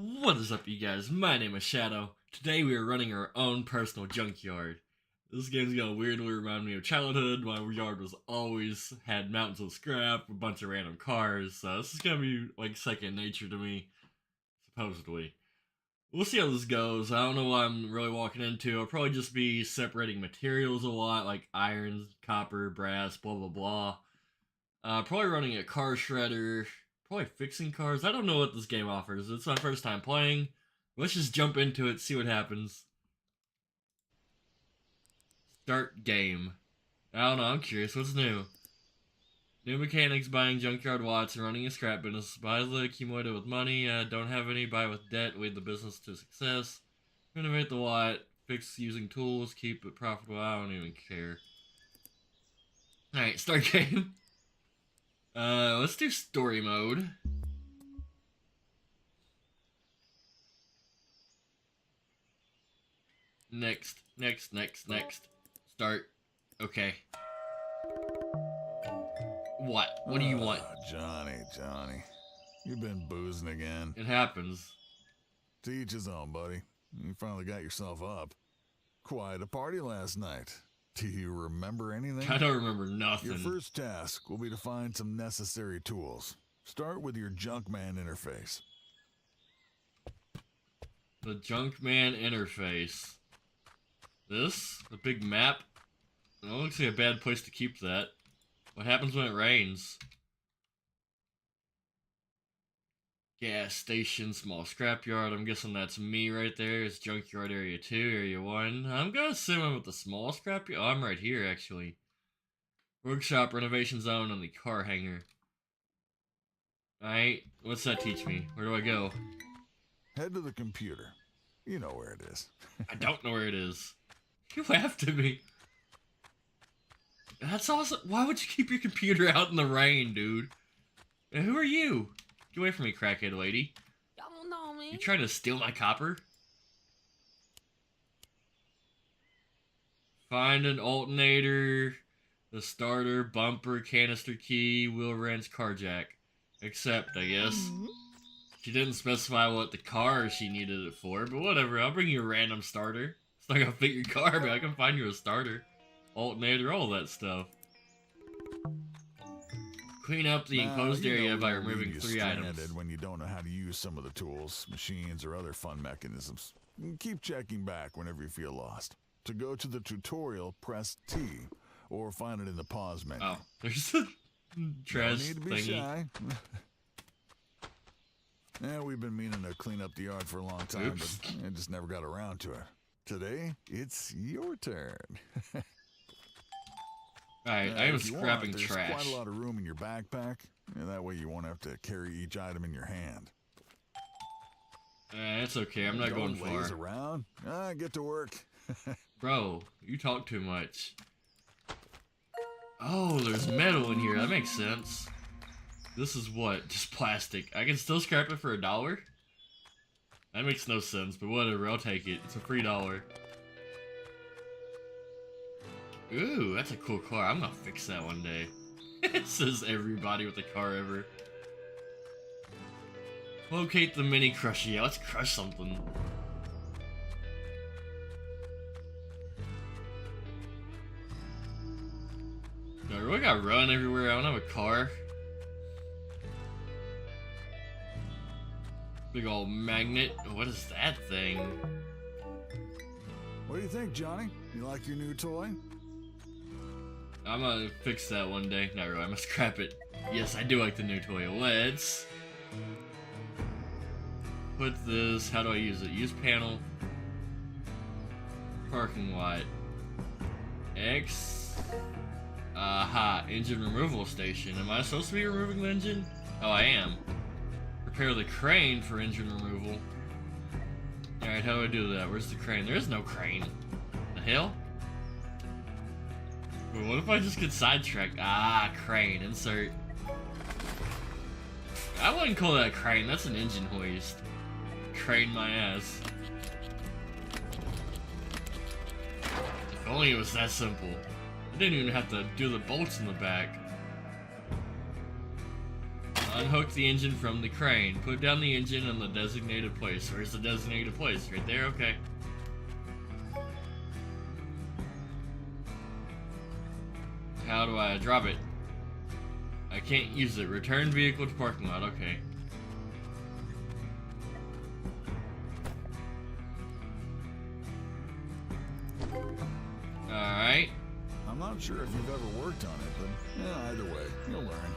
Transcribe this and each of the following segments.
What is up, you guys? My name is Shadow. Today we are running our own personal junkyard. This game's gonna weirdly remind me of childhood. My yard was always had mountains of scrap, a bunch of random cars, so this is gonna be like second nature to me, supposedly. We'll see how this goes. I don't know what I'm really walking into. I'll probably just be separating materials a lot, like iron, copper, brass, blah blah blah. Probably running a car shredder. Probably fixing cars. I don't know what this game offers. It's my first time playing. Let's just jump into it, see what happens. Start game. I don't know, I'm curious. What's new? New mechanics, buying junkyard watts and running a scrap business. Buy the accumulated with money. Don't have any. Buy with debt. Lead the business to success. Renovate the lot. Fix using tools. Keep it profitable. I don't even care. Alright, start game. Let's do story mode. Next. Start. Okay. What? What do you want? Johnny. You've been boozing again. It happens. To each his own, buddy. You finally got yourself up. Quite a party last night. Do you remember anything? I don't remember nothing. Your first task will be to find some necessary tools. Start with your Junkman interface. The Junkman interface. This? The big map? That looks like a bad place to keep that. What happens when it rains? Gas station, small scrapyard. I'm guessing that's me right there. It's Junkyard Area 2, Area 1. I'm gonna assume I'm with the small scrapyard. Oh, I'm right here, actually. Workshop, renovation zone, and the car hangar. Alright, what's that teach me? Where do I go? Head to the computer. You know where it is. I don't know where it is. You laughed at me. That's awesome. Why would you keep your computer out in the rain, dude? And who are you? Get away from me, crackhead lady. Y'all don't know me. You trying to steal my copper? Find an alternator, the starter, bumper, canister key, wheel wrench, car jack. Except, I guess. She didn't specify what the car she needed it for, but whatever. I'll bring you a random starter. It's not gonna fit your car, but I can find you a starter. Alternator, all that stuff. Clean up the enclosed area by removing 3 items. When you don't know how to use some of the tools, machines, or other fun mechanisms. Keep checking back whenever you feel lost. To go to the tutorial, press T, or find it in the pause menu. Oh, there's a trash No need to be thingy. shy. Yeah, we've been meaning to clean up the yard for a long time, Oops. but I just never got around to it. Today, it's your turn. Alright, I am If you want, scrapping there's trash. quite a lot of room in your backpack. Yeah, that way you won't have to carry each item in your hand. It's okay, I'm not going Don't laze far. around. Get to work. Bro, you talk too much. Oh, there's metal in here. That makes sense. This is what? Just plastic. I can still scrap it for $1? That makes no sense, but whatever. I'll take it. It's a free $1. Ooh, that's a cool car. I'm gonna fix that one day. It says everybody with a car ever. Locate the mini crusher. Yeah, let's crush something. No, I really gotta run everywhere. I don't have a car. Big old magnet. What is that thing? What do you think, Johnny? You like your new toy? I'm gonna fix that one day. Not really, I'm gonna scrap it. Yes, I do like the new toy. Let's put this. How do I use it? Use panel. Parking lot. X. Aha, engine removal station. Am I supposed to be removing the engine? Oh, I am. Prepare the crane for engine removal. Alright, how do I do that? Where's the crane? There is no crane. The hell? But what if I just get sidetracked? Ah, crane. Insert. I wouldn't call that a crane. That's an engine hoist. Crane my ass. If only it was that simple. I didn't even have to do the bolts in the back. Unhook the engine from the crane. Put down the engine in the designated place. Where's the designated place? Right there? Okay. How do I drop it? I can't use it. Return vehicle to parking lot. Okay. Alright. I'm not sure if you've ever worked on it, but yeah, either way, you'll learn.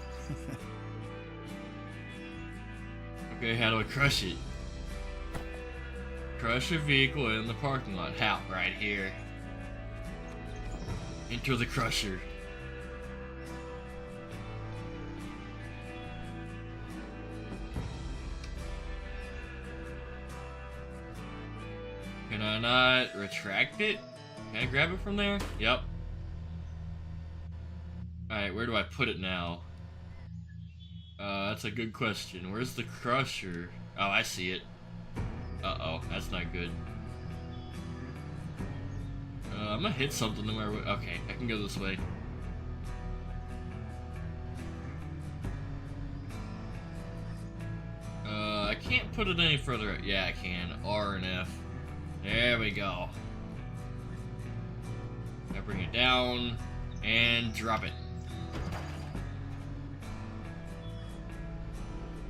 Okay, how do I crush it? Crush a vehicle in the parking lot. How? Right here. Enter the crusher. Can I not retract it? Can I grab it from there? Yep. Alright, where do I put it now? That's a good question. Where's the crusher? Oh, I see it. Uh-oh, that's not good. I'm gonna hit something no matter what. Okay, I can go this way. I can't put it any further. Yeah, I can. R and F. There we go. Now bring it down and drop it.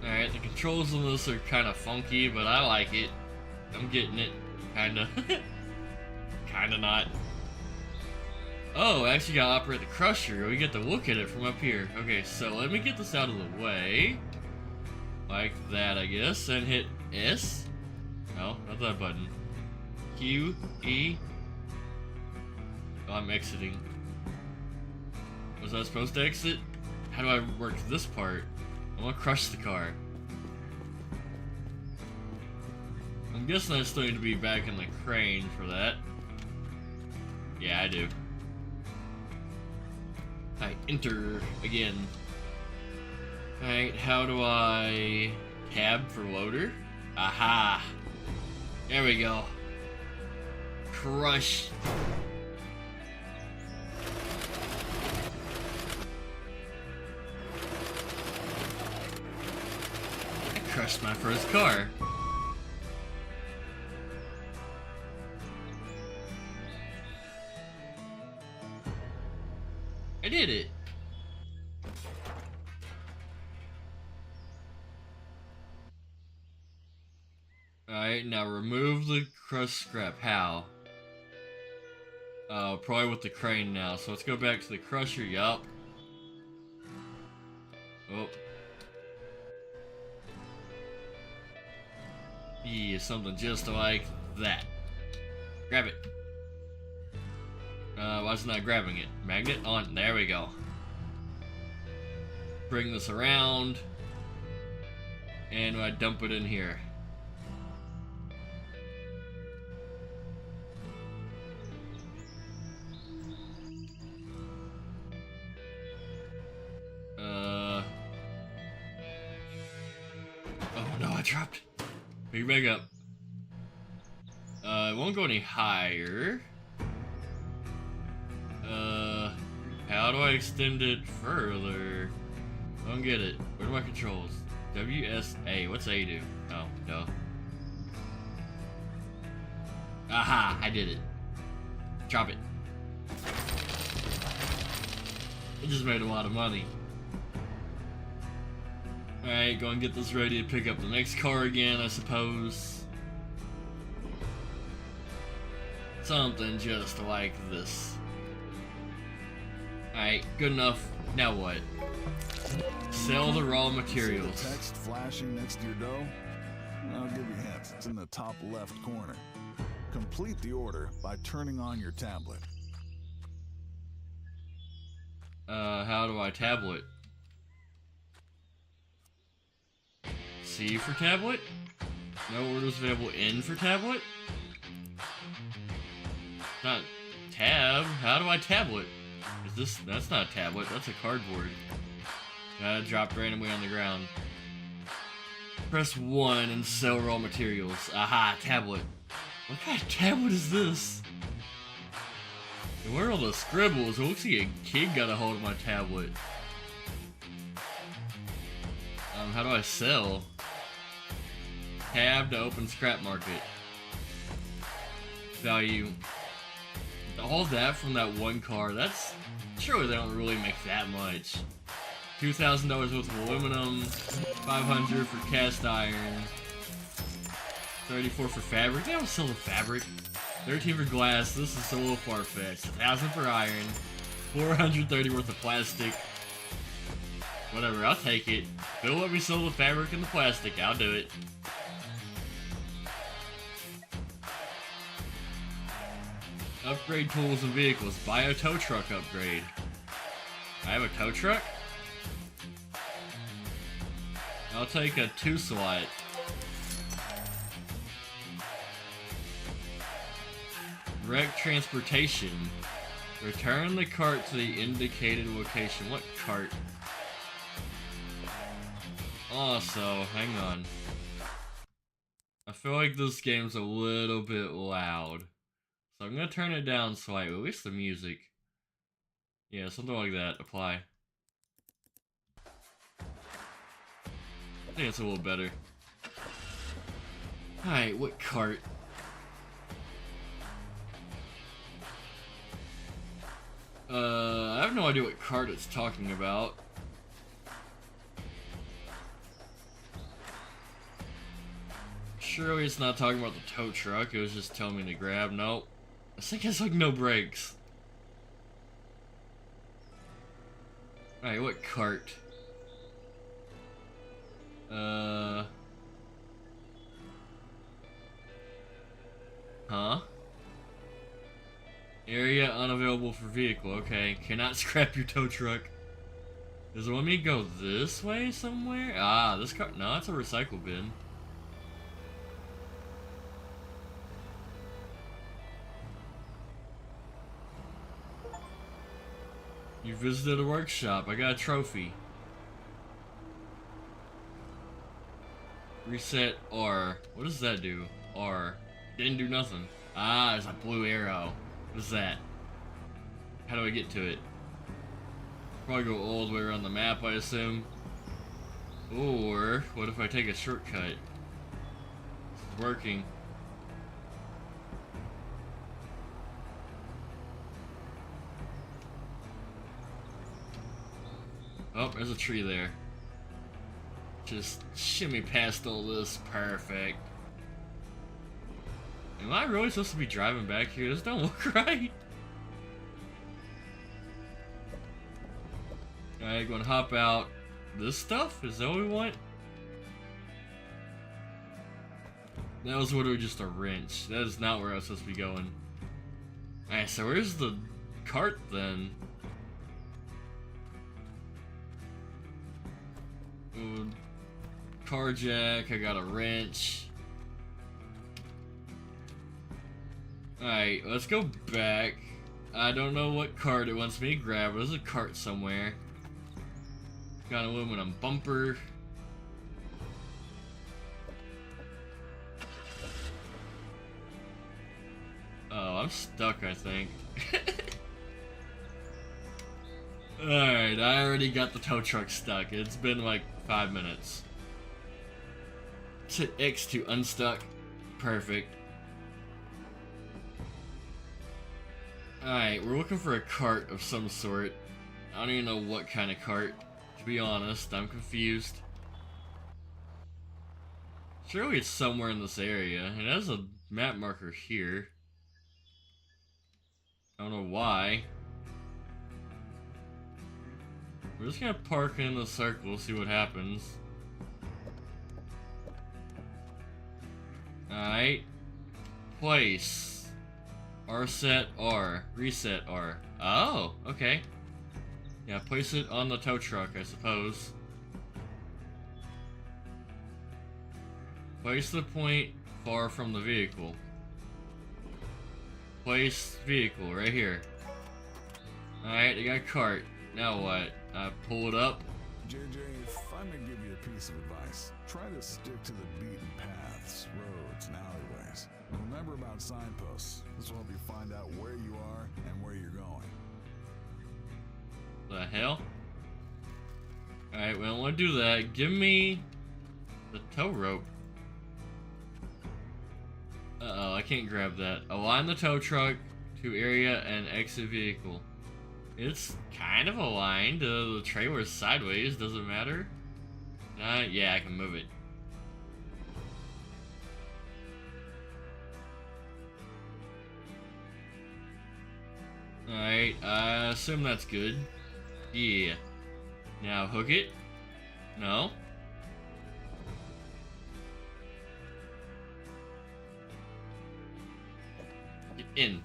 Alright, the controls on this are kind of funky, but I like it. I'm getting it. Kinda. Kinda not. Oh, I actually gotta operate the crusher. We get to look at it from up here. Okay, so let me get this out of the way. Like that, I guess. And hit S. No, not that button. Q, E. Oh, I'm exiting. Was I supposed to exit? How do I work this part? I want to crush the car. I'm guessing I still need to be back in the crane for that. Yeah, I do. I enter again. Alright, how do I tab for loader? Aha! There we go. Crush. I crushed my first car. I did it. Alright, now remove the crushed scrap. How? Probably with the crane now. So let's go back to the crusher. Yup. Oh. Yeah, something just like that. Grab it. Why is it not grabbing it? Magnet on. There we go. Bring this around. And I dump it in here. Oh no, I dropped. Pick it back up. It won't go any higher. How do I extend it further? I don't get it. Where are my controls? WSA. What's A do? Oh, no. Aha! I did it. Drop it. I just made a lot of money. Alright, go and get this ready to pick up the next car again, I suppose. Something just like this. Alright, good enough. Now what? Sell the raw materials. See the text flashing next to your dough? I'll give you hints. It's in the top left corner. Complete the order by turning on your tablet. How do I tablet? C for tablet? No orders available in for tablet? Not tab. How do I tablet? Is this? That's not a tablet. That's a cardboard. Dropped randomly on the ground. Press 1 and sell raw materials. Aha, tablet. What kind of tablet is this? And where are all the scribbles? It looks like a kid got a hold of my tablet. I'm How do I sell? Tab to open scrap market. Value. All that from that one car. That's surely they don't really make that much. $2,000 worth of aluminum, $500 for cast iron, $34 for fabric. They don't sell the fabric. $13 for glass. This is a little far-fetched. $1,000 for iron, $430 worth of plastic. Whatever, I'll take it. If they'll let me sell the fabric and the plastic, I'll do it. Upgrade tools and vehicles. Buy a tow truck upgrade. I have a tow truck? I'll take a 2-slot. Wreck transportation. Return the cart to the indicated location. What cart? Also, hang on. I feel like this game's a little bit loud. So I'm gonna turn it down slightly, at least the music. Yeah, something like that. Apply. I think it's a little better. Alright, what cart? I have no idea what cart it's talking about. Surely it's not talking about the tow truck, it was just telling me to grab. Nope. This thing has like no brakes. Alright, what cart? Huh? Area unavailable for vehicle. Okay, cannot scrap your tow truck. Does it want me to go this way somewhere? Ah, this car. No, it's a recycle bin. You visited a workshop. I got a trophy. Reset R. What does that do? R. Didn't do nothing. Ah, there's a blue arrow. What is that? How do I get to it? Probably go all the way around the map, I assume. Or, what if I take a shortcut? It's working. Oh, there's a tree there. Just shimmy past all this. Perfect. Am I really supposed to be driving back here? This don't look right. Alright, gonna hop out. This stuff? Is that what we want? That was literally just a wrench. That is not where I was supposed to be going. Alright, so where's the cart then? Ooh, car jack, I got a wrench. Alright, let's go back. I don't know what cart it wants me to grab, but there's a cart somewhere. Got an aluminum bumper. Oh, I'm stuck, I think. Alright, I already got the tow truck stuck. It's been like 5 minutes. Hit X to unstuck. Perfect. Alright, we're looking for a cart of some sort. I don't even know what kind of cart. To be honest, I'm confused. Surely it's somewhere in this area. It has a map marker here. I don't know why. We're just gonna park in the circle, see what happens. Alright. Place. R set R. Reset R. Oh, okay. Yeah, place it on the tow truck, I suppose. Place the point far from the vehicle. Place vehicle right here. Alright, I got a cart. Now what? I pull it up. JJ, if I may give you a piece of advice, try to stick to the beaten paths, roads, and alleyways. Remember about signposts. This will help you find out where you are and where you're going. The hell? Alright, we don't want to do that. Give me the tow rope. Uh-oh, I can't grab that. Align the tow truck to area and exit vehicle. It's kind of aligned. The trailer's sideways. Does it matter? Yeah, I can move it. Alright, I assume that's good. Yeah. Now hook it. No. Get in.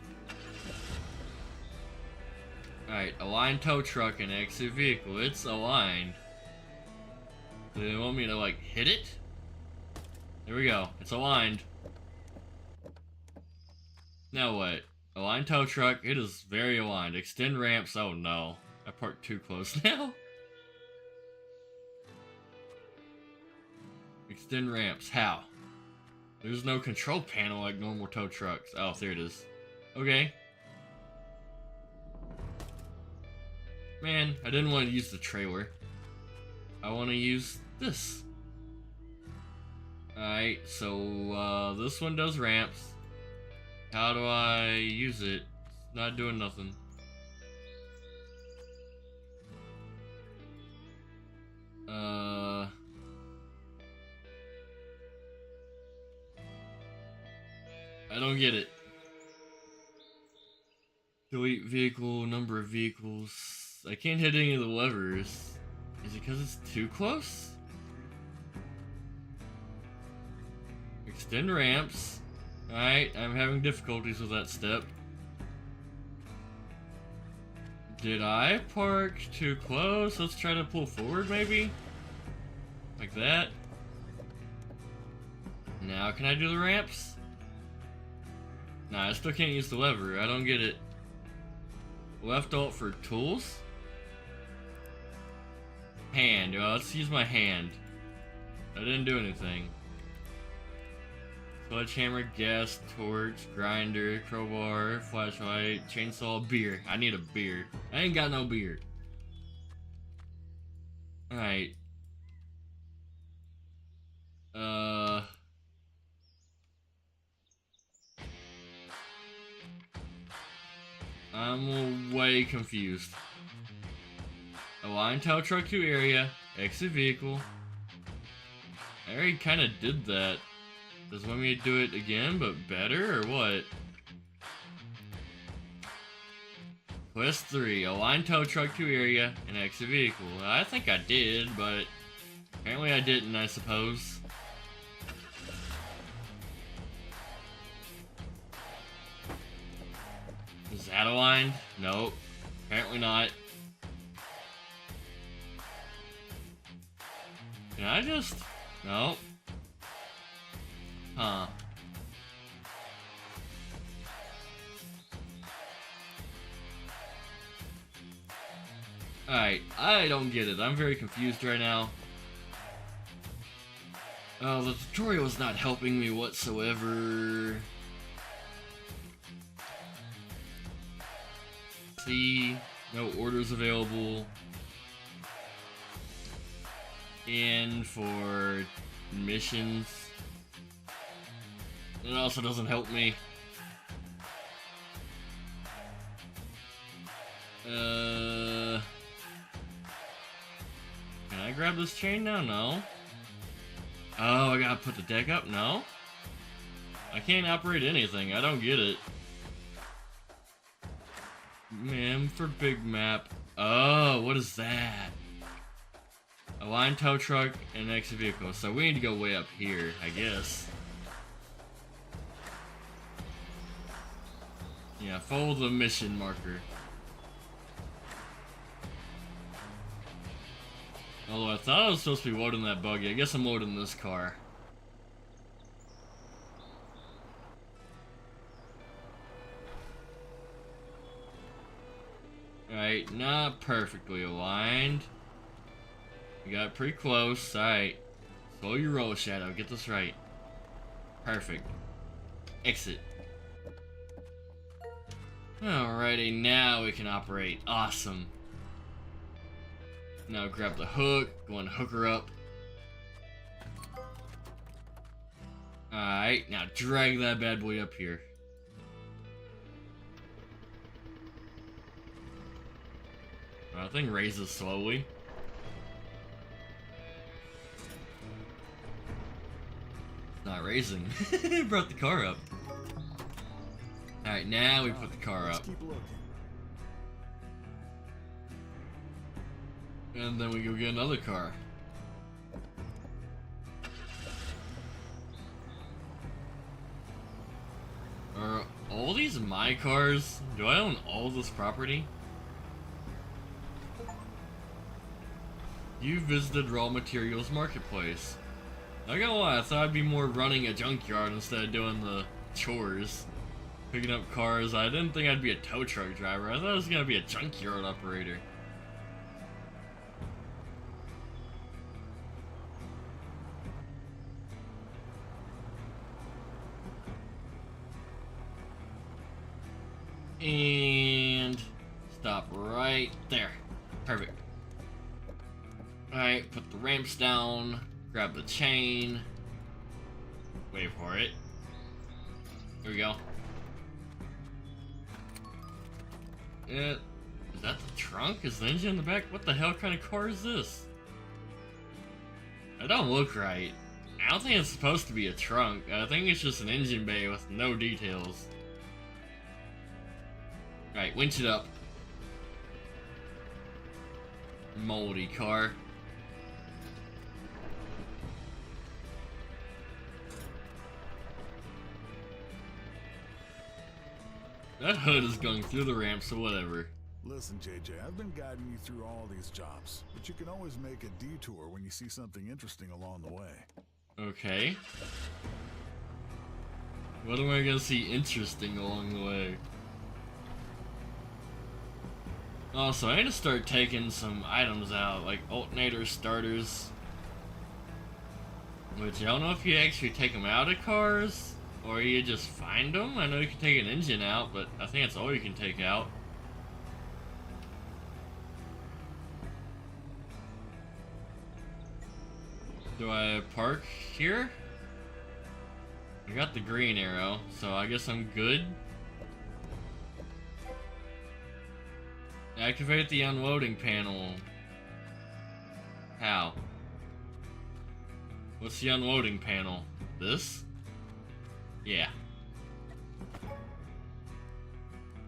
Alright, align tow truck and exit vehicle. It's aligned. Do they want me to, like, hit it? There we go. It's aligned. Now what? Align tow truck. It is very aligned. Extend ramps. Oh no. I parked too close now. Extend ramps. How? There's no control panel like normal tow trucks. Oh, there it is. Okay. Man, I didn't want to use the trailer. I want to use this. Alright, so this one does ramps. How do I use it? It's not doing nothing. I don't get it. Delete vehicle, number of vehicles. I can't hit any of the levers. Is it because it's too close? Extend ramps. Alright, I'm having difficulties with that step. Did I park too close? Let's try to pull forward maybe? Like that. Now can I do the ramps? Nah, I still can't use the lever. I don't get it. Left alt for tools? Hand. Well, let's use my hand. I didn't do anything. Sledgehammer, gas, torch, grinder, crowbar, flashlight, chainsaw, beer. I need a beer. I ain't got no beer. Alright. I'm way confused. Align tow truck to area, exit vehicle. I already kind of did that. Does it want me to do it again, but better, or what? Quest 3, align tow truck to area and exit vehicle. I think I did, but apparently I didn't, I suppose. Is that aligned? Nope. Apparently not. Can I just... Nope. Huh. Alright, I don't get it. I'm very confused right now. Oh, the tutorial is not helping me whatsoever. See, no orders available. In for missions. It also doesn't help me. Can I grab this chain now? No. Oh, I gotta put the deck up? No. I can't operate anything. I don't get it. Man, for big map. Oh, what is that? Align tow truck and exit vehicle. So we need to go way up here, I guess. Yeah, follow the mission marker. Although I thought I was supposed to be loading that buggy. I guess I'm loading this car. Alright, not perfectly aligned. We got pretty close. Alright. Slow your roll, Shadow. Get this right. Perfect. Exit. Alrighty, now we can operate. Awesome. Now grab the hook, go and hook her up. Alright, now drag that bad boy up here. That thing raises slowly. It's not raising. It brought the car up. Alright, now we put the car up. Keep looking. And then we go get another car. Are all these my cars? Do I own all this property? You visited Raw Materials Marketplace. Not gonna lie, I thought I'd be more running a junkyard instead of doing the chores. Picking up cars. I didn't think I'd be a tow truck driver. I thought I was gonna be a junkyard operator. And stop right there. Perfect. Alright, put the ramps down, grab the chain, wait for it. Here we go. Is that the trunk? Is the engine in the back? What the hell kind of car is this? That don't look right. I don't think it's supposed to be a trunk. I think it's just an engine bay with no details. Alright, winch it up. Moldy car. That hood is going through the ramp, so whatever. Listen, JJ, I've been guiding you through all these jobs, but you can always make a detour when you see something interesting along the way. Okay. What am I gonna see interesting along the way? Also, I need to start taking some items out, like alternator starters. Which I don't know if you actually take them out of cars, or you just find them. I know you can take an engine out, but I think that's all you can take out. Do I park here? I got the green arrow, so I guess I'm good. Activate the unloading panel. How? What's the unloading panel? This? Yeah.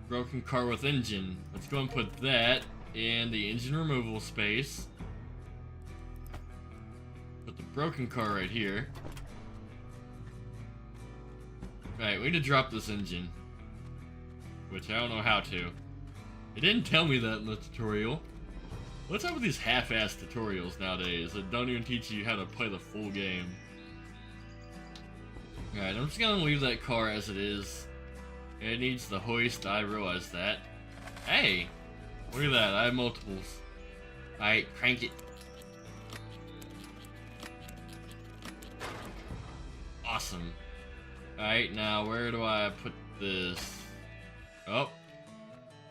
Broken car with engine. Let's go and put that in the engine removal space. Put the broken car right here. Right, we need to drop this engine. Which I don't know how to. It didn't tell me that in the tutorial. What's up with these half-assed tutorials nowadays that don't even teach you how to play the full game? Alright, I'm just gonna leave that car as it is. It needs the hoist, I realize that. Hey! Look at that, I have multiples. Alright, crank it. Awesome. Alright, now where do I put this? Oh.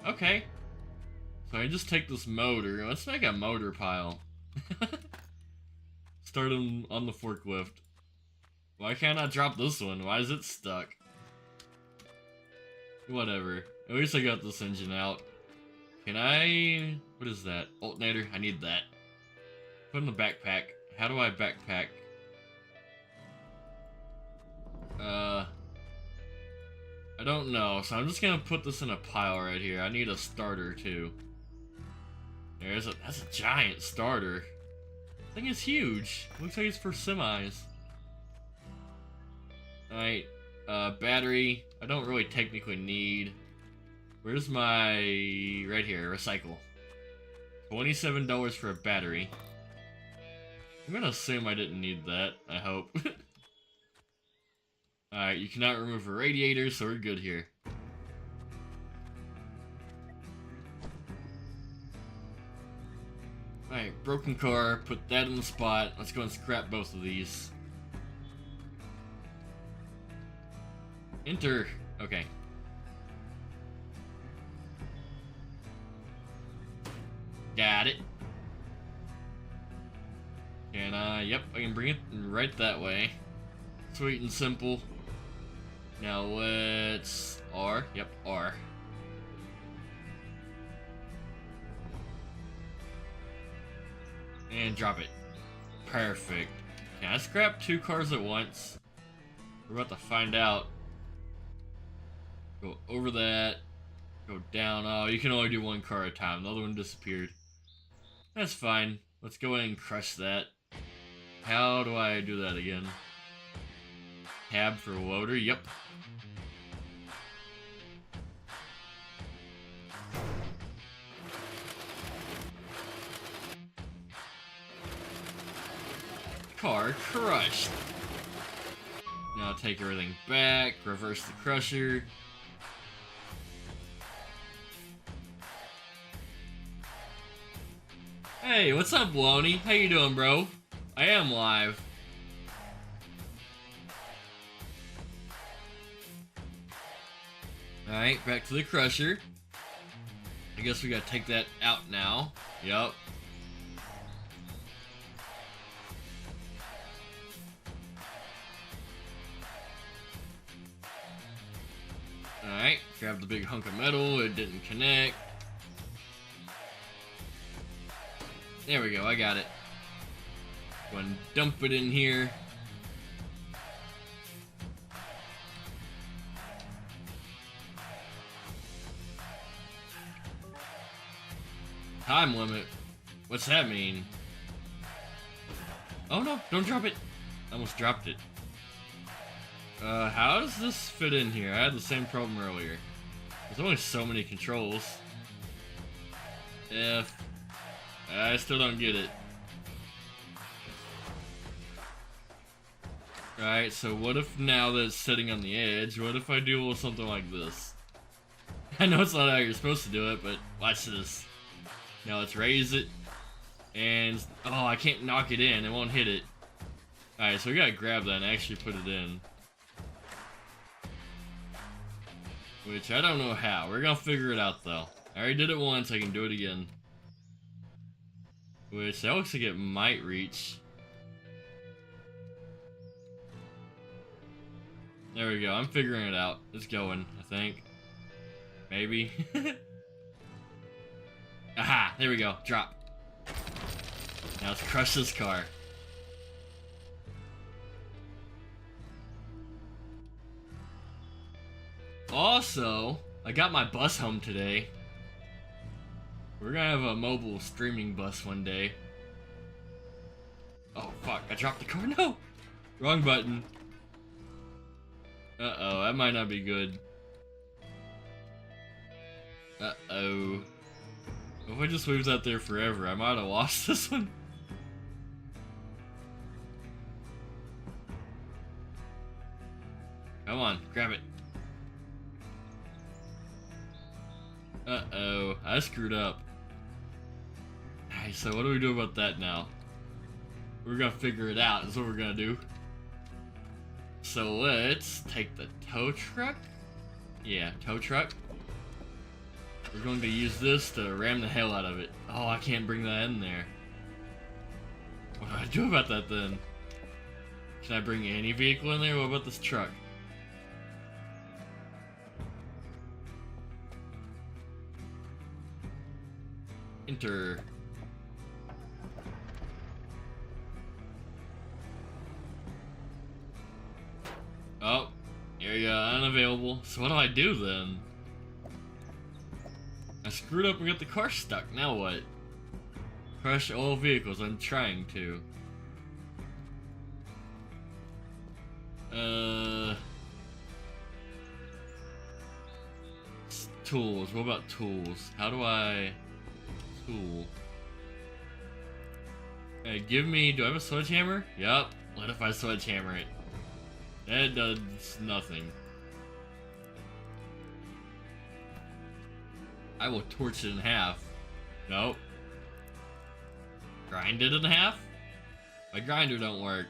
Okay. So I just take this motor. Let's make a motor pile. Start him on the forklift. Why can't I drop this one? Why is it stuck? Whatever. At least I got this engine out. Can I... What is that? Alternator? I need that. Put in the backpack. How do I backpack? I don't know, so I'm just gonna put this in a pile right here. I need a starter too. That's a giant starter. That thing is huge. Looks like it's for semis. Alright, battery. I don't really technically need. Where's my... right here, recycle. $27 for a battery. I'm gonna assume I didn't need that, I hope. Alright, you cannot remove a radiator, so we're good here. Alright, broken car, put that in the spot. Let's go and scrap both of these. Enter. Okay. Got it. Can I? Yep, I can bring it right that way. Sweet and simple. Now let's... R. Yep, R. And drop it. Perfect. Can I scrap 2 cars at once? We're about to find out. Go over that. Go down. Oh, you can only do 1 car at a time. The other one disappeared. That's fine. Let's go ahead and crush that. How do I do that again? Tab for loader. Yep. Car crushed. Now take everything back, reverse the crusher. Hey, what's up, Loney? How you doing, bro? I am live. Alright, back to the crusher. I guess we gotta take that out now. Yup. Alright, grab the big hunk of metal, it didn't connect. There we go, I got it. Go and dump it in here. Time limit? What's that mean? Oh no, don't drop it. I almost dropped it. How does this fit in here? I had the same problem earlier. There's only so many controls. F. I still don't get it. Alright, so what if now that it's sitting on the edge, what if I do a little something like this? I know it's not how you're supposed to do it, but watch this. Now let's raise it. And, oh, I can't knock it in, it won't hit it. Alright, so we gotta grab that and actually put it in. Which, I don't know how. We're gonna figure it out, though. I already did it once, I can do it again. Which, that looks like it might reach. There we go, I'm figuring it out. It's going, I think. Maybe. Aha! There we go, drop. Now let's crush this car. Also, I got my bus home today. We're gonna have a mobile streaming bus one day. Oh fuck, I dropped the car, no! Wrong button. Uh-oh, that might not be good. Uh-oh. If I just leave that there forever, I might have lost this one. Come on, grab it. Uh-oh, I screwed up. Alright, so what do we do about that now? We're gonna figure it out, is what we're gonna do. So let's take the tow truck. Yeah, tow truck. We're going to use this to ram the hell out of it. Oh, I can't bring that in there. What do I do about that then? Can I bring any vehicle in there? What about this truck? Enter. Oh, area unavailable. So what do I do then? I screwed up and got the car stuck. Now what? Crush all vehicles. I'm trying to. Tools. What about tools? How do I... Tool. Hey, give me... Do I have a sledgehammer? Yup. What if I sledgehammer it? That does nothing. I will torch it in half. Nope. Grind it in half? My grinder don't work.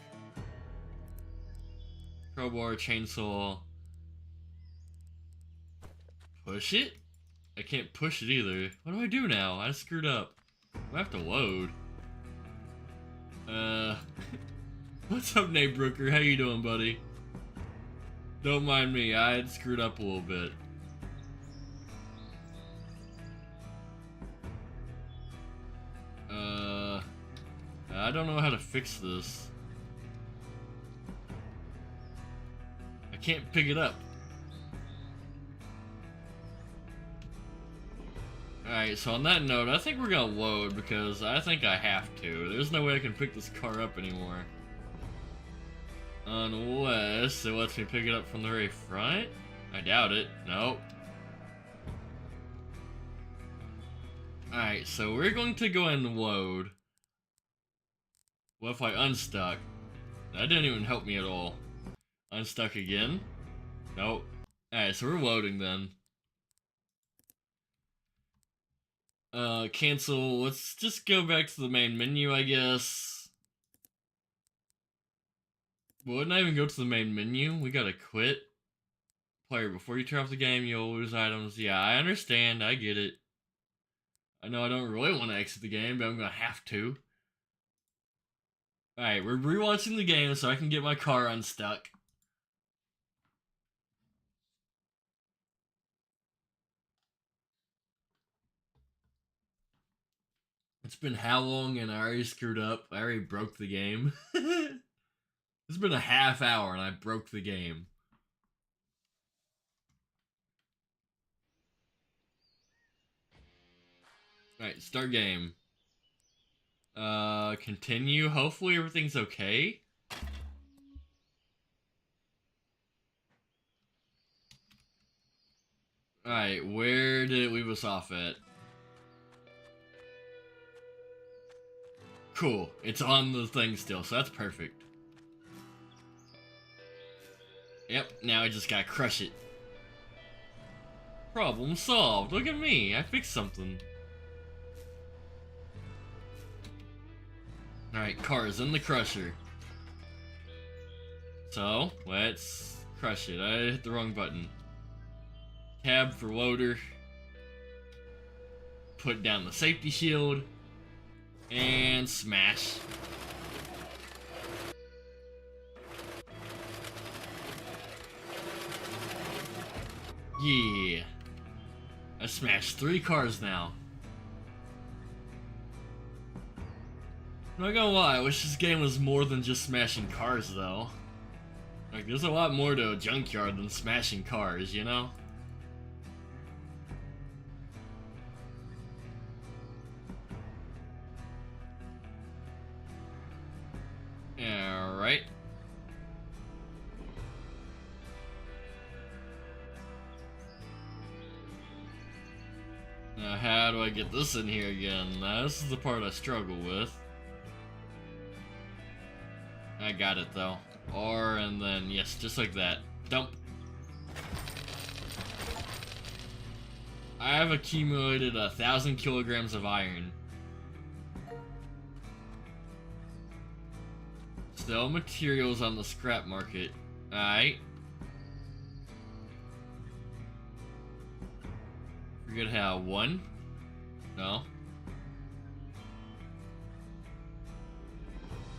Crowbar, chainsaw. Push it? I can't push it either. What do I do now? I screwed up. I have to load. What's up, Nate Brooker? How you doing, buddy? Don't mind me, I had screwed up a little bit. I don't know how to fix this. I can't pick it up. Alright, so on that note, I think we're gonna load because I think I have to. There's no way I can pick this car up anymore. Unless it lets me pick it up from the very front? I doubt it. Nope. Alright, so we're going to go ahead and load. What if I unstuck? That didn't even help me at all. Unstuck again? Nope. Alright, so we're loading then. Cancel. Let's just go back to the main menu, I guess. Wouldn't I even go to the main menu? We gotta quit. Player, before you turn off the game, you'll lose items. Yeah, I understand. I get it. I know I don't really want to exit the game, but I'm gonna have to. Alright, we're rewatching the game so I can get my car unstuck. It's been how long and I already screwed up? I already broke the game. It's been a half hour and I broke the game. Alright, start game. Continue. Hopefully everything's okay. Alright, where did it leave us off at? Cool, it's on the thing still, so that's perfect. Yep, now I just gotta crush it. Problem solved. Look at me, I fixed something. Alright, cars in the crusher. So, let's crush it. I hit the wrong button. Tab for loader. Put down the safety shield. And smash. Yeah. I smashed 3 cars now. I'm not gonna lie, I wish this game was more than just smashing cars though. Like, there's a lot more to a junkyard than smashing cars, you know? Alright. Now how do I get this in here again? Now, this is the part I struggle with. I got it though. R and then, yes, just like that. Dump. I have accumulated 1,000 kilograms of iron. Sell materials on the scrap market. Alright. Forget how. 1? No.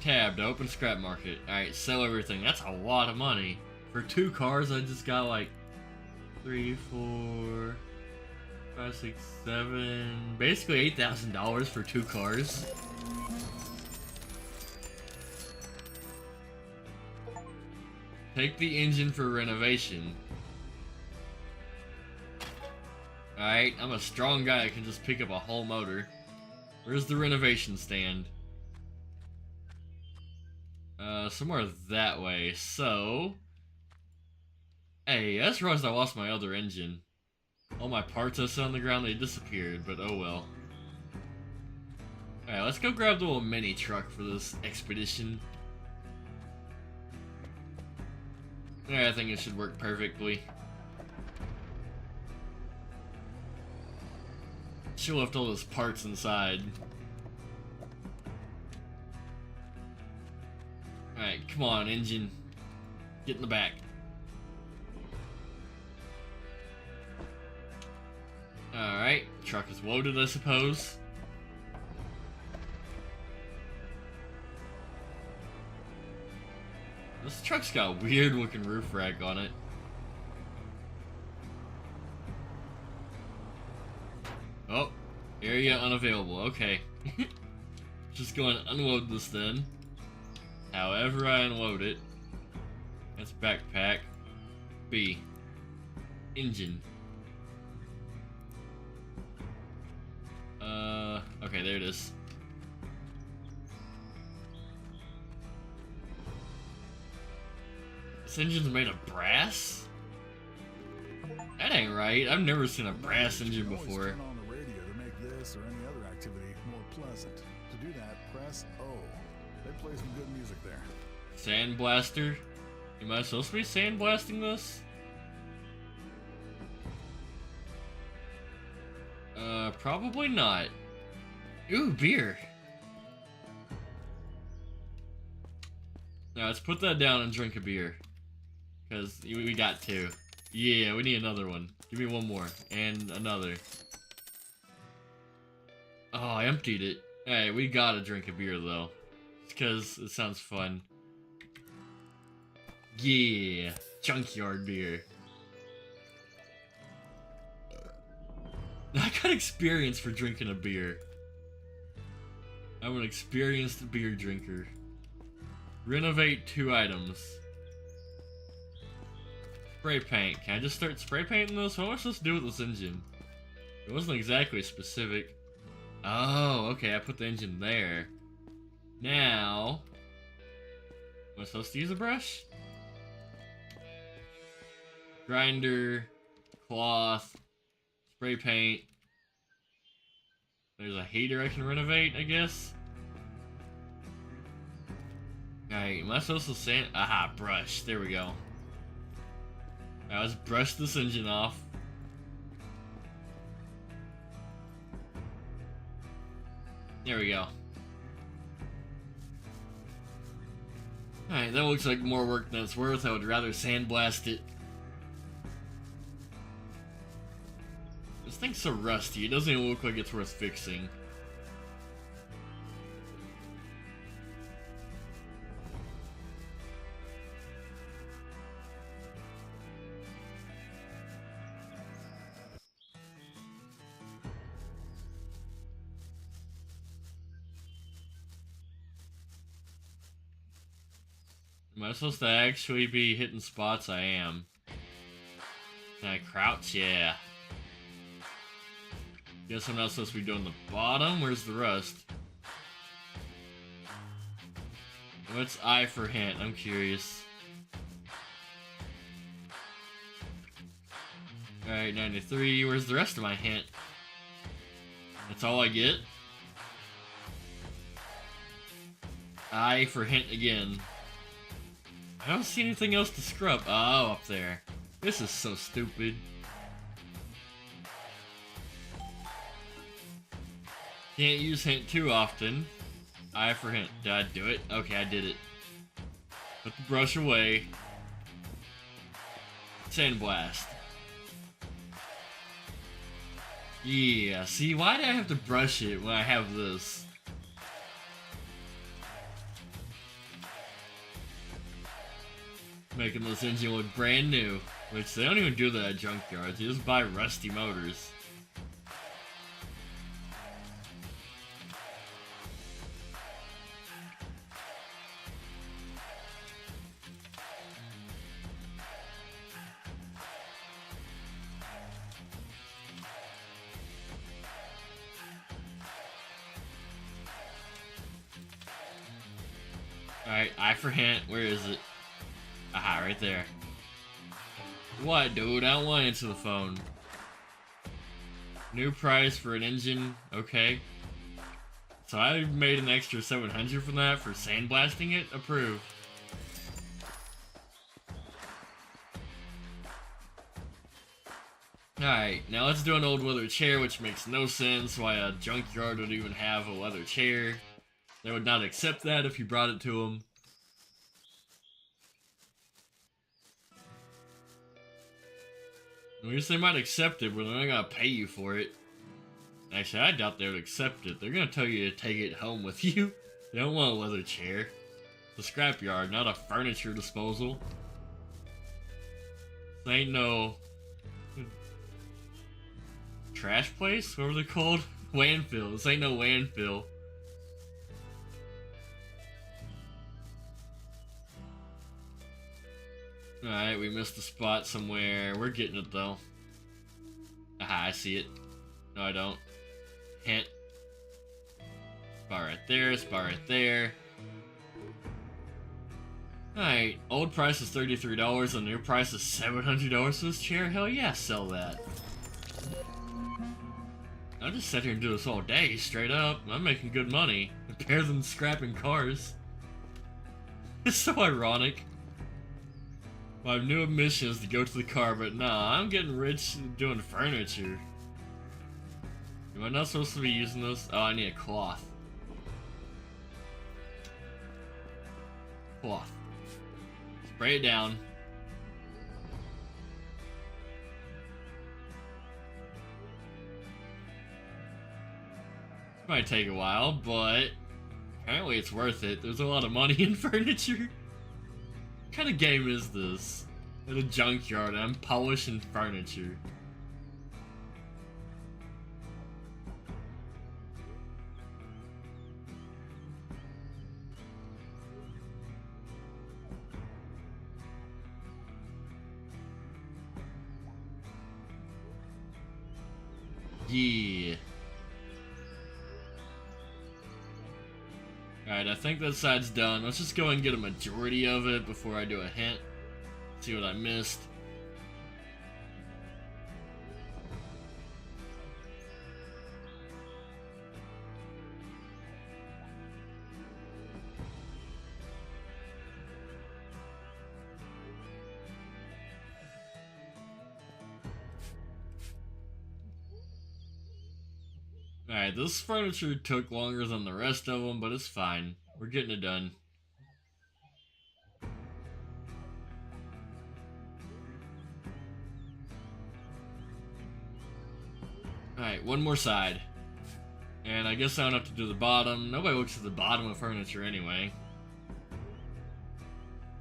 Tab to open scrap market. Alright, sell everything. That's a lot of money. For 2 cars, I just got like 3, 4, 5, 6, 7. Basically $8,000 for 2 cars. Take the engine for renovation. Alright, I'm a strong guy. I can just pick up a whole motor. Where's the renovation stand? Somewhere that way. So, hey, I just realized I lost my other engine. All my parts I set on the ground, they disappeared, but oh well. Alright, let's go grab the little mini truck for this expedition. Yeah, I think it should work perfectly. She left all those parts inside. Alright, come on, engine. Get in the back. Alright, truck is loaded, I suppose. truck's got a weird looking roof rack on it. Oh, area unavailable. Okay. Just go and unload this then. However I unload it. That's backpack. B. Engine. Okay, there it is. This engine's made of brass? That ain't right. I've never seen a brass engine before. Turn on the radio to make this or any other activity more pleasant. To do that, press O. They play some good music there. Sandblaster? Am I supposed to be sandblasting this? Probably not. Ooh, beer. Now let's put that down and drink a beer. Because we got two. Yeah, we need another one. Give me one more. And another. Oh, I emptied it. Hey, we gotta drink a beer though. Because it sounds fun. Yeah, Junkyard beer. I got experience for drinking a beer. I'm an experienced beer drinker. Renovate 2 items. Spray paint. Can I just start spray painting this? What am I supposed to do with this engine? It wasn't exactly specific. Oh, okay, I put the engine there. Now... am I supposed to use a brush? Grinder, cloth, spray paint. There's a heater I can renovate, I guess. Alright, am I supposed to sand? Aha, brush. There we go. Alright, let's brush this engine off. There we go. Alright, that looks like more work than it's worth. I would rather sandblast it. This thing's so rusty, it doesn't even look like it's worth fixing. Am I supposed to actually be hitting spots? I am. Can I crouch? Yeah. Guess I'm not supposed to be doing the bottom. Where's the rust? What's I for hint? I'm curious. Alright, 93. Where's the rest of my hint? That's all I get? I for hint again. I don't see anything else to scrub. Oh, up there. This is so stupid. Can't use hint too often. I for hint. Did I do it? Okay, I did it. Put the brush away. Sandblast. Yeah, see, why do I have to brush it when I have this? Making this engine look brand new. Which they don't even do that at junkyards. You just buy rusty motors. Alright, I for hint. Where is it? Aha, right there. What, dude? I don't want to answer the phone. New price for an engine. Okay. So I made an extra 700 from that for sandblasting it. Approved. Alright, now let's do an old leather chair, which makes no sense why a junkyard would even have a leather chair. They would not accept that if you brought it to them. At least they might accept it, but they're not gonna pay you for it. Actually, I doubt they would accept it. They're gonna tell you to take it home with you. They don't want a leather chair. The scrapyard, not a furniture disposal. This ain't no trash place? What were they called? Landfill. This ain't no landfill. Alright, we missed a spot somewhere. We're getting it though. Aha, I see it. No, I don't. Hint. Spot right there, spot right there. Alright, old price is $33 and new price is $700 for this chair? Hell yeah, sell that. I'll just sit here and do this all day, straight up. I'm making good money. Better than scrapping cars. It's so ironic. My new mission is to go to the car, but nah, I'm getting rich doing furniture. Am I not supposed to be using this? Oh, I need a cloth. Cloth. Spray it down. This might take a while, but apparently it's worth it. There's a lot of money in furniture. What kind of game is this? In a junkyard, I'm polishing furniture. Yeah. Alright, I think that side's done. Let's just go and get a majority of it before I do a hint. See what I missed. Alright, this furniture took longer than the rest of them, but it's fine. We're getting it done. Alright, one more side. And I guess I don't have to do the bottom. Nobody looks at the bottom of furniture anyway.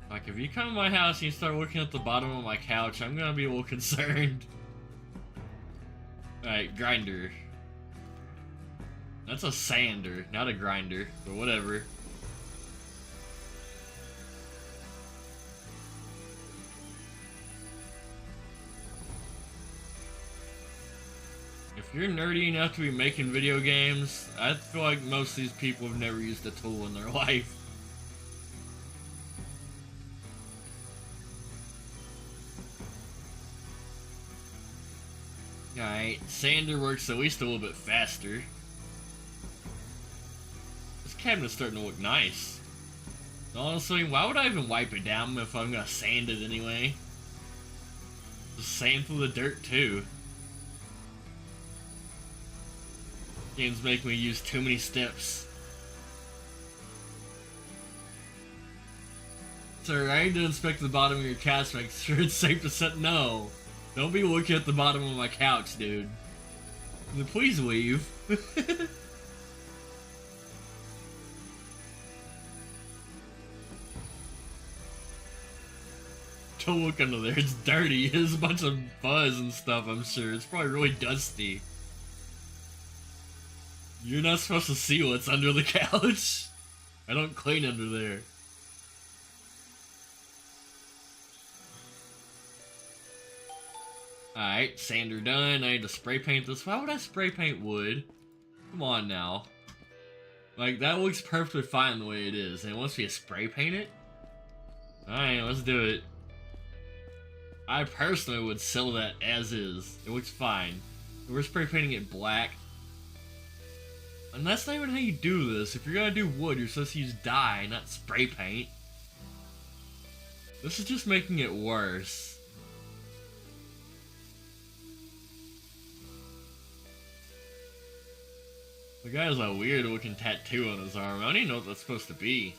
Like, if you come to my house and you start looking at the bottom of my couch, I'm gonna be a little concerned. Alright, grinder. That's a sander, not a grinder, but whatever. If you're nerdy enough to be making video games, I feel like most of these people have never used a tool in their life. Alright, sander works at least a little bit faster. This cabinet's starting to look nice. Honestly, why would I even wipe it down if I'm gonna sand it anyway? Just sand through the dirt too. Game's making me use too many steps. Sir, I need to inspect the bottom of your couch to make sure it's safe to set. No. Don't be looking at the bottom of my couch, dude. Please leave. Don't look under there, it's dirty. There's a bunch of fuzz and stuff, I'm sure. It's probably really dusty. You're not supposed to see what's under the couch. I don't clean under there. Alright, sander done. I need to spray paint this. Why would I spray paint wood? Come on now. Like, that looks perfectly fine the way it is. And it wants me to spray paint it? Alright, let's do it. I personally would sell that as is. It looks fine. We're spray painting it black. And that's not even how you do this. If you're gonna do wood, you're supposed to use dye, not spray paint. This is just making it worse. The guy has a weird looking tattoo on his arm. I don't even know what that's supposed to be.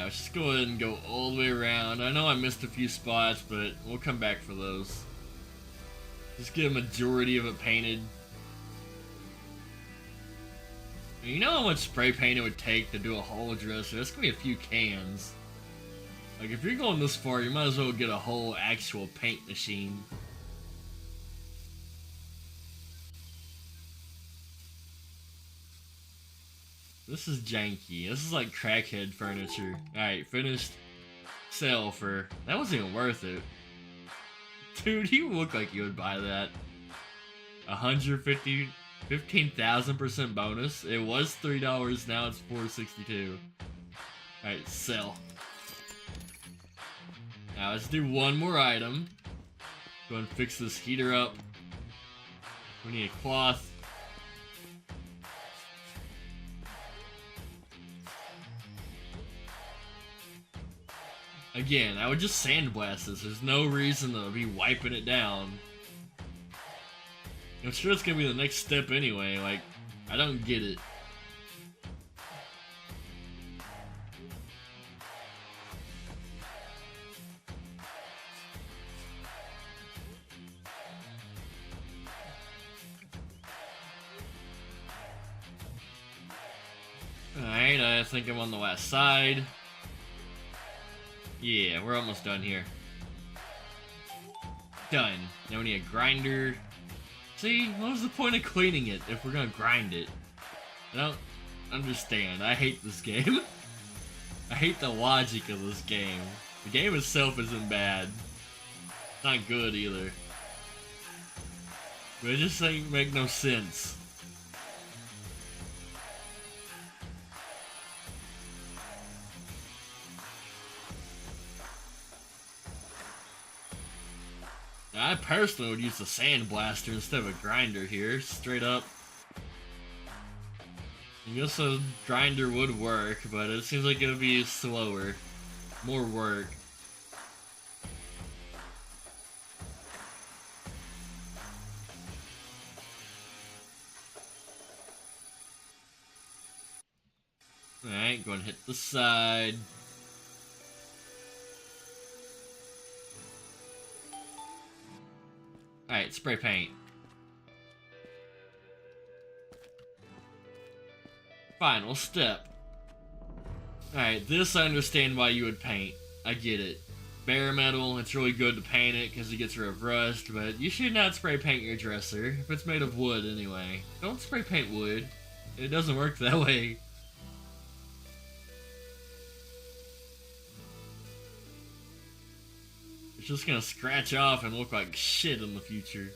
let's just go ahead and go all the way around. I know I missed a few spots, but we'll come back for those. Just get a majority of it painted. You know how much spray paint it would take to do a whole dresser? That's gonna be a few cans. Like, if you're going this far, you might as well get a whole actual paint machine. This is janky. This is like crackhead furniture. Alright, finished. Sale for... That wasn't even worth it. Dude, you look like you would buy that. 15,000% bonus. It was $3, now it's $4.62. Alright, sell. Now let's do one more item. Go and fix this heater up. We need a cloth. Again, I would just sandblast this. There's no reason to be wiping it down. I'm sure it's gonna be the next step anyway. Like, I don't get it. Alright, I think I'm on the last side. Yeah, we're almost done here. Done. Now we need a grinder. See, what was the point of cleaning it if we're gonna grind it? I don't understand. I hate this game. I hate the logic of this game. The game itself isn't bad. It's not good either. But it just ain't make no sense. I personally would use a sandblaster instead of a grinder here, straight up. I guess a grinder would work, but it seems like it would be slower. More work. Alright, go and hit the side. Alright, spray paint. Final step. Alright, this I understand why you would paint. I get it. Bare metal, it's really good to paint it because it gets rid of rust, but you should not spray paint your dresser, if it's made of wood anyway. Don't spray paint wood. It doesn't work that way. It's just gonna scratch off and look like shit in the future.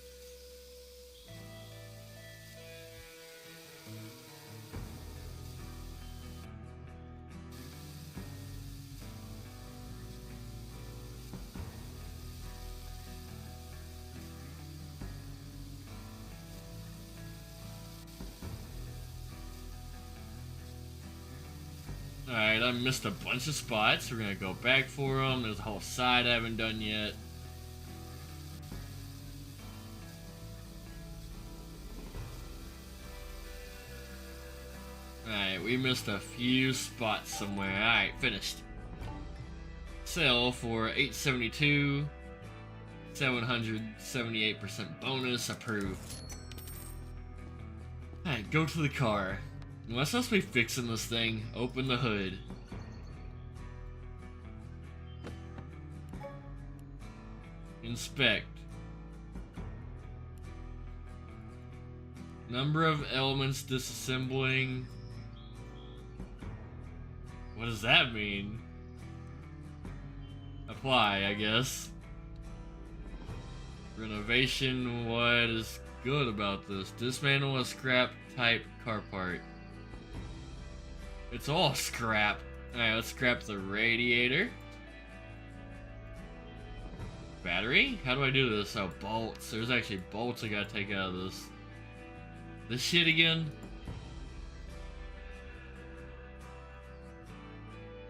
Alright, I missed a bunch of spots. We're gonna go back for them. There's a whole side I haven't done yet. Alright, we missed a few spots somewhere. Alright, finished. Sale for $872. 778% bonus. Approved. Alright, go to the car. Am I supposed to be fixing this thing? Open the hood. Inspect. Number of elements disassembling. What does that mean? Apply, I guess. Renovation. What is good about this? Dismantle a scrap type car part. It's all scrap. Alright, let's scrap the radiator. Battery? How do I do this? Oh, bolts. There's actually bolts I gotta take out of this. This shit again?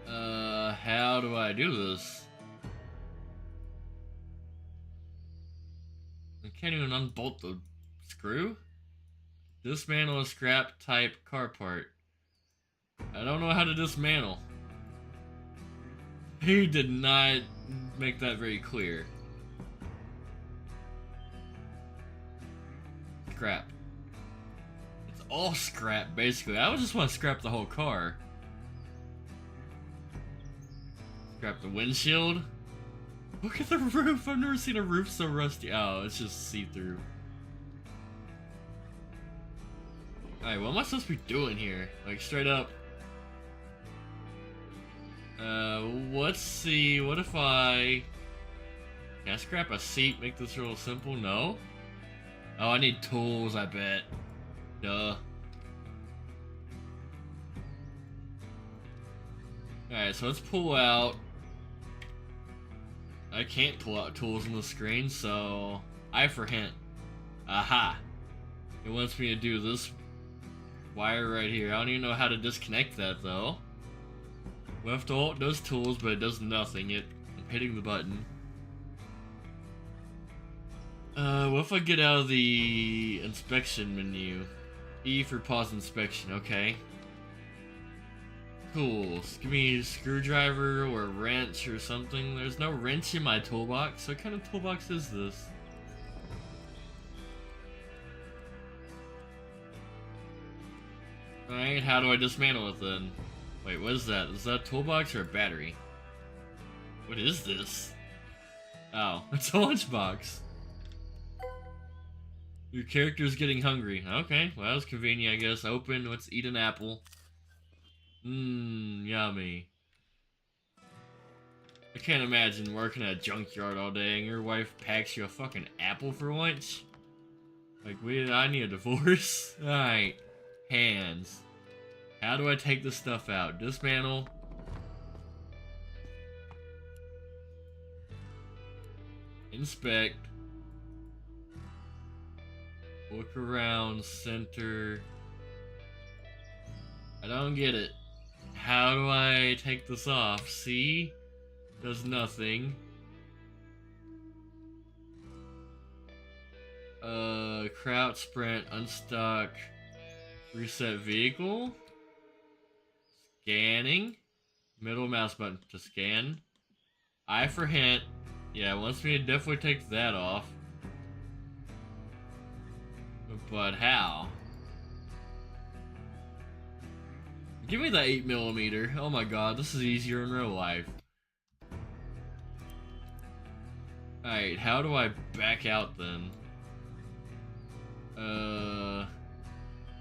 How do I do this? I can't even unbolt the screw? Dismantle a scrap type car part. I don't know how to dismantle. He did not make that very clear. Scrap. It's all scrap, basically. I would just want to scrap the whole car. Scrap the windshield. Look at the roof. I've never seen a roof so rusty. Oh, it's just see-through. Alright, what am I supposed to be doing here? Like, straight up. Let's see. What if I... Can I scrap a seat? Make this real simple? No? Oh, I need tools, I bet. Duh. Alright, so let's pull out... I can't pull out tools on the screen, so... I for hint. Aha! It wants me to do this wire right here. I don't even know how to disconnect that, though. Left alt does tools, but it does nothing. I'm hitting the button. What if I get out of the inspection menu? E for pause inspection, okay. Cool. Give me a screwdriver or a wrench or something. There's no wrench in my toolbox. So what kind of toolbox is this? Alright, how do I dismantle it then? Wait, what is that? Is that a toolbox or a battery? What is this? Oh, it's a lunchbox. Your character's getting hungry. Okay, well that was convenient, I guess. Open, let's eat an apple. Mmm, yummy. I can't imagine working at a junkyard all day and your wife packs you a fucking apple for lunch. Like, I need a divorce? Alright. Hands. How do I take this stuff out? Dismantle. Inspect. Look around, center. I don't get it. How do I take this off? See? Does nothing. Crouch, sprint, unstuck. Reset vehicle. Scanning. Middle mouse button to scan. I for hint. Yeah, it wants me to definitely take that off. But how? Give me the 8mm. Oh my god, this is easier in real life. Alright, how do I back out then?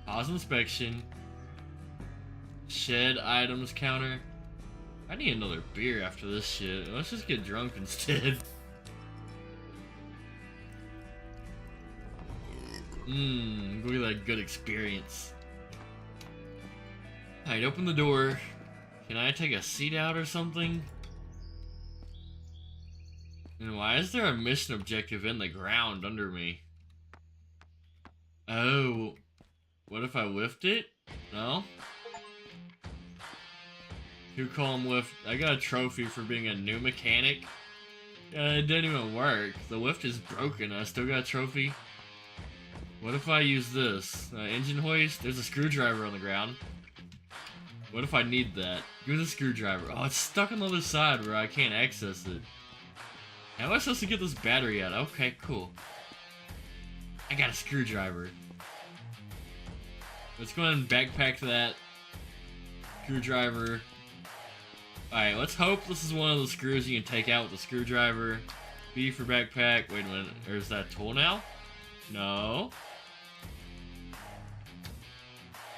Pause inspection. Shed items counter. I need another beer after this shit. Let's just get drunk instead. Look at that good experience. Alright, open the door. Can I take a seat out or something? And why is there a mission objective in the ground under me? Oh, what if I lift it? No? Who call him lift? I got a trophy for being a new mechanic. It didn't even work. The lift is broken. I still got a trophy. What if I use this? Engine hoist? There's a screwdriver on the ground. What if I need that? Give me the screwdriver. Oh, it's stuck on the other side where I can't access it. How am I supposed to get this battery out? Okay, cool. I got a screwdriver. Let's go ahead and backpack that screwdriver. Alright, let's hope this is one of the screws you can take out with the screwdriver. B for backpack. Wait a minute. Or is that tool now? No.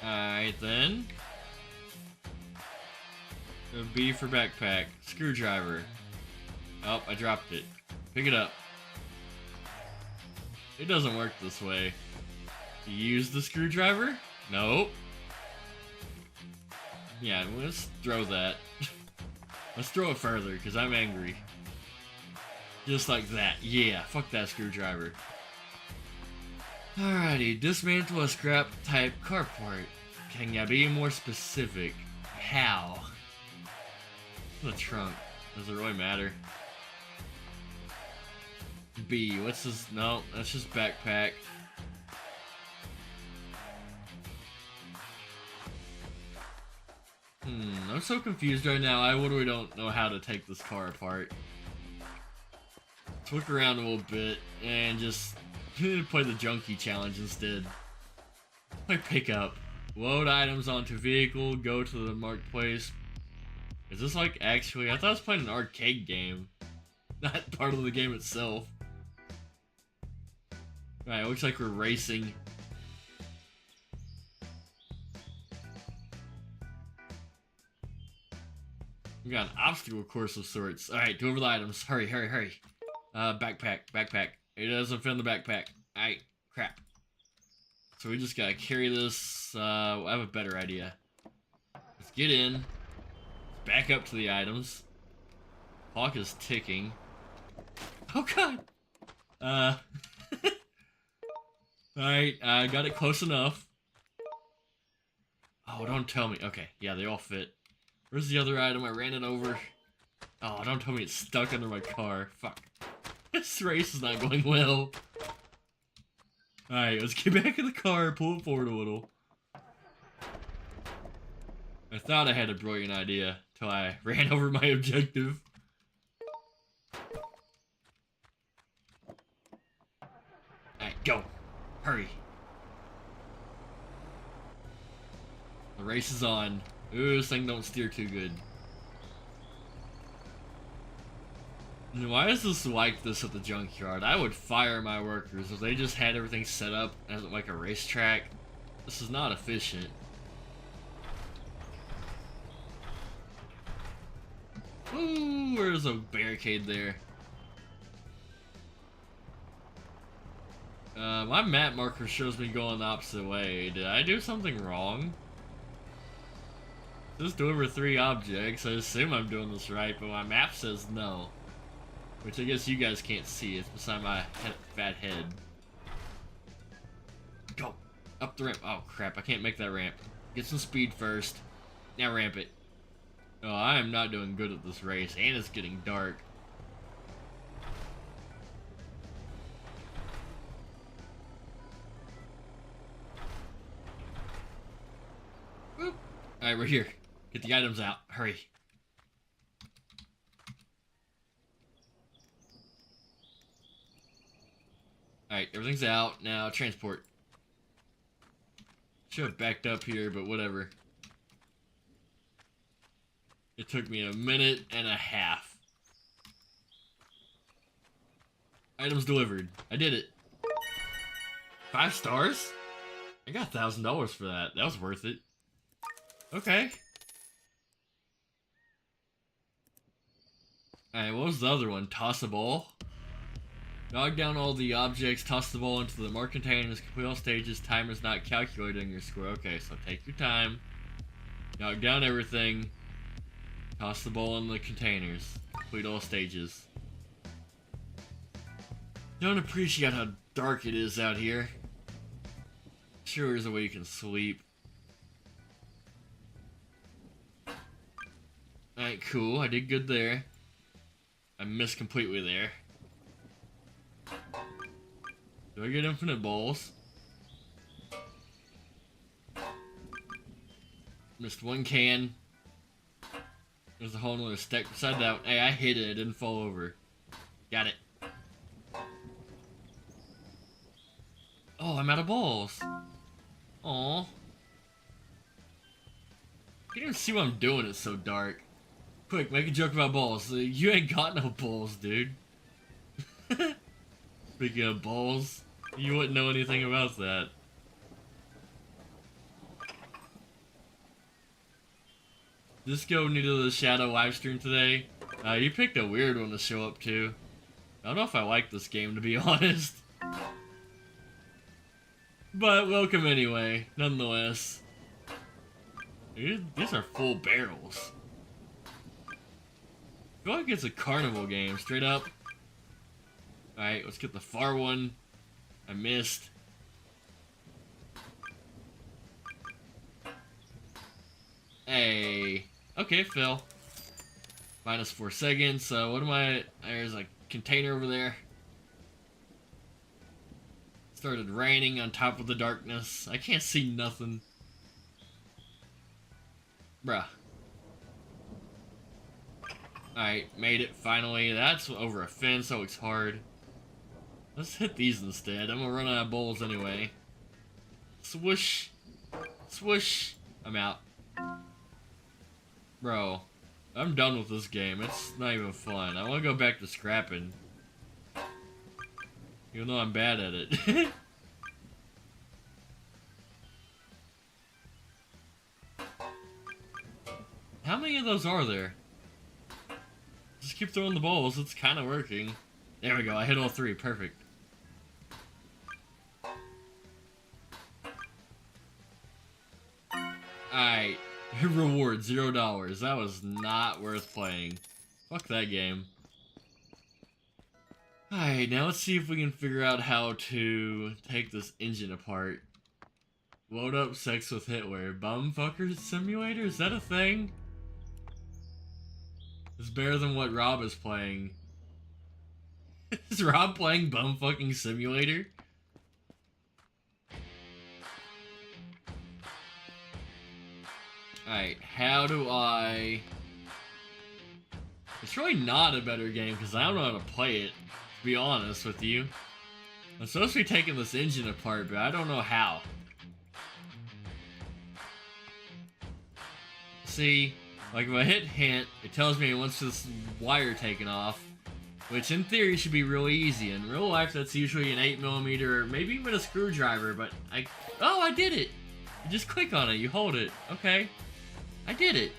Alright then. B for backpack. Screwdriver. Oh, I dropped it. Pick it up. It doesn't work this way. Use the screwdriver? Nope. Yeah, let's throw that. Let's throw it further, because I'm angry. Just like that. Yeah, fuck that screwdriver. Alrighty, dismantle a scrap type carport. Can ya be more specific? How? The trunk. Does it really matter? B, what's this? No, that's just backpack. I'm so confused right now. I literally don't know how to take this car apart. Let's look around a little bit and just play the junkie challenge instead. Play pickup. Load items onto vehicle, go to the marked place. Is this like actually? I thought I was playing an arcade game, not part of the game itself. Alright, looks like we're racing. We got an obstacle course of sorts. Alright, do over the items. Hurry, hurry, hurry. Backpack. It doesn't fit in the backpack. Alright, crap. So we just gotta carry this. I have a better idea. Let's get in. Back up to the items. Clock is ticking. Oh god! Alright, I got it close enough. Oh, don't tell me. Okay, yeah, they all fit. Where's the other item? I ran it over. Oh, don't tell me it's stuck under my car. Fuck. This race is not going well. Alright, let's get back in the car, pull it forward a little. I thought I had a brilliant idea till I ran over my objective. Alright, go. Hurry. The race is on. Ooh, this thing don't steer too good. Why is this like this at the junkyard? I would fire my workers if they just had everything set up as like a racetrack. This is not efficient. Ooh, there's a barricade there. My map marker shows me going the opposite way. Did I do something wrong? Just deliver 3 objects. I assume I'm doing this right, but my map says no. Which I guess you guys can't see. It's beside my fat head. Go! Up the ramp. Oh crap, I can't make that ramp. Get some speed first. Now ramp it. Oh, I am not doing good at this race, and it's getting dark. Boop. Alright, we're here. Get the items out. Hurry. Alright, everything's out. Now, transport. Should have backed up here, but whatever. It took me a minute and a half. Items delivered. I did it. 5 stars? I got $1,000 for that. That was worth it. Okay. Alright, what was the other one? Toss a ball? Knock down all the objects, toss the ball into the marked containers, complete all stages, timer's not calculating your score. Okay, so take your time. Knock down everything. Toss the ball in the containers. Complete all stages. Don't appreciate how dark it is out here. Sure there's a way you can sleep. Alright, cool. I did good there. I missed completely there. Do I get infinite balls? Missed 1 can. There's a whole nother stack beside that. Hey, I hit it. It didn't fall over. Got it. Oh, I'm out of balls. Aw. You can't even see what I'm doing. It's so dark. Quick, make a joke about balls. You ain't got no balls, dude. Speaking of balls, you wouldn't know anything about that. Just go new to the Shadow livestream today. You picked a weird one to show up to. I don't know if I like this game, to be honest. But welcome anyway, nonetheless. These are full barrels. I feel like it's a carnival game, straight up. Alright, let's get the far one. I missed. Hey. Okay, Phil. Minus 4 seconds, so what am I... There's a container over there. Started raining on top of the darkness. I can't see nothing. Bruh. Alright, made it finally. That's over a fence, so it's hard. Let's hit these instead. I'm gonna run out of bowls anyway. Swoosh. Swoosh. I'm out. Bro, I'm done with this game. It's not even fun. I want to go back to scrapping. Even though I'm bad at it. How many of those are there? Just keep throwing the bowls. It's kind of working. There we go. I hit all three. Perfect. Alright. Reward $0. That was not worth playing. Fuck that game. Alright, now let's see if we can figure out how to take this engine apart. Load up sex with Hitler. Bumfucker Simulator? Is that a thing? It's better than what Rob is playing. Is Rob playing Bumfucking Simulator? Alright, how do I... It's really not a better game because I don't know how to play it, to be honest with you. I'm supposed to be taking this engine apart, but I don't know how. See, like if I hit hint, it tells me it wants this wire taken off, which in theory should be really easy. In real life, that's usually an 8mm or maybe even a screwdriver, but oh, I did it! You just click on it, you hold it. Okay. I did it.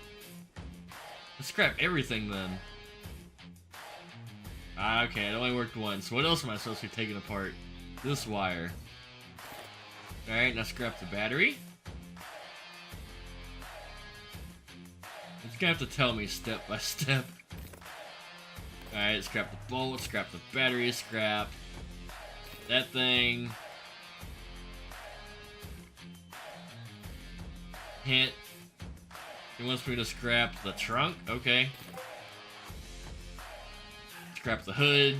Let's scrap everything then. Okay, it only worked once. What else am I supposed to be taking apart? This wire. Alright, now scrap the battery. It's gonna have to tell me step by step. Alright, scrap the bolt, scrap the battery, scrap that thing. Hint. He wants me to scrap the trunk? Okay. Scrap the hood.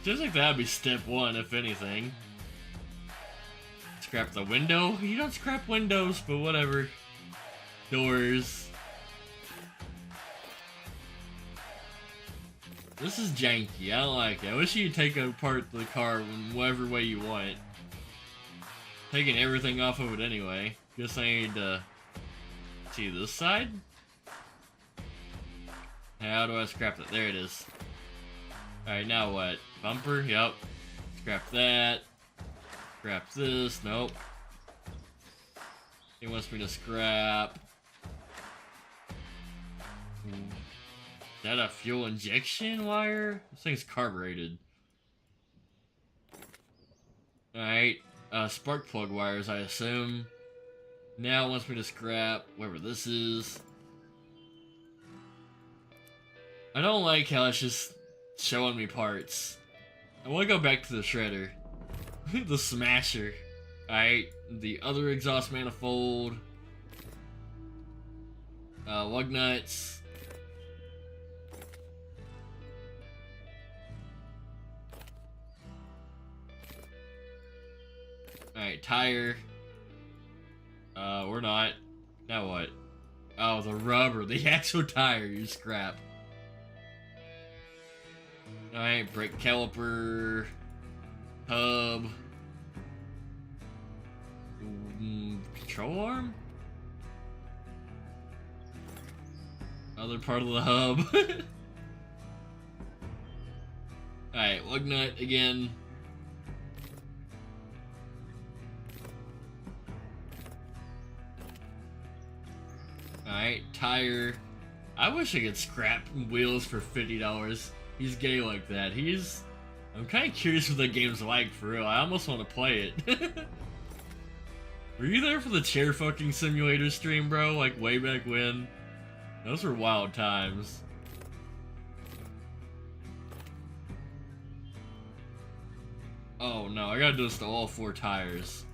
Seems like that would be step one, if anything. Scrap the window? You don't scrap windows, but whatever. Doors. This is janky. I don't like it. I wish you could take apart the car in whatever way you want. Taking everything off of it anyway. Guess I need to... See this side? How do I scrap it? There it is. Alright, now what? Bumper? Yep. Scrap that. Scrap this. Nope. He wants me to scrap. Is that a fuel injection wire? This thing's carbureted. Alright. Spark plug wires, I assume. Now it wants me to scrap whatever this is. I don't like how it's just showing me parts. I want to go back to the shredder. The smasher. Alright, the other exhaust manifold. Lug nuts. Alright, tire. We're not. Now what? Oh, the rubber, the actual tire, you scrap. Alright, brake caliper, hub, control arm? Other part of the hub. Alright, lug nut again. Alright, tire. I wish I could scrap wheels for $50. He's gay like that. I'm kind of curious what that game's like, for real. I almost want to play it. Were you there for the chair fucking simulator stream, bro? Like, way back when? Those were wild times. Oh no, I gotta do this to all 4 tires.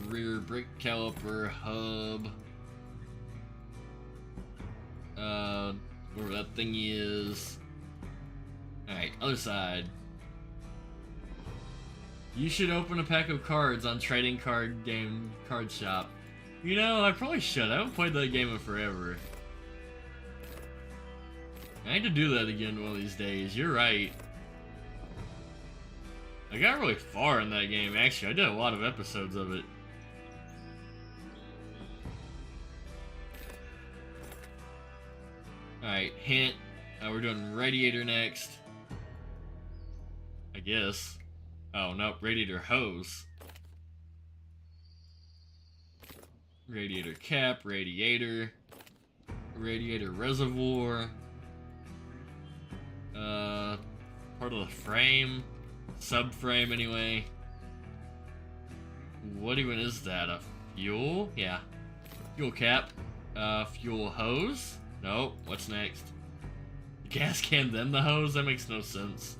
Rear brake caliper, hub. Wherever that thing is. Alright, other side. You should open a pack of cards on trading card game card shop. You know, I probably should. I haven't played that game in forever. I need to do that again one of these days. You're right. I got really far in that game, actually. I did a lot of episodes of it. Alright, hint. We're doing radiator next. I guess. Oh, nope, radiator hose. Radiator cap, radiator. Radiator reservoir. Part of the frame. Subframe, anyway. What even is that? A fuel? Yeah. Fuel cap. Fuel hose? Nope. What's next? The gas can, then the hose? That makes no sense.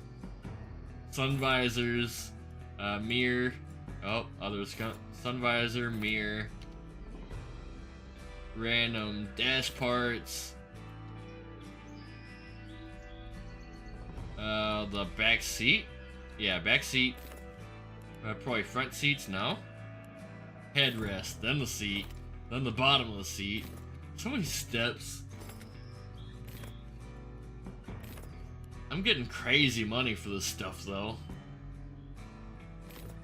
Sun visors. Mirror. Oh, others come. Sun visor, mirror. Random dash parts. The back seat? Yeah, back seat. Probably front seats, no? Headrest, then the seat, then the bottom of the seat. So many steps. I'm getting crazy money for this stuff, though.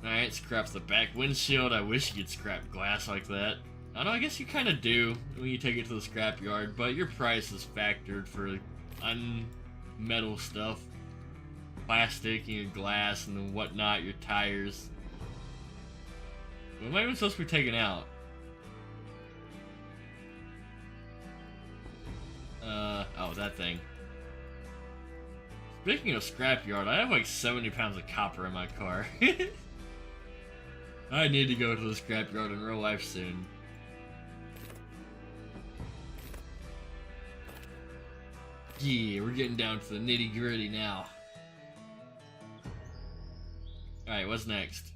Alright, scrap the back windshield. I wish you could scrap glass like that. I don't know, I guess you kind of do when you take it to the scrapyard, but your price is factored for unmetal stuff. Plastic and your glass and whatnot, your tires. What am I even supposed to be taking out? Oh, that thing. Speaking of scrapyard, I have like 70 pounds of copper in my car. I need to go to the scrapyard in real life soon. Yeah, we're getting down to the nitty gritty now. Alright, what's next?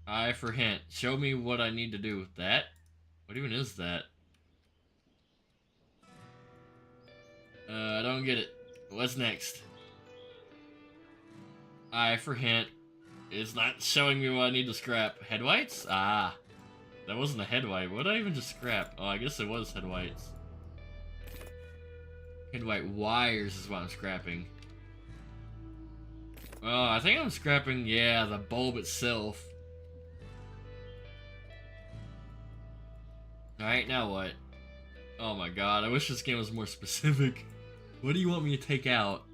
I for hint. Show me what I need to do with that. What even is that? I don't get it. What's next? I for hint. It's not showing me what I need to scrap. Headlights? Ah. That wasn't a headlight. What did I even just scrap? Oh, I guess it was headlights. Headlight wires is what I'm scrapping. Oh, I think I'm scrapping, yeah, the bulb itself. Alright, now what? Oh my god, I wish this game was more specific. What do you want me to take out?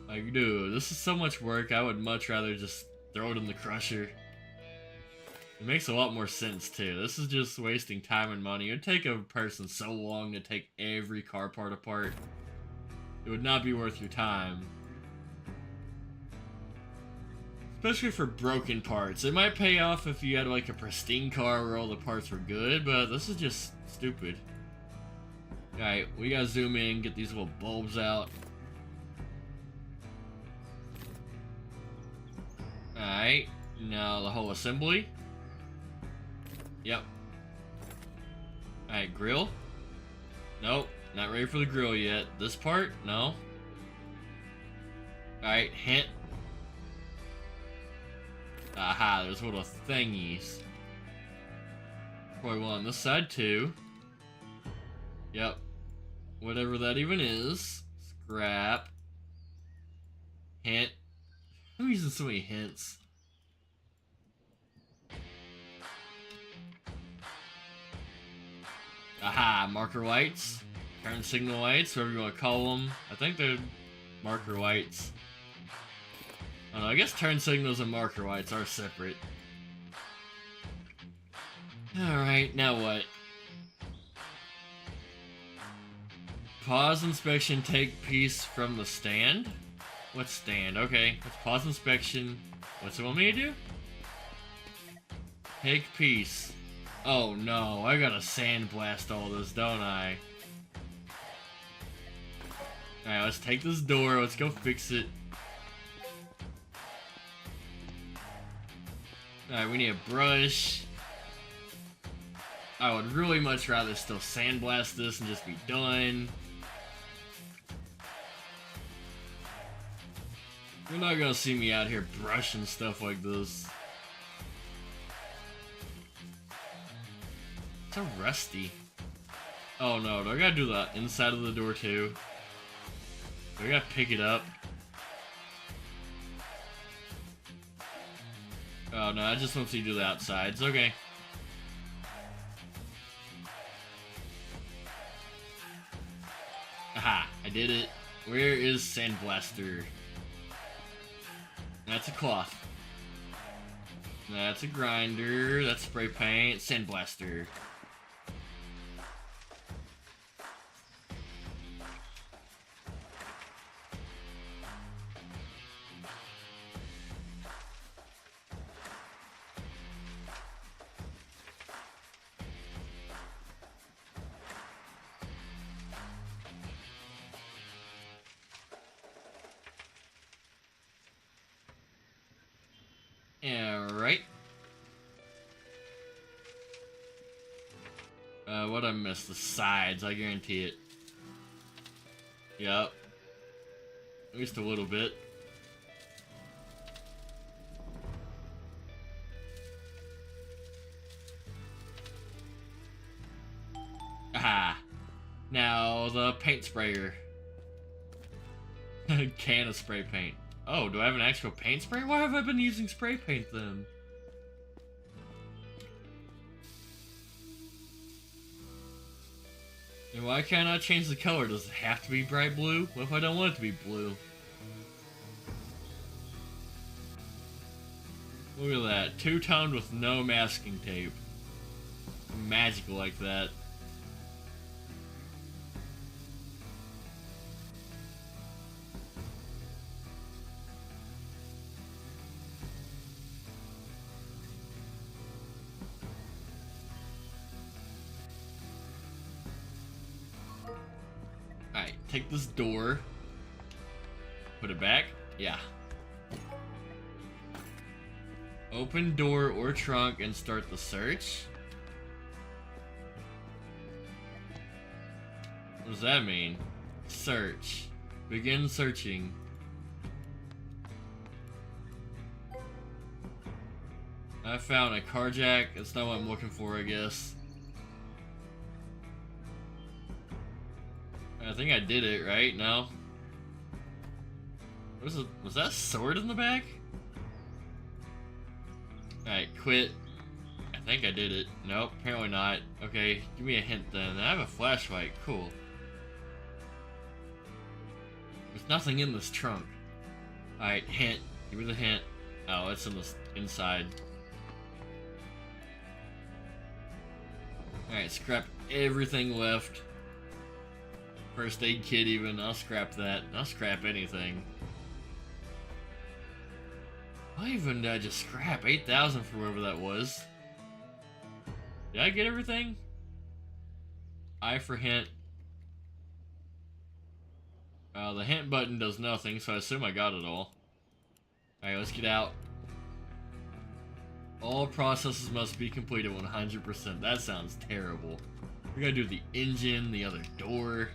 Like, dude, this is so much work, I would much rather just throw it in the crusher. It makes a lot more sense, too. This is just wasting time and money. It would take a person so long to take every car part apart. It would not be worth your time. Especially for broken parts. It might pay off if you had like a pristine car where all the parts were good, but this is just stupid. Alright, we gotta zoom in, get these little bulbs out. Alright, now the whole assembly. Yep. Alright, grill. Nope, not ready for the grill yet. This part? No. Alright, hint. Aha, there's little thingies. Probably one on this side too. Yep. Whatever that even is. Scrap. Hint. I'm using so many hints. Aha, marker lights. Turn signal lights, whatever you want to call them. I think they're marker lights. I don't know, I guess turn signals and marker lights are separate. Alright, now what? Pause inspection, take piece from the stand? What stand? Okay, let's pause inspection. What's it want me to do? Take piece. Oh no, I gotta sandblast all this, don't I? Alright, let's take this door, let's go fix it. Alright, we need a brush. I would really much rather still sandblast this and just be done. You're not gonna see me out here brushing stuff like this. It's so rusty. Oh no, do I gotta do the inside of the door too? Do I gotta pick it up? Oh no, I just want to do the outsides. Okay. Aha, I did it. Where is Sandblaster? That's a cloth. That's a grinder. That's spray paint. Sandblaster. Alright. What I missed? The sides, I guarantee it. Yep. At least a little bit. Aha! Now the paint sprayer. Can of spray paint. Oh, do I have an actual paint spray? Why have I been using spray paint then? And why can't I change the color? Does it have to be bright blue? What if I don't want it to be blue? Look at that. Two-toned with no masking tape. Magical like that. Alright, take this door. Put it back. Yeah. Open door or trunk and start the search. What does that mean? Search. Begin searching. I found a car jack. That's not what I'm looking for, I guess. I think I did it, right? No? Was that a sword in the back? Alright, quit. I think I did it. Nope, apparently not. Okay, give me a hint then. I have a flashlight. Cool. There's nothing in this trunk. Alright, hint. Give me the hint. Oh, it's in the inside. Alright, scrap everything left. First aid kit even. I'll scrap that. I'll scrap anything. Why even did I just scrap 8,000 for whatever that was? Did I get everything? I for hint. The hint button does nothing, so I assume I got it all. Alright, let's get out. All processes must be completed 100%. That sounds terrible. We gotta do the engine, the other door.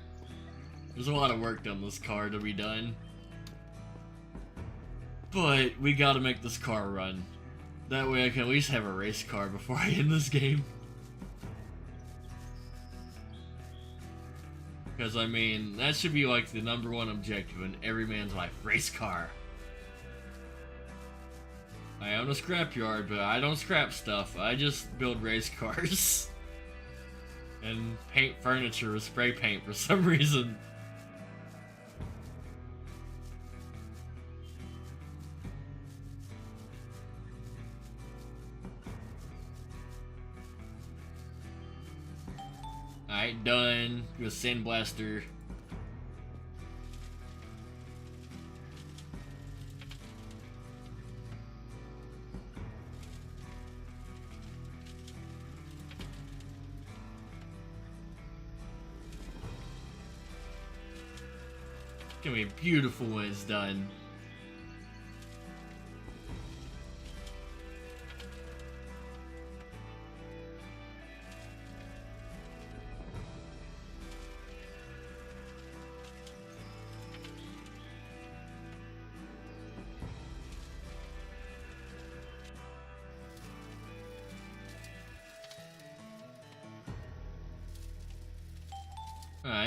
There's a lot of work on this car to be done. But we gotta make this car run. That way I can at least have a race car before I end this game. Because, I mean, that should be like the #1 objective in every man's life. Race car. I own a scrapyard, but I don't scrap stuff. I just build race cars. And paint furniture with spray paint for some reason. Alright, done with Sandblaster. It's gonna be beautiful when it's done.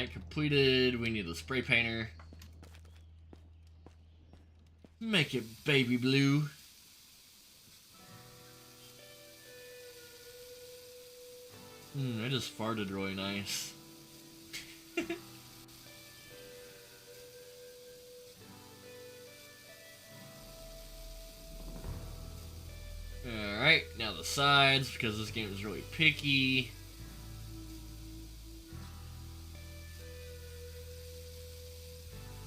Alright, completed. We need the spray painter. Make it baby blue. I just farted really nice. Alright, now the sides, because this game is really picky.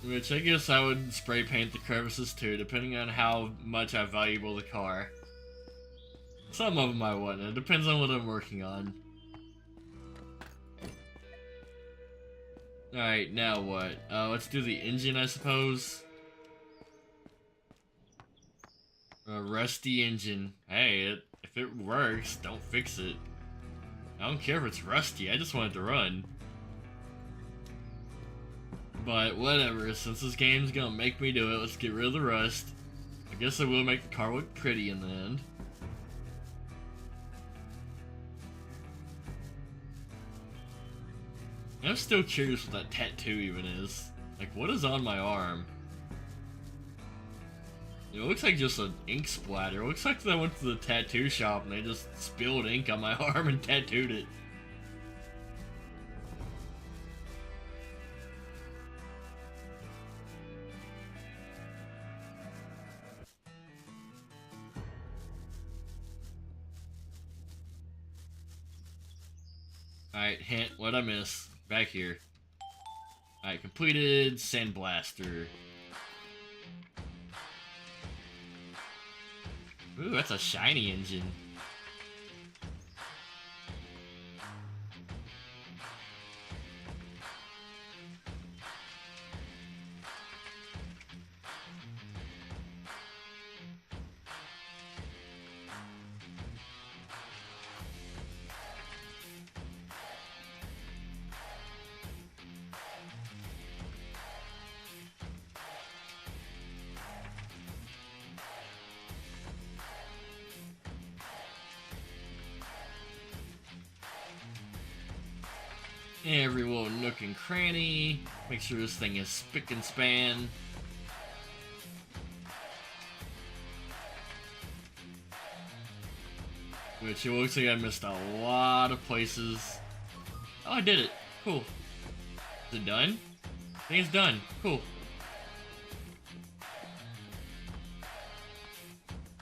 Which I guess I would spray paint the crevices too, depending on how much I value the car. Some of them I wouldn't. It depends on what I'm working on. Alright, now what? Let's do the engine, I suppose. A rusty engine. Hey, if it works, don't fix it. I don't care if it's rusty, I just want it to run. But whatever, since this game's gonna make me do it, let's get rid of the rust. I guess I will make the car look pretty in the end. I'm still curious what that tattoo even is. Like, what is on my arm? It looks like just an ink splatter. It looks like I went to the tattoo shop and they just spilled ink on my arm and tattooed it. Alright, hint, what'd I miss? Back here. Alright, completed. Sandblaster. Ooh, that's a shiny engine. Every little nook and cranny. Make sure this thing is spick and span. Which it looks like I missed a lot of places. Oh, I did it. Cool. Is it done? I think it's done. Cool.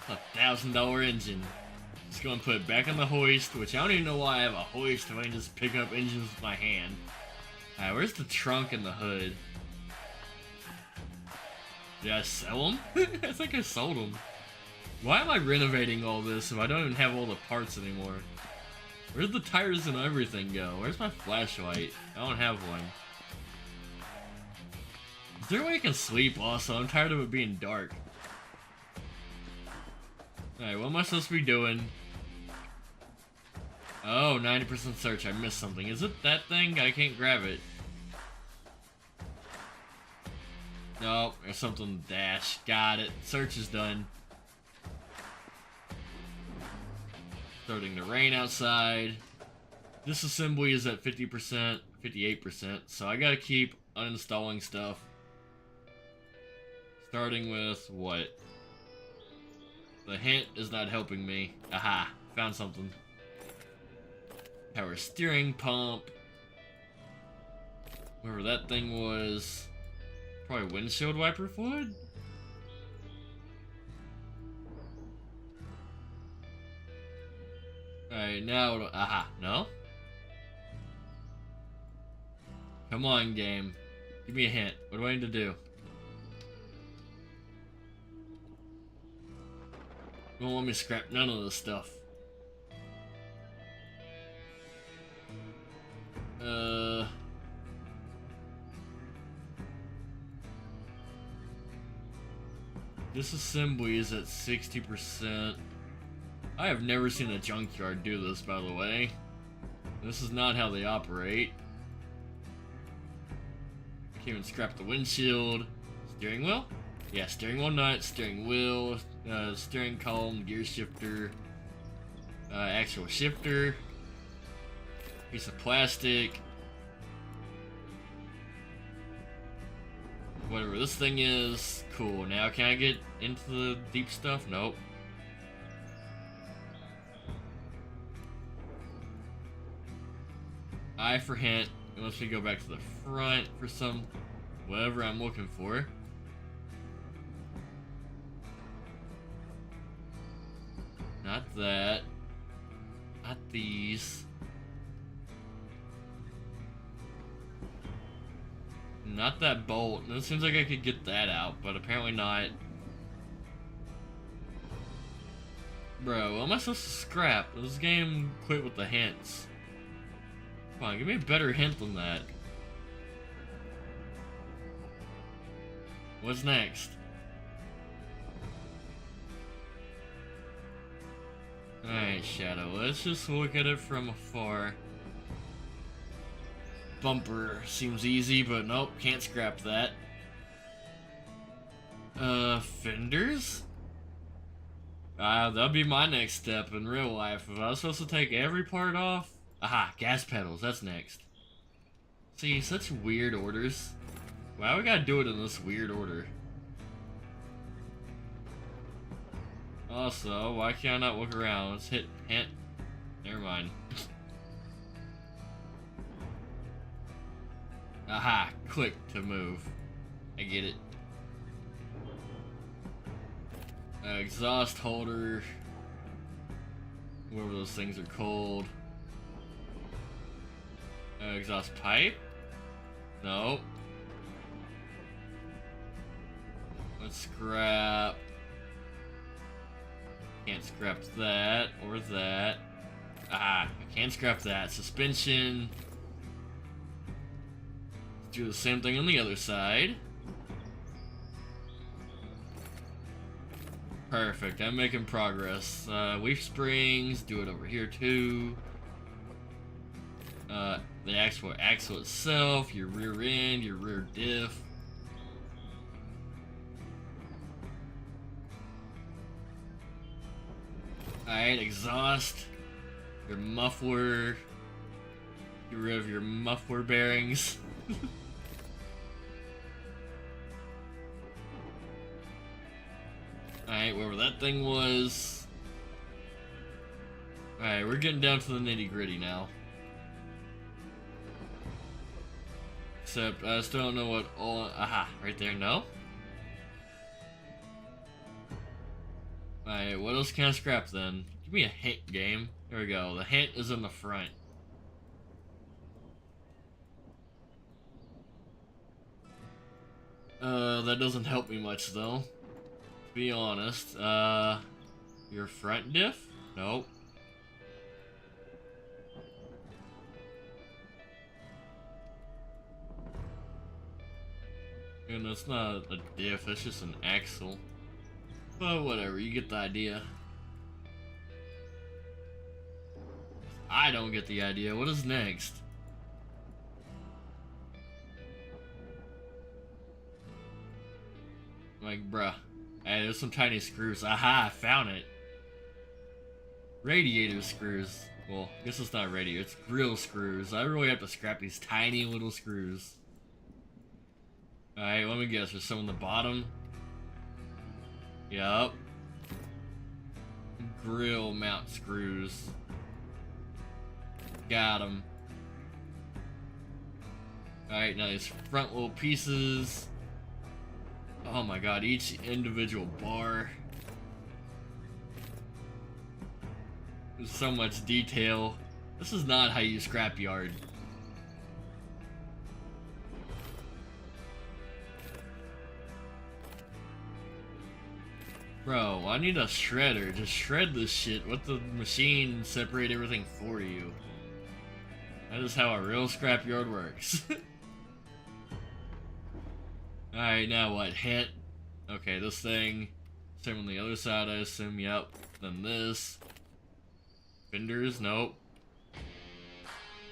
$1,000 engine. Just go and put it back on the hoist, which I don't even know why I have a hoist if I can just pick up engines with my hand. Alright, where's the trunk and the hood? Did I sell them? I think I sold them. Why am I renovating all this if I don't even have all the parts anymore? Where'd the tires and everything go? Where's my flashlight? I don't have one. Is there a way I can sleep also? I'm tired of it being dark. Alright, what am I supposed to be doing? Oh, 90% search. I missed something. Is it that thing? I can't grab it. No, there's something dash. Got it. Search is done. Starting to rain outside. Disassembly is at 50%, 58%, so I gotta keep uninstalling stuff. Starting with what? The hint is not helping me. Aha, found something. Power steering pump. Whatever that thing was. Probably windshield wiper fluid? Alright, now, aha, no? Come on, game. Give me a hint. What do I need to do? You won't let me scrap none of this stuff. Disassembly is at 60%. I have never seen a junkyard do this, by the way. This is not how they operate. Can't even scrap the windshield. Steering wheel? Yeah, steering wheel nut, steering wheel, steering column, gear shifter, actual shifter, piece of plastic, whatever this thing is. Cool. Now can I get into the deep stuff? Nope. I for hint. It wants me to go back to the front for some whatever I'm looking for. Not that. Not these. Not that bolt. It seems like I could get that out, but apparently not. Bro, what am I supposed to scrap? This game quit with the hints. Come on, give me a better hint than that. What's next? Alright, Shadow, let's just look at it from afar. Bumper seems easy, but nope, can't scrap that. Fenders? That'll be my next step in real life. If I was supposed to take every part off... Aha, gas pedals, that's next. See, such weird orders. Why we gotta do it in this weird order? Also, why can't I not look around? Let's hit hint. Never mind. Aha, click to move. I get it. Exhaust holder. Whatever those things are called. Exhaust pipe? No. Let's scrap. Can't scrap that or that. Ah, I can't scrap that. Suspension. Let's do the same thing on the other side. Perfect, I'm making progress. Leaf springs, do it over here too. The actual axle itself, your rear end, your rear diff. Alright, exhaust. Your muffler. Get rid of your muffler bearings. Alright, wherever that thing was. Alright, we're getting down to the nitty gritty now. Except, I still don't know what all... Aha, right there, no? Alright, what else can I scrap then? Give me a hint, game. There we go, the hint is in the front. That doesn't help me much though. To be honest. Your front diff? Nope. And it's not a diff, it's just an axle. But whatever, you get the idea. I don't get the idea. What is next? Like, bruh. Hey, there's some tiny screws. Aha, I found it. Radiator screws. Well, I guess it's not radiator, it's grill screws. I really have to scrap these tiny little screws. Alright, let me guess. There's some on the bottom. Yup. Grill mount screws. Got them. Alright, now these front little pieces. Oh my god, each individual bar. There's so much detail. This is not how you scrapyard. Bro, I need a shredder. Just shred this shit. Let the machine separate everything for you. That is how a real scrapyard works. Alright, now what? Hint. Okay, this thing. Same on the other side, I assume. Yep. Then this. Fenders. Nope.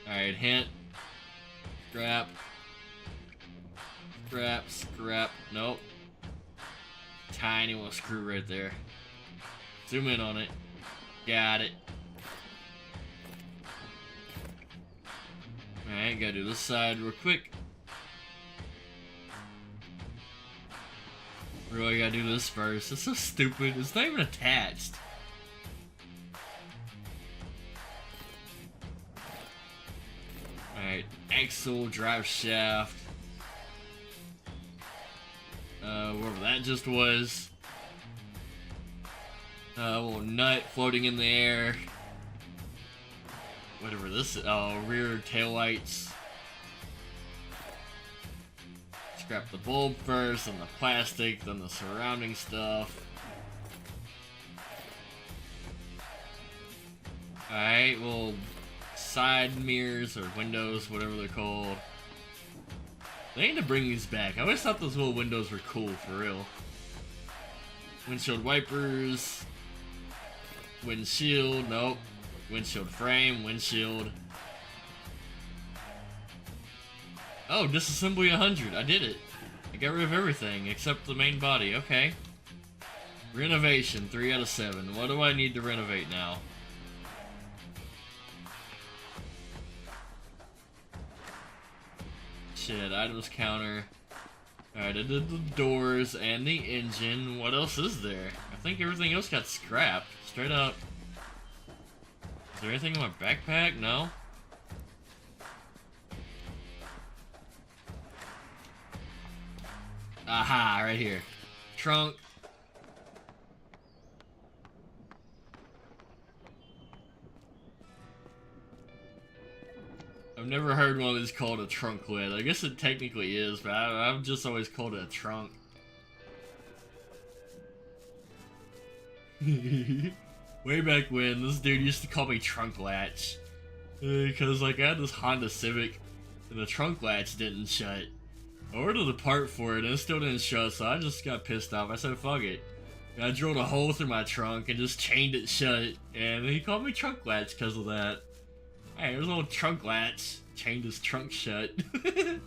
Alright, hint. Scrap. Scrap. Scrap. Nope. Tiny little screw right there. Zoom in on it. Got it. Alright, gotta do this side real quick. Really gotta do this first. It's so stupid. It's not even attached. Alright, axle, drive shaft. Wherever that just was. A little nut floating in the air. Whatever this is. Oh, rear taillights. Scrap the bulb first, then the plastic, then the surrounding stuff. Alright, well, side mirrors or windows, whatever they're called. They need to bring these back. I always thought those little windows were cool, for real. Windshield wipers. Windshield, nope. Windshield frame, windshield. Oh, disassembly 100. I did it. I got rid of everything except the main body. Okay. Renovation, 3 out of 7. What do I need to renovate now? Shit, items counter. Alright, I did the doors and the engine. What else is there? I think everything else got scrapped. Straight up. Is there anything in my backpack? No? Aha, right here. Trunk. I've never heard one of these called a trunk lid. I guess it technically is, but I've just always called it a trunk. Way back when, this dude used to call me Trunk Latch. Because, like, I had this Honda Civic, and the trunk latch didn't shut. I ordered the part for it, and it still didn't shut, so I just got pissed off. I said, fuck it. And I drilled a hole through my trunk and just chained it shut, and he called me Trunk Latch because of that. Hey, there's a little trunk latch. Chained his trunk shut. I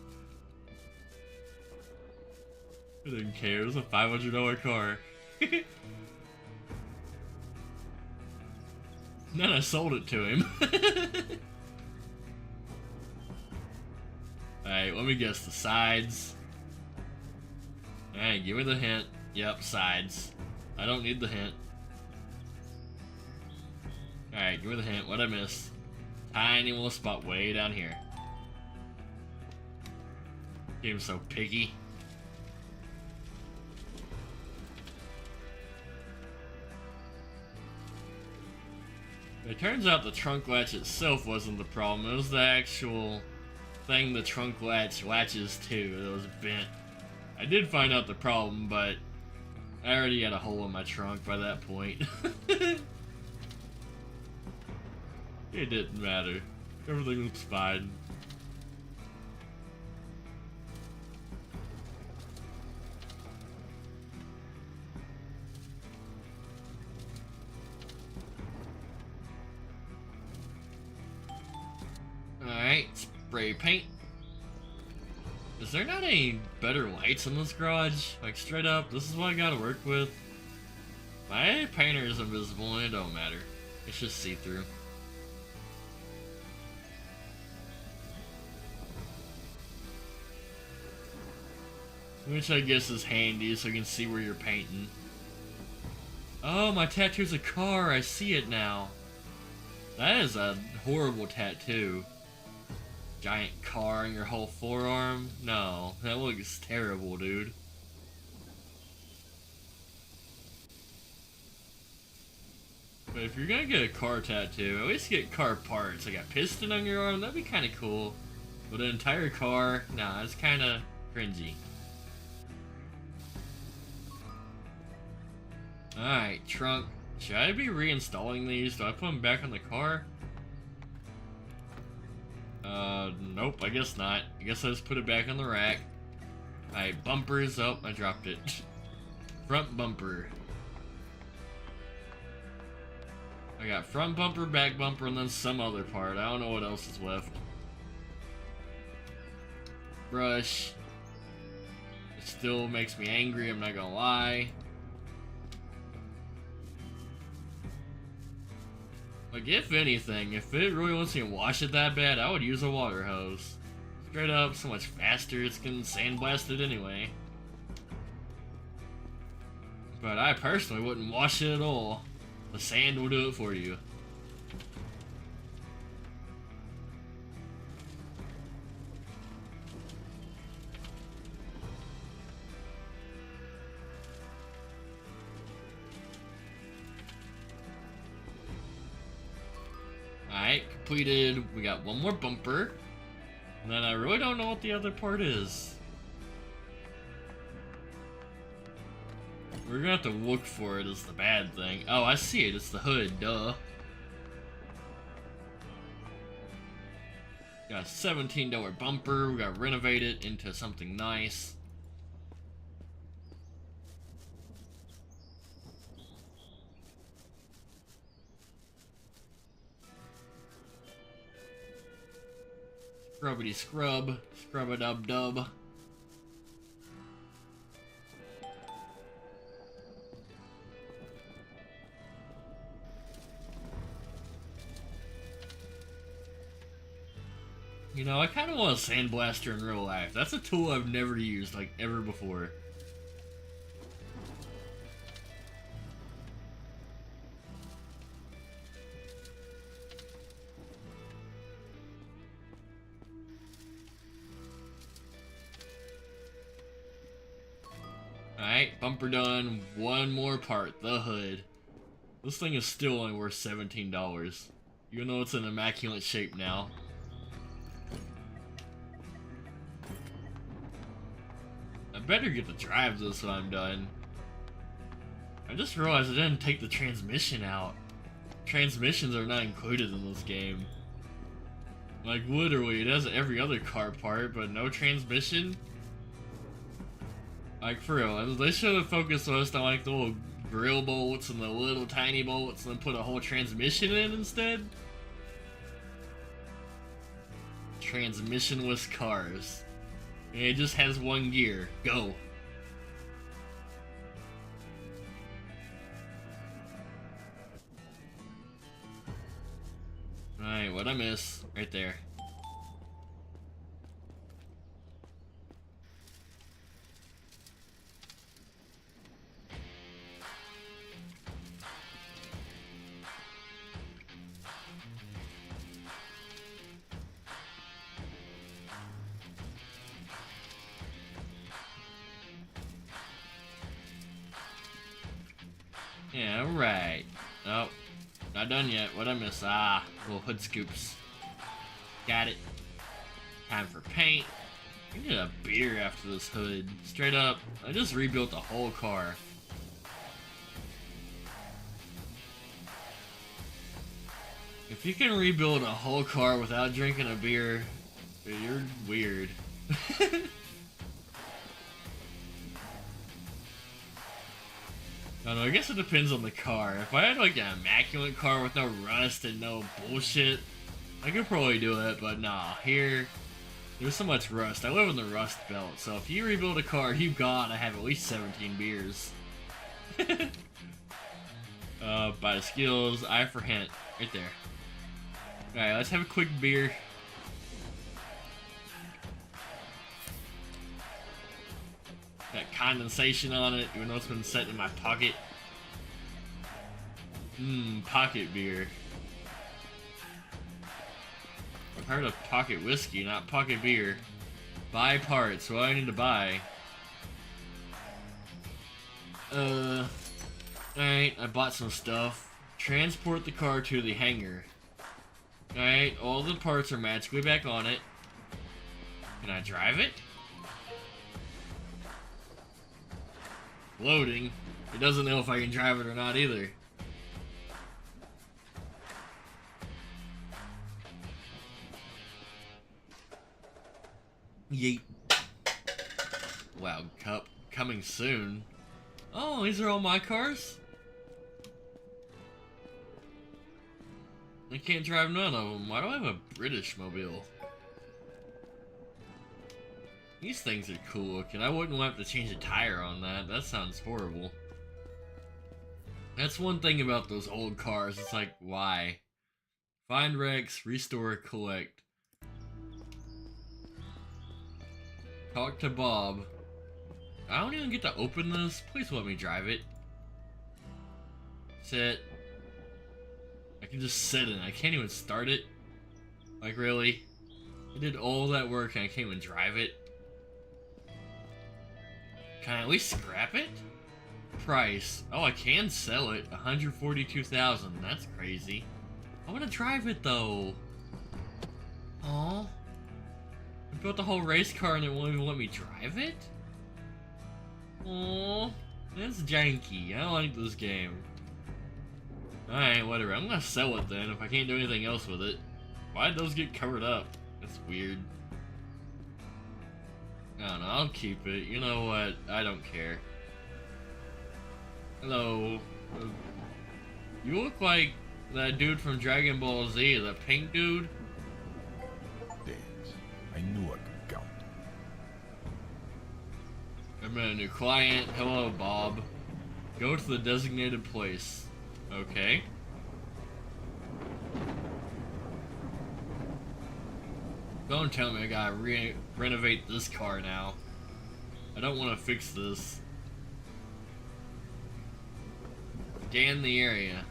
didn't care. It was a $500 car. Then I sold it to him. Alright, let me guess. The sides. Alright, give me the hint. Yep, sides. I don't need the hint. Alright, give me the hint. What'd I miss? Tiny little spot way down here. Game's so picky. It turns out the trunk latch itself wasn't the problem. It was the actual thing the trunk latch latches to that was bent. I did find out the problem, but I already had a hole in my trunk by that point. It didn't matter. Everything was fine. Alright, spray paint. Is there not any better lights in this garage? Like, straight up, this is what I gotta work with? My painter is invisible and it don't matter. It's just see-through. Which I guess is handy so you can see where you're painting. Oh, my tattoo's a car. I see it now. That is a horrible tattoo. Giant car on your whole forearm? No, that looks terrible, dude. But if you're gonna get a car tattoo, at least get car parts. Like a piston on your arm, that'd be kind of cool. But an entire car, nah, it's kind of cringy. Alright, trunk. Should I be reinstalling these? Do I put them back on the car? Nope, I guess not. I guess I just put it back on the rack. Alright, bumpers. Oh, I dropped it. Front bumper. I got front bumper, back bumper, and then some other part. I don't know what else is left. Brush. It still makes me angry, I'm not gonna lie. Like, if anything, if it really wants me to wash it that bad, I would use a water hose. Straight up, so much faster, it's getting sandblasted anyway. But I personally wouldn't wash it at all. The sand will do it for you. Alright, completed. We got one more bumper. And then I really don't know what the other part is. We're gonna have to look for it, is the bad thing. Oh, I see it. It's the hood, duh. Got a $17 bumper. We gotta renovate it into something nice. Scrubbity scrub. Scrub-a-dub-dub. You know, I kind of want a sandblaster in real life. That's a tool I've never used, like, ever before. Alright, bumper done. One more part, the hood. This thing is still only worth $17. Even though it's in immaculate shape now. I better get to drive this when I'm done. I just realized I didn't take the transmission out. Transmissions are not included in this game. Like, literally, it has every other car part, but no transmission? Like, for real, they should have focused most on, like, the little grill bolts and the little tiny bolts and then put a whole transmission in instead? Transmissionless cars. And it just has one gear. Go. Alright, what'd I miss? Right there. Yeah, right. Oh, not done yet. What'd I miss? Ah, little hood scoops. Got it. Time for paint. I need a beer after this hood. Straight up, I just rebuilt the whole car. If you can rebuild a whole car without drinking a beer, you're weird. I don't know, I guess it depends on the car. If I had like an immaculate car with no rust and no bullshit, I could probably do it, but nah, here, there's so much rust. I live in the rust belt, so if you rebuild a car, you gotta have at least 17 beers. By the skills, eye for hint, right there. Alright, let's have a quick beer. Got condensation on it, even though it's been set in my pocket. Pocket beer. I've heard of pocket whiskey, not pocket beer. Buy parts, what do I need to buy? Alright, I bought some stuff. Transport the car to the hangar. Alright, all the parts are magically back on it. Can I drive it? Loading. It doesn't know if I can drive it or not either. Yeet. Wow, cup coming soon. Oh, these are all my cars? I can't drive none of them. Why do I have a British mobile? These things are cool looking. I wouldn't have to change a tire on that. That sounds horrible. That's one thing about those old cars. It's like, why? Find wrecks, restore, collect. Talk to Bob. I don't even get to open this. Please let me drive it. Sit. I can just sit in it. I can't even start it. Like, really? I did all that work and I can't even drive it? Can I at least scrap it? Price. Oh, I can sell it. 142,000. That's crazy. I want to drive it though. Aw. I built a whole race car and it won't even let me drive it? Aw. That's janky. I don't like this game. Alright, whatever. I'm gonna sell it then if I can't do anything else with it. Why did those get covered up? That's weird. I don't know, I'll keep it. You know what? I don't care. Hello. You look like that dude from Dragon Ball Z, the pink dude. Damn, I knew I could count. I'm a new client. Hello, Bob. Go to the designated place. Okay. Don't tell me I gotta renovate this car now. I don't want to fix this. Scan the area.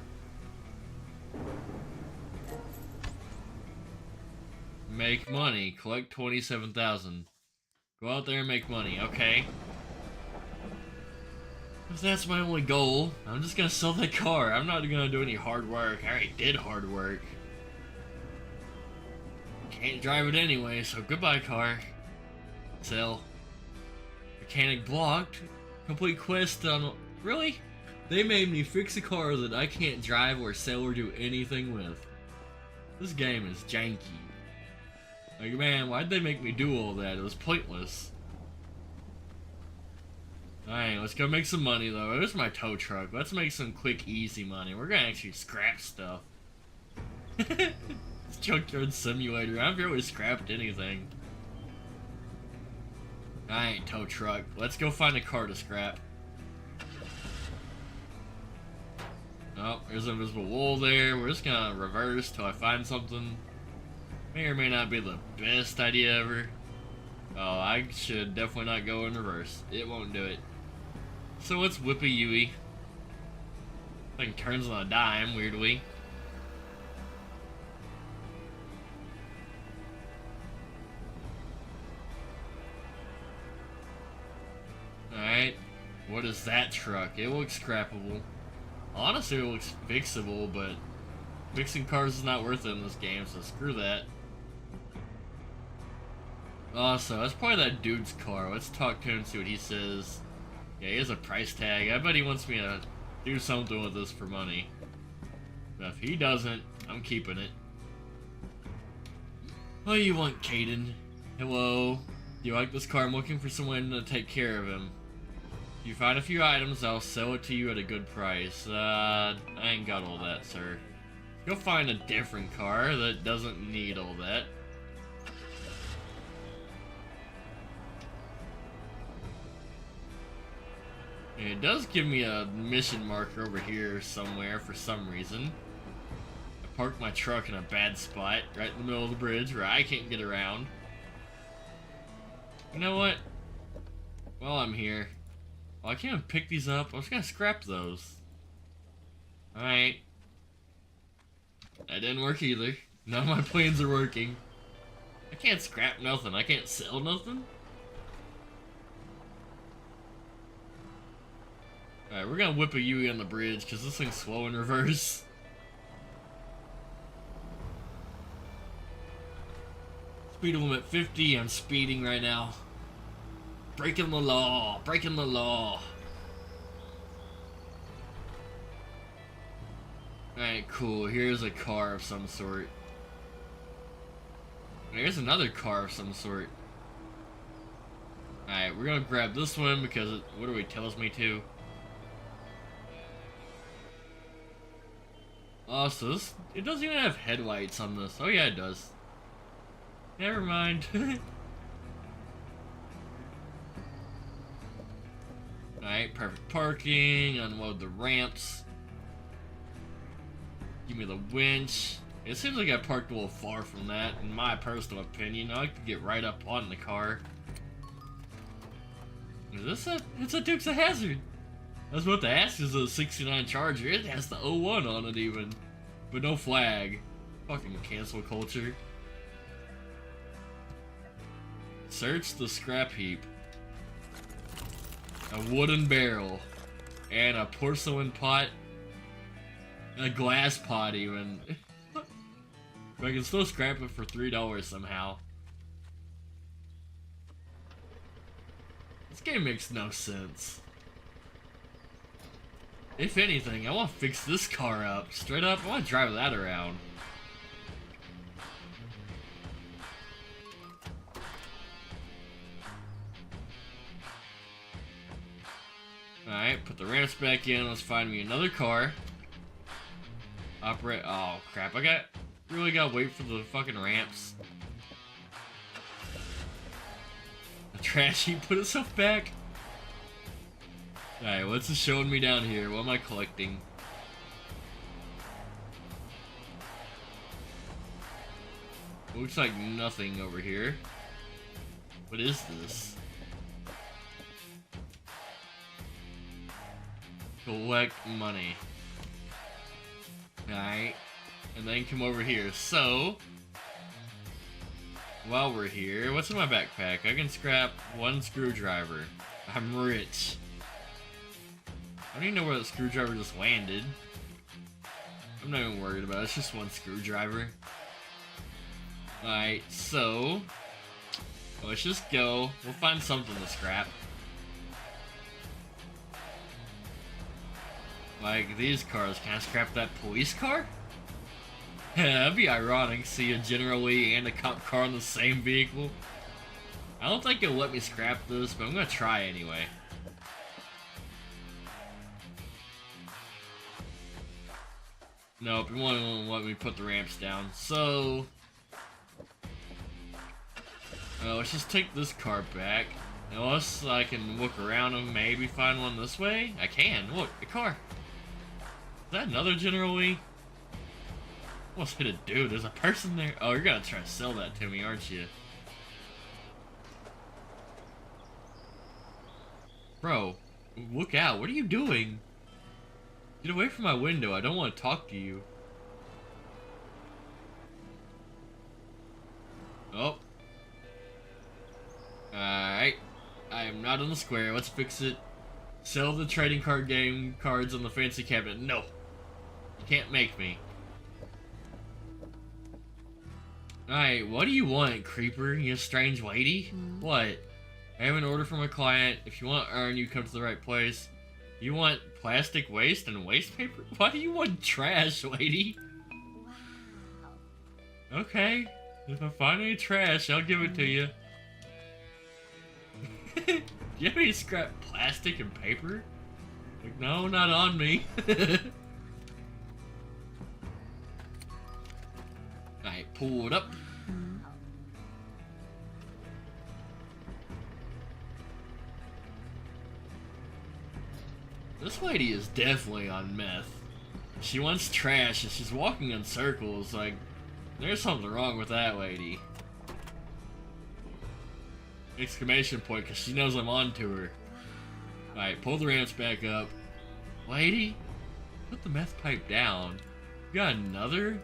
Make money. Collect 27,000. Go out there and make money. Okay. If that's my only goal, I'm just gonna sell that car. I'm not gonna do any hard work. I already did hard work. Can't drive it anyway, so goodbye, car. Sell. Mechanic blocked. Complete quest on... Really? They made me fix a car that I can't drive or sell or do anything with. This game is janky. Like, man, why'd they make me do all that? It was pointless. Alright, let's go make some money, though. There's my tow truck. Let's make some quick, easy money. We're gonna actually scrap stuff. It's Junkyard Simulator. I've really scrapped anything. Alright, tow truck. Let's go find a car to scrap. Oh, there's an invisible wall there. We're just gonna reverse till I find something. May or may not be the best idea ever. Oh, I should definitely not go in reverse. It won't do it. So let's whippy Yui. Thing turns on a dime, weirdly. Alright. What is that truck? It looks scrappable. Honestly, it looks fixable, but fixing cars is not worth it in this game, so screw that. Also, that's probably that dude's car. Let's talk to him and see what he says. Yeah, he has a price tag. I bet he wants me to do something with this for money. But if he doesn't, I'm keeping it. What do you want, Caden? Hello? Do you like this car? I'm looking for someone to take care of him. If you find a few items, I'll sell it to you at a good price. I ain't got all that, sir. Go find a different car that doesn't need all that. And it does give me a mission marker over here somewhere for some reason. I parked my truck in a bad spot, right in the middle of the bridge where I can't get around. You know what? While I'm here, well, I can't pick these up. I'm just gonna scrap those. Alright. That didn't work either. None of my plans are working. I can't scrap nothing. I can't sell nothing. Alright, we're gonna whip a Yui on the bridge because this thing's slow in reverse. Speed limit 50. I'm speeding right now. Breaking the law. Breaking the law. Alright, cool. Here's a car of some sort. Here's another car of some sort. Alright, we're gonna grab this one because it literally tells me to. Also, it doesn't even have headlights on this. Oh yeah, it does. Never mind. Alright, perfect parking, unload the ramps. Give me the winch. It seems like I parked a little far from that, in my personal opinion. I like to get right up on the car. Is this a... It's a Dukes of Hazzard! I was about to ask, is it a 69 Charger? It has the 01 on it even. But no flag. Fucking cancel culture. Search the scrap heap. A wooden barrel. And a porcelain pot. A glass pot even. But I can still scrap it for $3 somehow. This game makes no sense. If anything, I want to fix this car up. Straight up, I want to drive that around. Alright, put the ramps back in. Let's find me another car. Operate. Oh crap, really gotta wait for the fucking ramps. The trash heap put itself back. Alright, what's it showing me down here? What am I collecting? Looks like nothing over here. What is this? Collect money. Alright. And then come over here. So, while we're here, what's in my backpack? I can scrap one screwdriver. I'm rich. I don't even know where the screwdriver just landed. I'm not even worried about it. It's just one screwdriver. Alright, so let's just go. We'll find something to scrap. Like these cars. Can I scrap that police car? Yeah, that'd be ironic. See a General Lee and a cop car in the same vehicle. I don't think it'll let me scrap this, but I'm gonna try anyway. Nope, it won't let me put the ramps down. So, let's just take this car back. Unless I can look around and maybe find one this way. I can. Look, a car. Is that another General Lee? Almost hit a dude. There's a person there. Oh, you're gonna try to sell that to me, aren't you? Bro, look out. What are you doing? Get away from my window. I don't want to talk to you. Oh. Alright. I am not in the square. Let's fix it. Sell the trading card game cards on the fancy cabinet. No. You can't make me. Alright, what do you want, creeper? You strange lady? What? I have an order from a client. If you want to earn, you come to the right place. You want plastic waste and waste paper? Why do you want trash, lady? Wow. Okay. If I find any trash, I'll give it to you. Do you have any scrap plastic and paper? Like, no, not on me. Alright, pull it up. This lady is definitely on meth. She wants trash and she's walking in circles. Like, there's something wrong with that lady. Exclamation point, because she knows I'm on to her. Alright, pull the ramps back up. Lady, put the meth pipe down. You got another?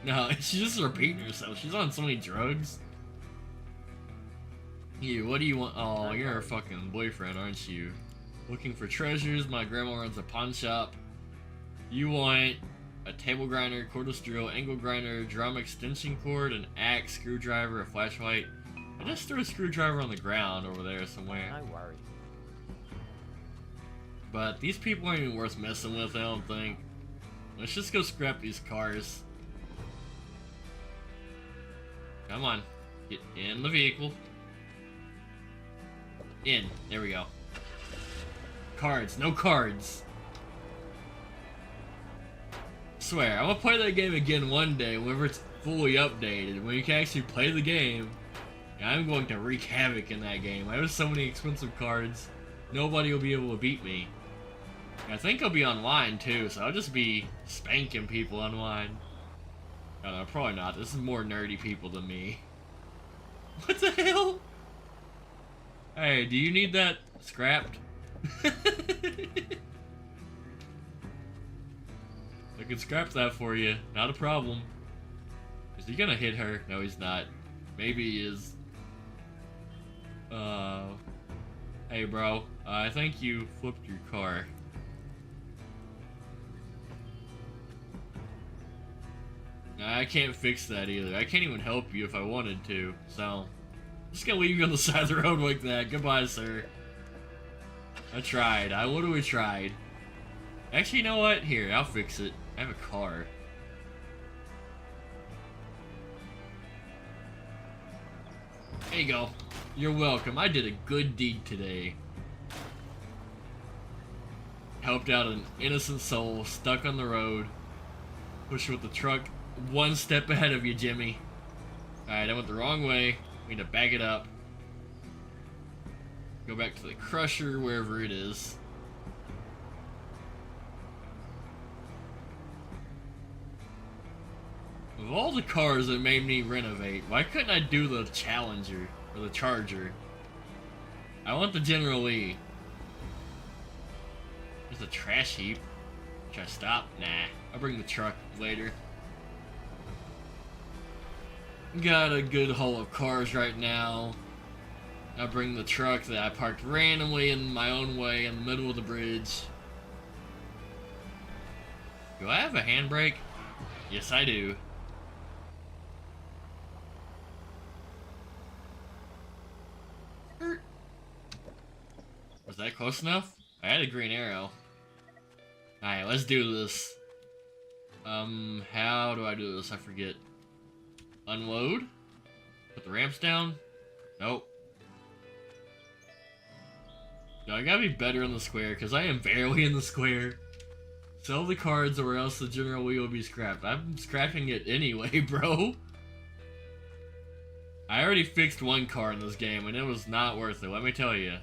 No, she's just repeating herself. She's on so many drugs. You, what do you want? Oh, you're her fucking boyfriend, aren't you? Looking for treasures. My grandma runs a pawn shop. You want a table grinder, cordless drill, angle grinder, drum extension cord, an axe, screwdriver, a flashlight. I just threw a screwdriver on the ground over there somewhere. I worry. But these people aren't even worth messing with, I don't think. Let's just go scrap these cars. Come on. Get in the vehicle. In. There we go. Cards. No cards. Swear, I'm gonna play that game again one day whenever it's fully updated. When you can actually play the game. And I'm going to wreak havoc in that game. I have so many expensive cards. Nobody will be able to beat me. I think I'll be online too, so I'll just be spanking people online. No, probably not. This is more nerdy people than me. What the hell? Hey, do you need that scrapped? I can scrap that for you. Not a problem. Is he gonna hit her? No, he's not. Maybe he is. Hey bro, I think you flipped your car. I can't fix that either. I can't even help you if I wanted to, so I'm just gonna leave you on the side of the road like that. Goodbye, sir. I tried. I literally tried. Actually, you know what? Here, I'll fix it. I have a car. There you go. You're welcome. I did a good deed today. Helped out an innocent soul stuck on the road. Push with the truck one step ahead of you, Jimmy. Alright, I went the wrong way. We need to back it up. Go back to the crusher, wherever it is. Of all the cars that made me renovate, why couldn't I do the Challenger or the Charger? I want the General Lee. There's a trash heap. Should I stop? Nah, I'll bring the truck later. Got a good haul of cars right now. I'll bring the truck that I parked randomly in my own way in the middle of the bridge. Do I have a handbrake? Yes, I do. Was that close enough? I had a green arrow. Alright, let's do this. How do I do this? I forget. Unload? Put the ramps down? Nope. No, I gotta be better in the square, because I am barely in the square. Sell the cards or else the General Lee will be scrapped. I'm scrapping it anyway, bro. I already fixed one car in this game, and it was not worth it, let me tell you.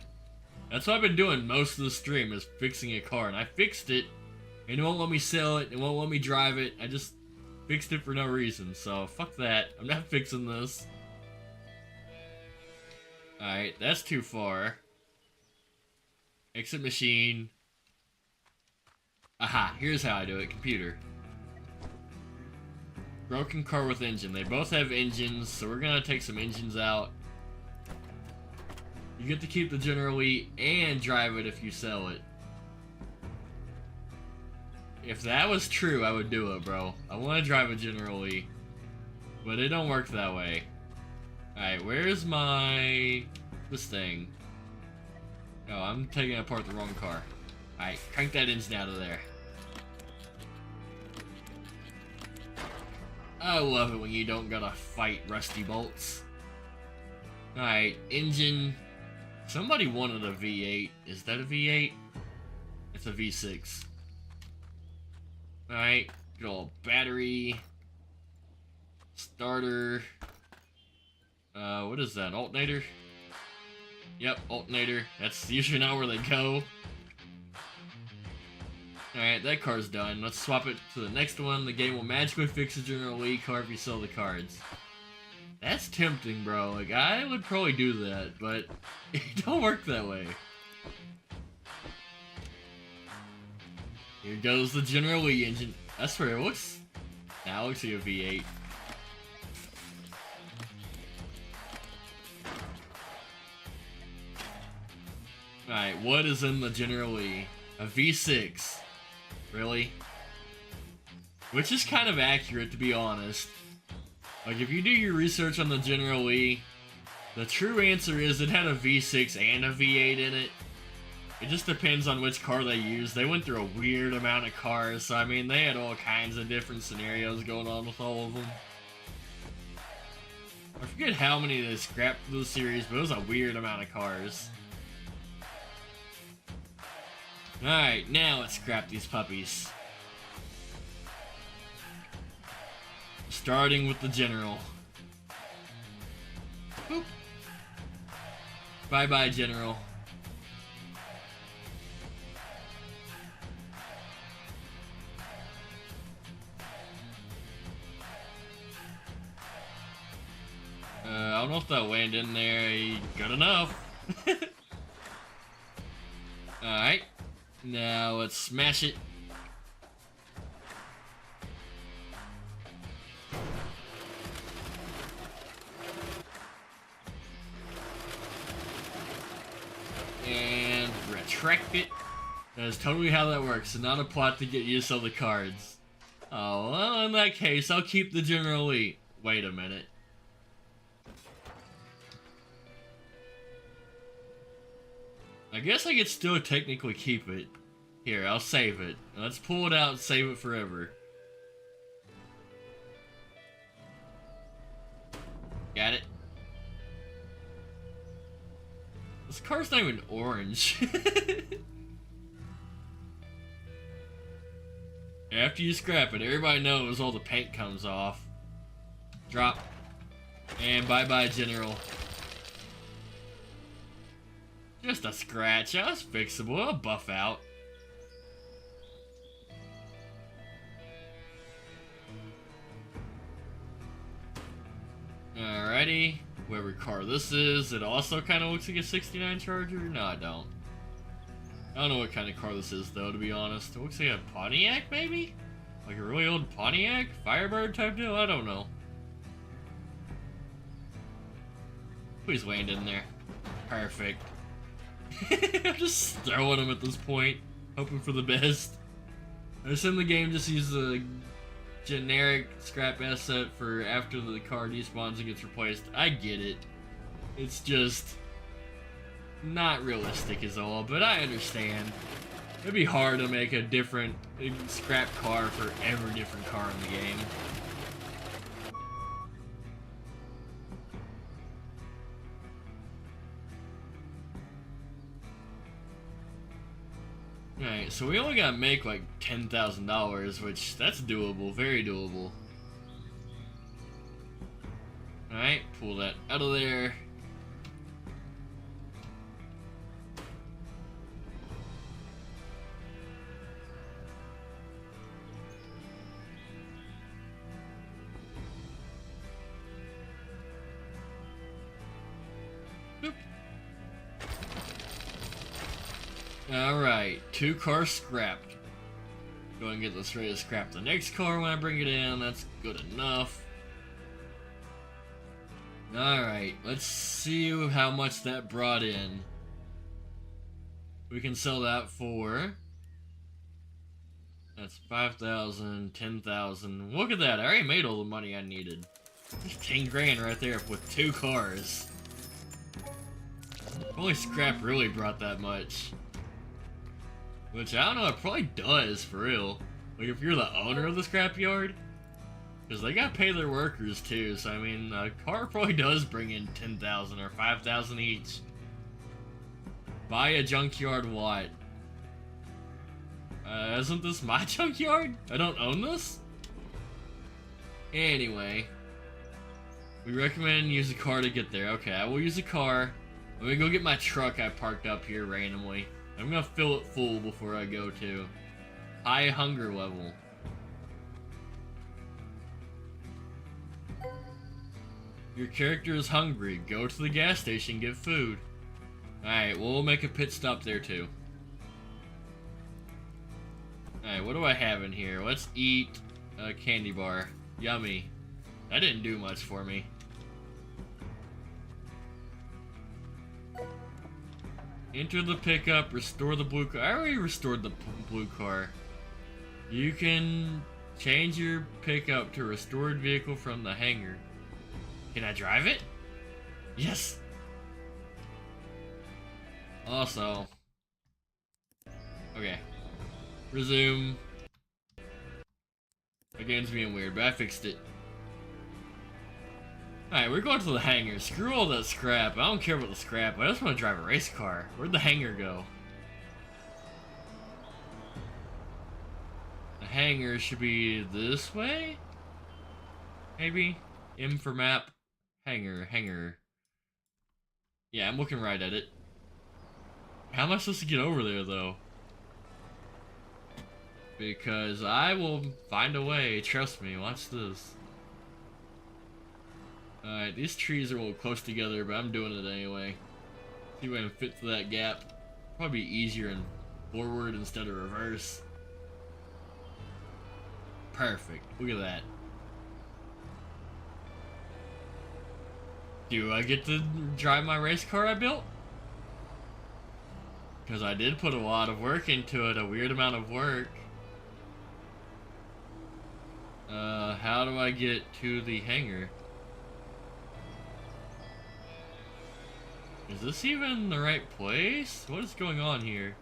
That's what I've been doing most of the stream, is fixing a car. And I fixed it, and it won't let me sell it, it won't let me drive it. I just fixed it for no reason, so fuck that. I'm not fixing this. Alright, that's too far. Exit machine. Aha, here's how I do it. Computer. Broken car with engine. They both have engines, so we're gonna take some engines out. You get to keep the General Lee and drive it if you sell it. If that was true, I would do it, bro. I want to drive a General Lee, but it don't work that way. Alright, where's this thing? Oh, I'm taking apart the wrong car. Alright, crank that engine out of there. I love it when you don't gotta fight rusty bolts. Alright, engine. Somebody wanted a V8. Is that a V8? It's a V6. Alright, good old battery. Starter. What is that? Alternator? Yep, alternator. That's usually not where they go. Alright, that car's done. Let's swap it to the next one. The game will magically fix the General Lee car if you sell the cards. That's tempting, bro. Like, I would probably do that, but it don't work that way. Here goes the General Lee engine. I swear, it looks... Nah, it looks like a V8. Alright, what is in the General Lee? A V6. Really? Which is kind of accurate, to be honest. Like, if you do your research on the General Lee, the true answer is it had a V6 and a V8 in it. It just depends on which car they used. They went through a weird amount of cars, so I mean, they had all kinds of different scenarios going on with all of them. I forget how many they scrapped for the series, but it was a weird amount of cars. Alright, now let's scrap these puppies. Starting with the General. Boop. Bye-bye, General. I don't know if that land in there. Good enough. Alright. Now let's smash it. And retract it. That is totally how that works. It's not a plot to get you to sell the cards. Oh, well, in that case, I'll keep the General Elite. Wait a minute. I guess I could still technically keep it. Here, I'll save it. Let's pull it out and save it forever. Got it? This car's not even orange. After you scrap it, everybody knows all the paint comes off. Drop. And bye-bye, General. Just a scratch. That's fixable. It'll buff out. Alrighty. Whatever car this is. It also kind of looks like a 69 Charger. No, I don't. I don't know what kind of car this is, though, to be honest. It looks like a Pontiac, maybe? Like a really old Pontiac? Firebird type deal? I don't know. Please land in there. Perfect. I'm just throwing them at this point, hoping for the best. I assume the game just uses a generic scrap asset for after the car despawns and gets replaced. I get it. It's just not realistic is all, but I understand. It'd be hard to make a different scrap car for every different car in the game. Alright, so we only gotta make like $10,000, which that's doable, very doable. Alright, pull that out of there. Alright, 2 cars scrapped. Go and get this ready to scrap the next car when I bring it in. That's good enough. Alright, let's see how much that brought in. We can sell that for... That's 5,000, 10,000. Look at that, I already made all the money I needed. There's 10 grand right there with 2 cars. Only scrap really brought that much. Which, I don't know, it probably does, for real. Like, if you're the owner of the scrapyard. Because they gotta pay their workers, too. So, I mean, a car probably does bring in 10,000 or 5,000 each. Buy a junkyard what? Isn't this my junkyard? I don't own this? Anyway. We recommend use a car to get there. Okay, I will use a car. Let me go get my truck I parked up here randomly. I'm gonna fill it full before I go to. High hunger level. Your character is hungry. Go to the gas station, get food. Alright, we'll make a pit stop there too. Alright, what do I have in here? Let's eat a candy bar. Yummy. That didn't do much for me. Enter the pickup, restore the blue car. I already restored the blue car. You can change your pickup to restored vehicle from the hangar. Can I drive it? Yes! Also... Okay. Resume. The game's being weird, but I fixed it. Alright, we're going to the hangar. Screw all that scrap. I don't care about the scrap. I just want to drive a race car. Where'd the hangar go? The hangar should be this way? Maybe? M for map. Hangar. Yeah, I'm looking right at it. How am I supposed to get over there, though? Because I will find a way. Trust me. Watch this. Alright, these trees are a little close together, but I'm doing it anyway. See if I can fit through that gap. Probably easier in forward instead of reverse. Perfect. Look at that. Do I get to drive my race car I built? Because I did put a lot of work into it, a weird amount of work. How do I get to the hangar? Is this even the right place? What is going on here?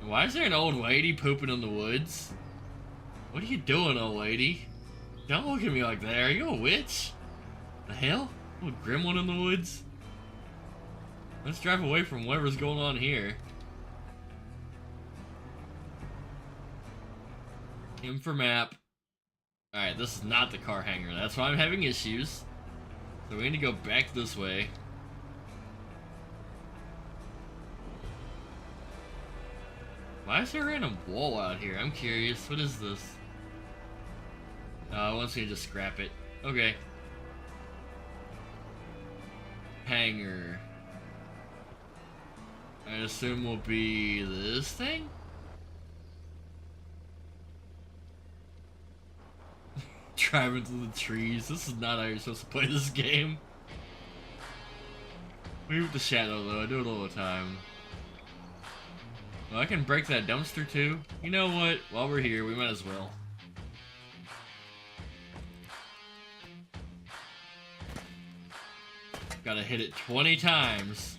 Why is there an old lady pooping in the woods? What are you doing, old lady? Don't look at me like that. Are you a witch? The hell? A little grim one in the woods? Let's drive away from whatever's going on here. Info map. Alright, this is not the car hangar. That's why I'm having issues. So we need to go back this way. Why is there a random wall out here? I'm curious. What is this? Wants me to just scrap it. Okay. Hangar. I assume will be this thing? Drive into the trees. This is not how you're supposed to play this game. Move the shadow though, I do it all the time. Well, I can break that dumpster too. You know what? While we're here, we might as well. Gotta hit it 20 times.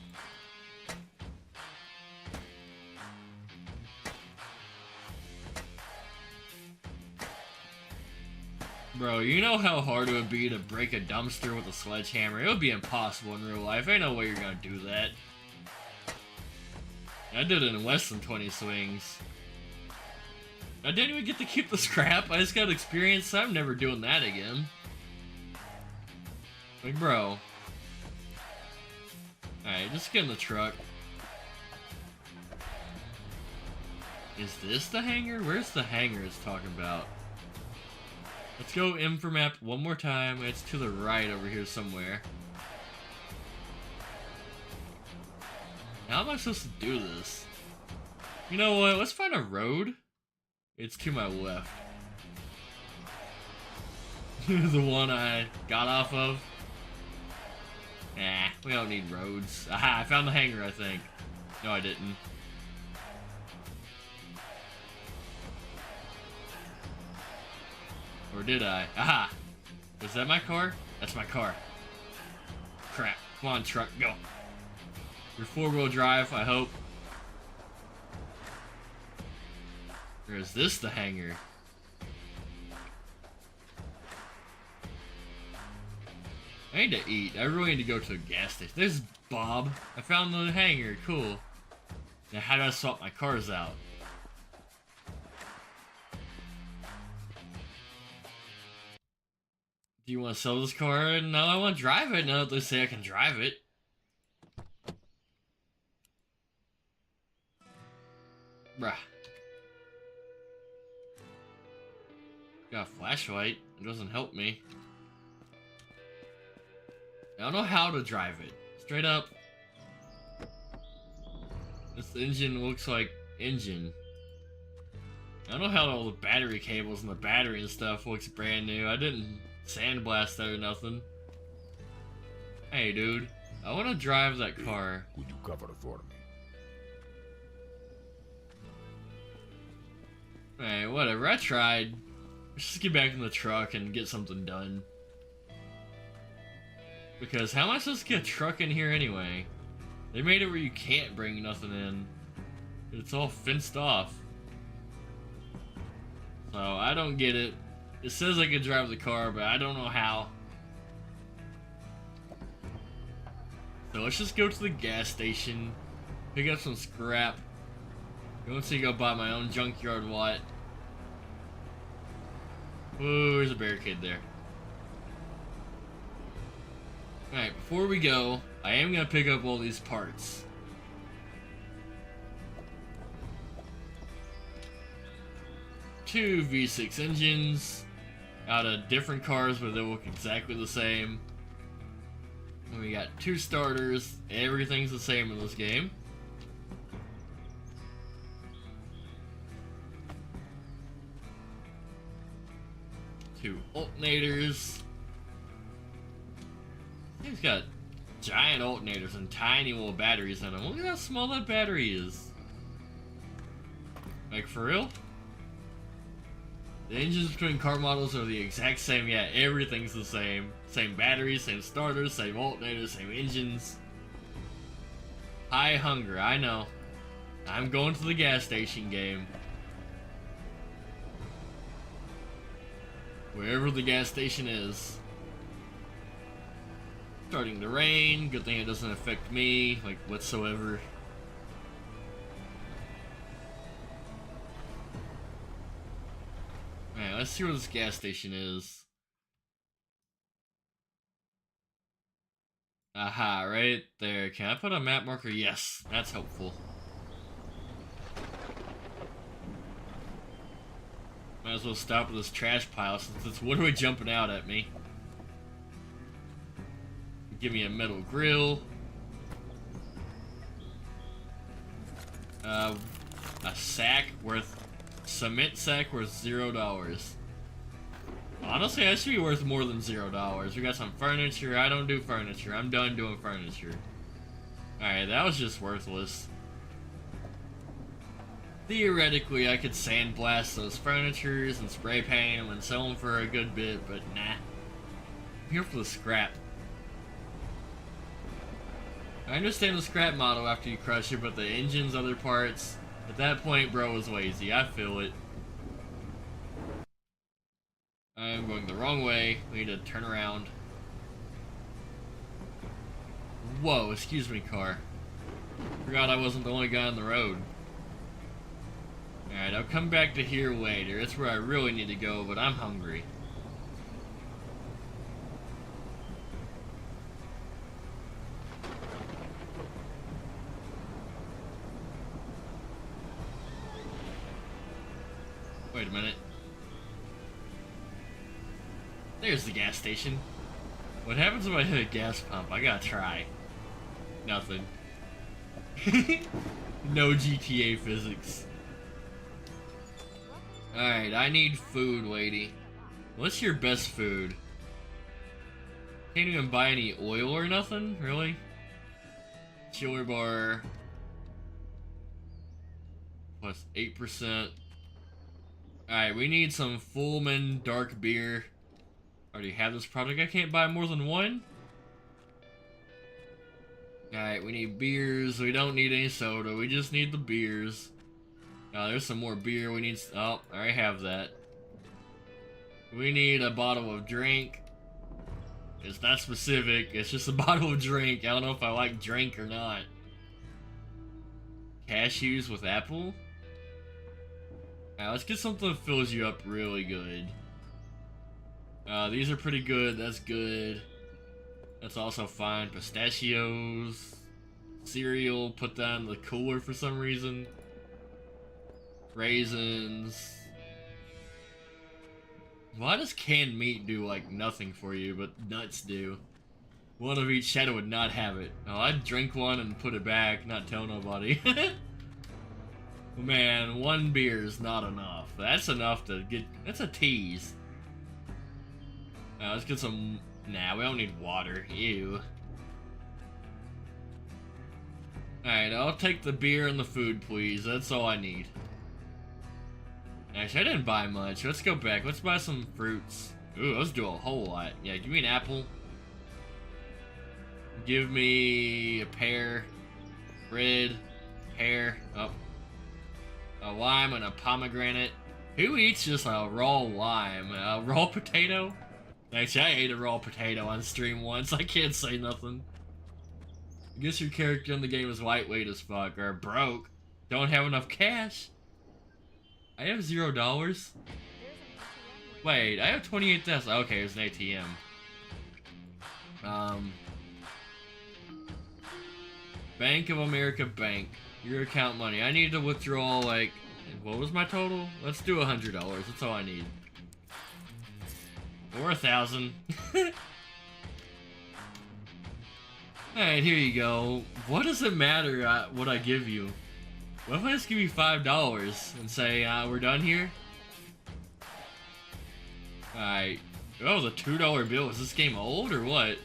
Bro, you know how hard it would be to break a dumpster with a sledgehammer? It would be impossible in real life. Ain't no way you're gonna do that. I did it in less than 20 swings. I didn't even get to keep the scrap. I just got experience, so I'm never doing that again. Like, bro. Alright, just get in the truck. Is this the hangar? Where's the hangar it's talking about? Let's go info map one more time. It's to the right over here somewhere. How am I supposed to do this? You know what? Let's find a road. It's to my left. The one I got off of. Nah, we don't need roads. Aha, I found the hangar, I think. No, I didn't. Or did I? Aha! Was that my car? That's my car. Crap. Come on, truck, go. You're four-wheel drive, I hope. Or is this the hangar? I need to eat. I really need to go to a gas station. There's Bob. I found the hangar. Cool. Now, how do I swap my cars out? Do you want to sell this car? No, I want to drive it. Now that they say I can drive it. Bruh. Got a flashlight. It doesn't help me. I don't know how to drive it. Straight up. This engine looks like engine. I don't know how all the battery cables and the battery and stuff looks brand new. I didn't sandblast that or nothing. Hey, dude. I want to drive that car. Would you cover it for me? Alright, whatever. I tried. Let's just get back in the truck and get something done. Because how am I supposed to get a truck in here anyway? They made it where you can't bring nothing in. It's all fenced off. So, I don't get it. It says I can drive the car, but I don't know how. So let's just go to the gas station, pick up some scrap, go see go buy my own junkyard lot. Whoa, there's a barricade there. Alright, before we go, I am going to pick up all these parts. Two V6 engines out of different cars, but they look exactly the same. And we got 2 starters. Everything's the same in this game. Two alternators. He's got giant alternators and tiny little batteries in them. Look at how small that battery is. Like, for real? The engines between car models are the exact same. Yeah, everything's the same. Same batteries, same starters, same alternators, same engines. High hunger, I know. I'm going to the gas station game. Wherever the gas station is. Starting to rain. Good thing it doesn't affect me, like, whatsoever. Alright, let's see where this gas station is. Aha, right there. Can I put a map marker? Yes, that's helpful. Might as well stop at this trash pile since it's literally jumping out at me. Give me a metal grill. A cement sack worth $0. Honestly, that should be worth more than $0. We got some furniture. I don't do furniture. I'm done doing furniture. Alright, that was just worthless. Theoretically, I could sandblast those furnitures and spray paint them and sell them for a good bit, but nah. I'm here for the scrap. I understand the scrap model after you crush it, but the engines, other parts, at that point, bro, was lazy. I feel it. I am going the wrong way. We need to turn around. Whoa, excuse me, car. Forgot I wasn't the only guy on the road. Alright, I'll come back to here later. It's where I really need to go, but I'm hungry. Wait a minute. There's the gas station. What happens if I hit a gas pump? I gotta try. Nothing. No GTA physics. Alright, I need food, lady. What's your best food? Can't even buy any oil or nothing? Really? Chiller bar. Plus 8%. Alright, we need some Fullman dark beer. Already have this product. I can't buy more than one? Alright, we need beers. We don't need any soda. We just need the beers. There's some more beer. We need... Oh, I already have that. We need a bottle of drink. It's not specific. It's just a bottle of drink. I don't know if I like drink or not. Cashews with apple? Alright, let's get something that fills you up really good. These are pretty good. That's good. That's also fine. Pistachios. Cereal. Put that in the cooler for some reason. Raisins. Why does canned meat do, like, nothing for you, but nuts do? One of each. Shadow would not have it. Oh, I'd drink one and put it back, not tell nobody. Man, one beer is not enough. That's enough to get... That's a tease. Let's get some... Nah, we don't need water. Ew. Alright, I'll take the beer and the food, please. That's all I need. Actually, I didn't buy much. Let's go back. Let's buy some fruits. Ooh, let's do a whole lot. Yeah, give me an apple. Give me a pear. Red. Pear. Oh. A lime and a pomegranate. Who eats just a raw lime? A raw potato? Actually, I ate a raw potato on stream once. I can't say nothing. I guess your character in the game is lightweight as fuck, or broke. Don't have enough cash. I have $0. Wait, I have 28,000. Okay, there's an ATM. Bank of America Bank. Your account money. I need to withdraw, like, what was my total? Let's do $100. That's all I need. Or 1,000. Alright, here you go. What does it matter what I give you? What if I just give you $5 and say, we're done here? Alright. Oh, the $2 bill. Is this game old or what?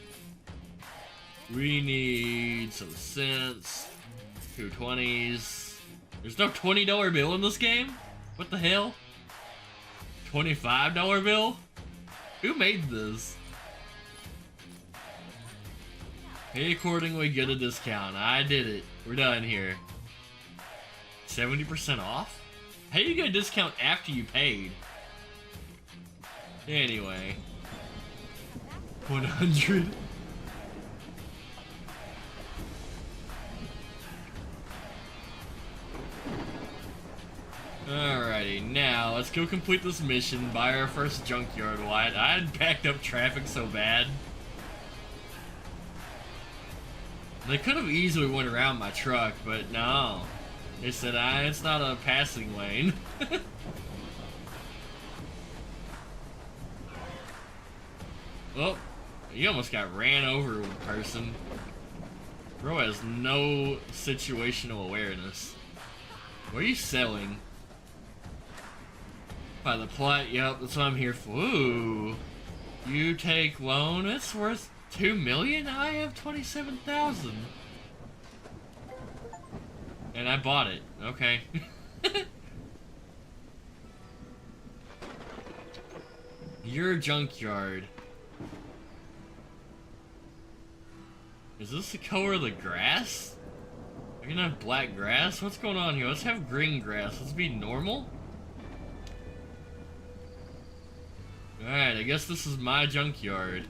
We need some cents. 2 20s. There's no $20 bill in this game? What the hell? $25 bill? Who made this? Pay accordingly, get a discount. I did it. We're done here. 70% off? How do you get a discount after you paid? Anyway. 100. Alrighty, now let's go complete this mission, buy our first junkyard. I had backed up traffic so bad. They could have easily went around my truck, but no. They said, it's not a passing lane. Oh, you almost got ran over with a person. Bro has no situational awareness. What are you selling? By the plot, yep, that's what I'm here for. Ooh. You take loan, it's worth 2 million? I have 27,000. And I bought it. Okay. Your junkyard. Is this the color of the grass? Are you gonna have black grass? What's going on here? Let's have green grass. Let's be normal. Alright, I guess this is my junkyard.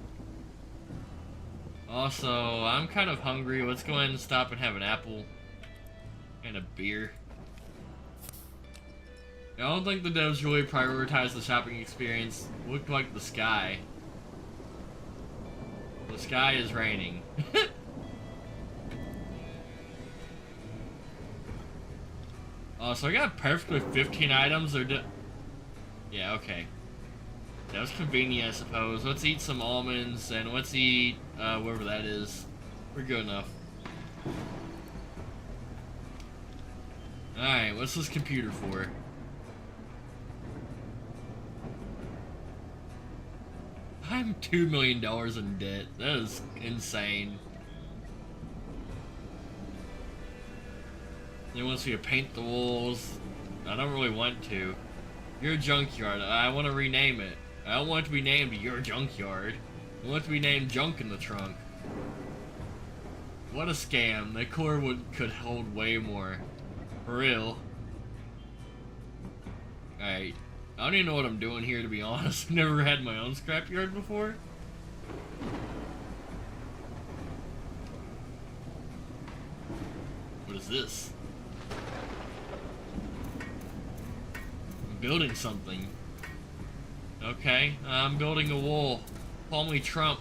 Also, I'm kind of hungry. Let's go ahead and stop and have an apple and a beer. I don't think the devs really prioritize the shopping experience. Looked like the sky. The sky is raining. So I got perfectly 15 items. Yeah, okay. That was convenient, I suppose. Let's eat some almonds, and let's eat, whatever that is. We're good enough. Alright, what's this computer for? I'm $2 million in debt. That is insane. They want me to paint the walls. I don't really want to. Your junkyard. I want to rename it. I don't want it to be named Your Junkyard. I want it to be named Junk in the Trunk. What a scam. That core could hold way more. For real. Alright. I don't even know what I'm doing here, to be honest. I've never had my own scrapyard before. What is this? I'm building something. Okay, I'm building a wall. Call me Trump.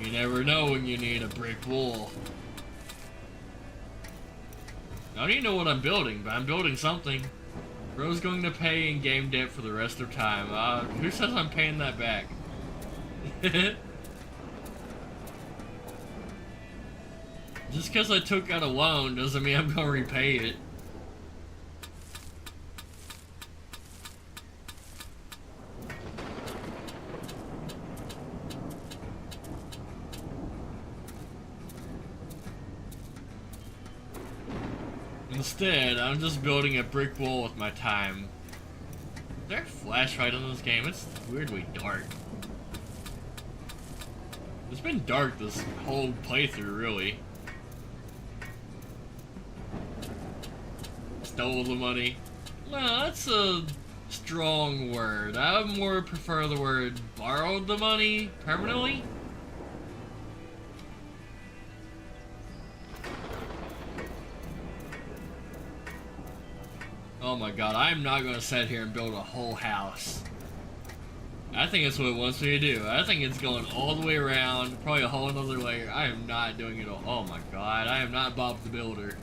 You never know when you need a brick wall. I don't even know what I'm building, but I'm building something. Bro's going to pay in-game debt for the rest of time. Who says I'm paying that back? Just because I took out a loan doesn't mean I'm going to repay it. Instead, I'm just building a brick wall with my time. Is there a flashlight in this game? It's weirdly dark. It's been dark this whole playthrough, really. Stole the money. No, that's a strong word. I more prefer the word borrowed the money permanently. Oh my god, I'm not gonna sit here and build a whole house. I think that's what it wants me to do. I think it's going all the way around, probably a whole another layer. I am not doing it all. Oh my god, I am not Bob the Builder.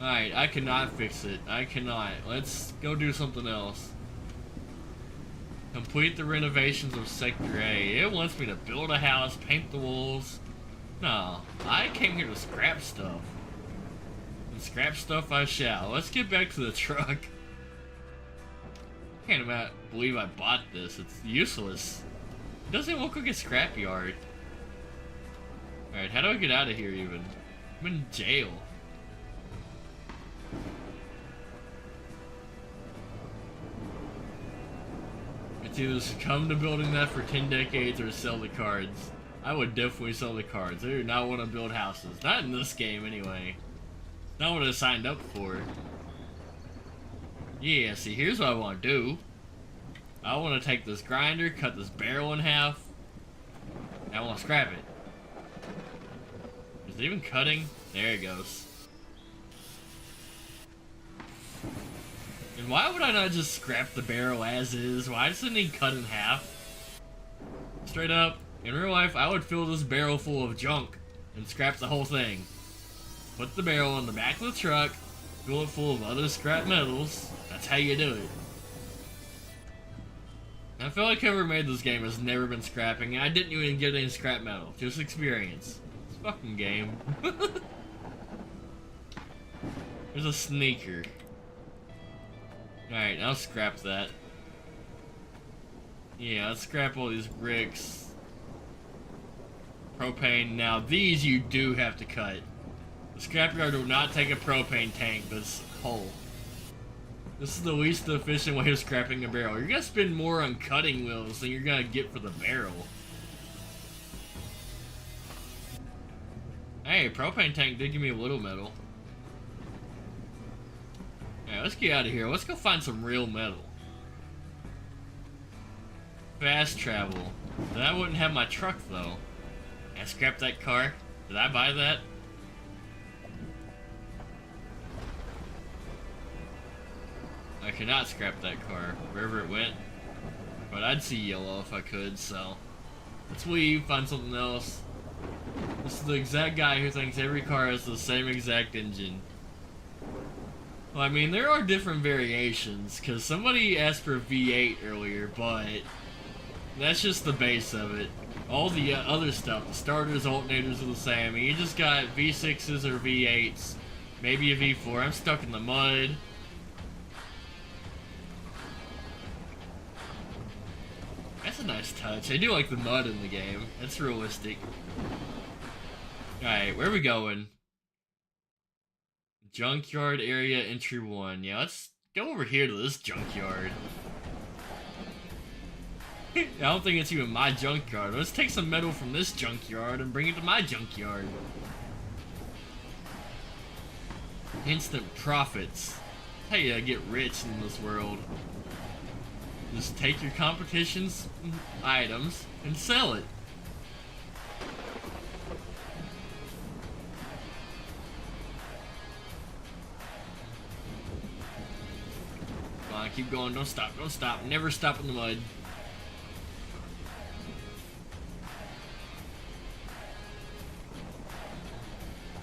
Alright, I cannot fix it. I cannot. Let's go do something else. Complete the renovations of Sector A. It wants me to build a house, paint the walls. No, I came here to scrap stuff. And scrap stuff I shall. Let's get back to the truck. I can't believe I bought this. It's useless. It doesn't look like a scrapyard. Alright, how do I get out of here even? I'm in jail. It's either succumb to building that for 10 decades or sell the cards. I would definitely sell the cards. I do not want to build houses. Not in this game anyway. Not what I signed up for. Yeah, see, here's what I want to do. I want to take this grinder, cut this barrel in half, and I want to scrap it. Is it even cutting? There it goes. And why would I not just scrap the barrel as is? Why does it need cut in half? Straight up, in real life, I would fill this barrel full of junk and scrap the whole thing. Put the barrel in the back of the truck, fill it full of other scrap metals. That's how you do it. I feel like whoever made this game has never been scrapping, and I didn't even get any scrap metal. Just experience. It's a fucking game. There's a sneaker. Alright, I'll scrap that. Yeah, let's scrap all these bricks. Propane. Now, these you do have to cut. The scrapyard will not take a propane tank that's whole. This is the least efficient way of scrapping a barrel. You're gonna spend more on cutting wheels than you're gonna get for the barrel. Hey, propane tank did give me a little metal. Alright, let's get out of here. Let's go find some real metal. Fast travel. Then I wouldn't have my truck though. I scrapped that car. Did I buy that? I cannot scrap that car, wherever it went. But I'd see yellow if I could, so... Let's leave, find something else. This is the exact guy who thinks every car has the same exact engine. Well, I mean, there are different variations, because somebody asked for V8 earlier, but... That's just the base of it. All the other stuff, the starters, alternators are the same. I mean, you just got V6s or V8s, maybe a V4. I'm stuck in the mud. That's a nice touch. I do like the mud in the game. It's realistic. Alright, where are we going? Junkyard area entry 1. Yeah, let's go over here to this junkyard. I don't think it's even my junkyard. Let's take some metal from this junkyard and bring it to my junkyard. Instant profits. How you get rich in this world. Just take your competition's items and sell it. Come on, keep going. Don't stop. Don't stop. Never stop in the mud.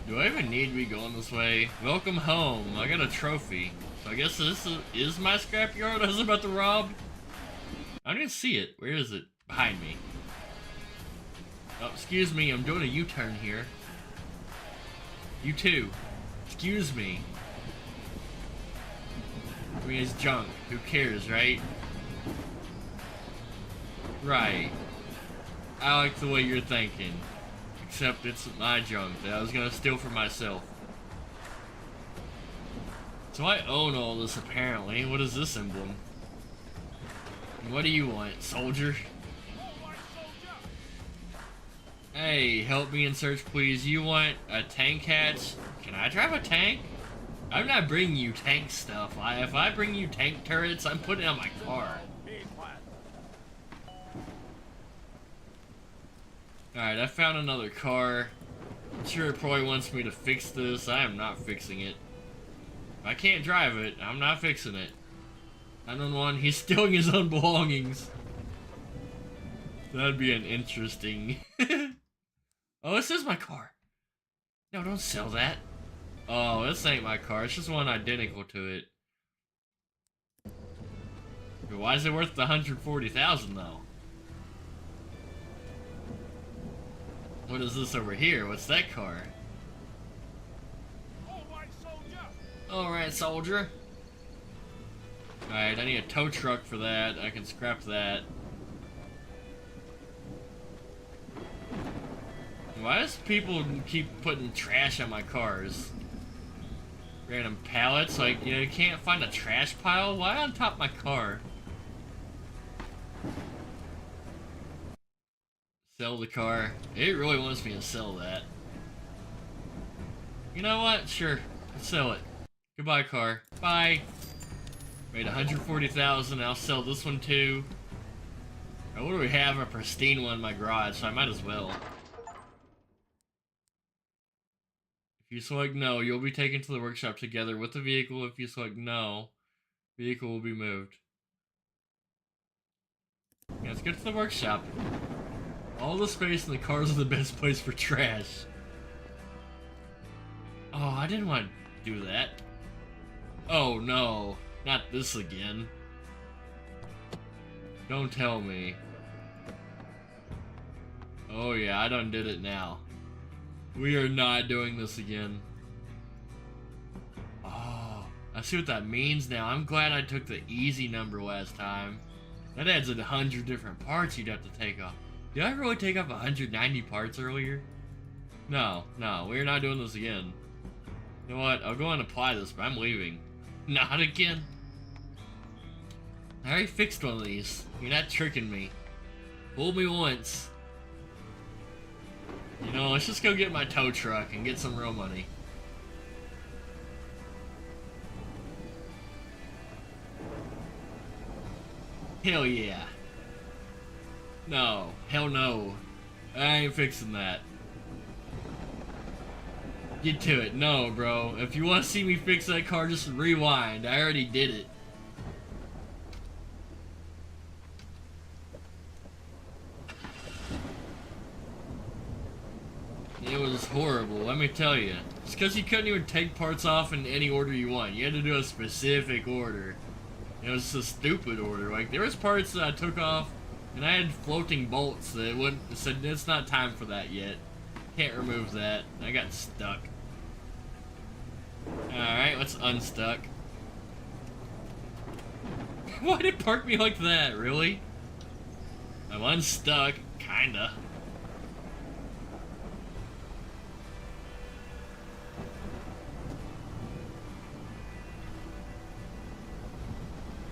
Do I even need to be going this way? Welcome home. I got a trophy. So I guess this is my scrapyard I was about to rob? I didn't see it. Where is it? Behind me. Oh, excuse me. I'm doing a U-turn here. You too. Excuse me. I mean, it's junk. Who cares, right? Right. I like the way you're thinking. Except it's my junk that I was gonna steal for myself. So I own all this apparently. What is this emblem? What do you want, soldier? Hey, help me in search please. You want a tank hatch? Can I drive a tank? I'm not bringing you tank stuff. If I bring you tank turrets, I'm putting it on my car. Alright, I found another car. I'm sure it probably wants me to fix this. I am not fixing it. If I can't drive it, I'm not fixing it. 911, he's stealing his own belongings. That'd be an interesting... Oh, this is my car. No, don't sell that. Oh, this ain't my car. It's just one identical to it. Why is it worth the 140,000 though? What is this over here? What's that car? Alright, soldier. Alright, I need a tow truck for that. I can scrap that. Why does people keep putting trash on my cars? Random pallets, like, you can't find a trash pile? Why on top of my car? Sell the car. It really wants me to sell that. You know what? Sure. Let's sell it. Goodbye, car. Bye. Made 140,000. I'll sell this one too. I already have a pristine one in my garage, so I might as well. If you select no, you'll be taken to the workshop together with the vehicle. If you select no, vehicle will be moved. Yeah, let's get to the workshop. All the space in the cars are the best place for trash. Oh, I didn't want to do that. Oh no, not this again. Don't tell me. Oh yeah, I done did it now. We are not doing this again. Oh, I see what that means now. I'm glad I took the easy number last time. That adds 100 different parts you'd have to take off. Did I really take off 190 parts earlier? No, we're not doing this again. You know what? I'll go and apply this, but I'm leaving. Not again. I already fixed one of these. You're not tricking me. Fooled me once. You know, let's just go get my tow truck and get some real money. Hell yeah. No. Hell no. I ain't fixing that. Get to it. No, bro. If you want to see me fix that car, just rewind. I already did it. It was horrible, let me tell you. It's because you couldn't even take parts off in any order you want. You had to do a specific order. It was a stupid order. Like, there was parts that I took off, and I had floating bolts that wouldn't, said it's not time for that yet. Can't remove that. I got stuck. Alright, let's unstuck. Why did it park me like that? Really? I'm unstuck. Kinda.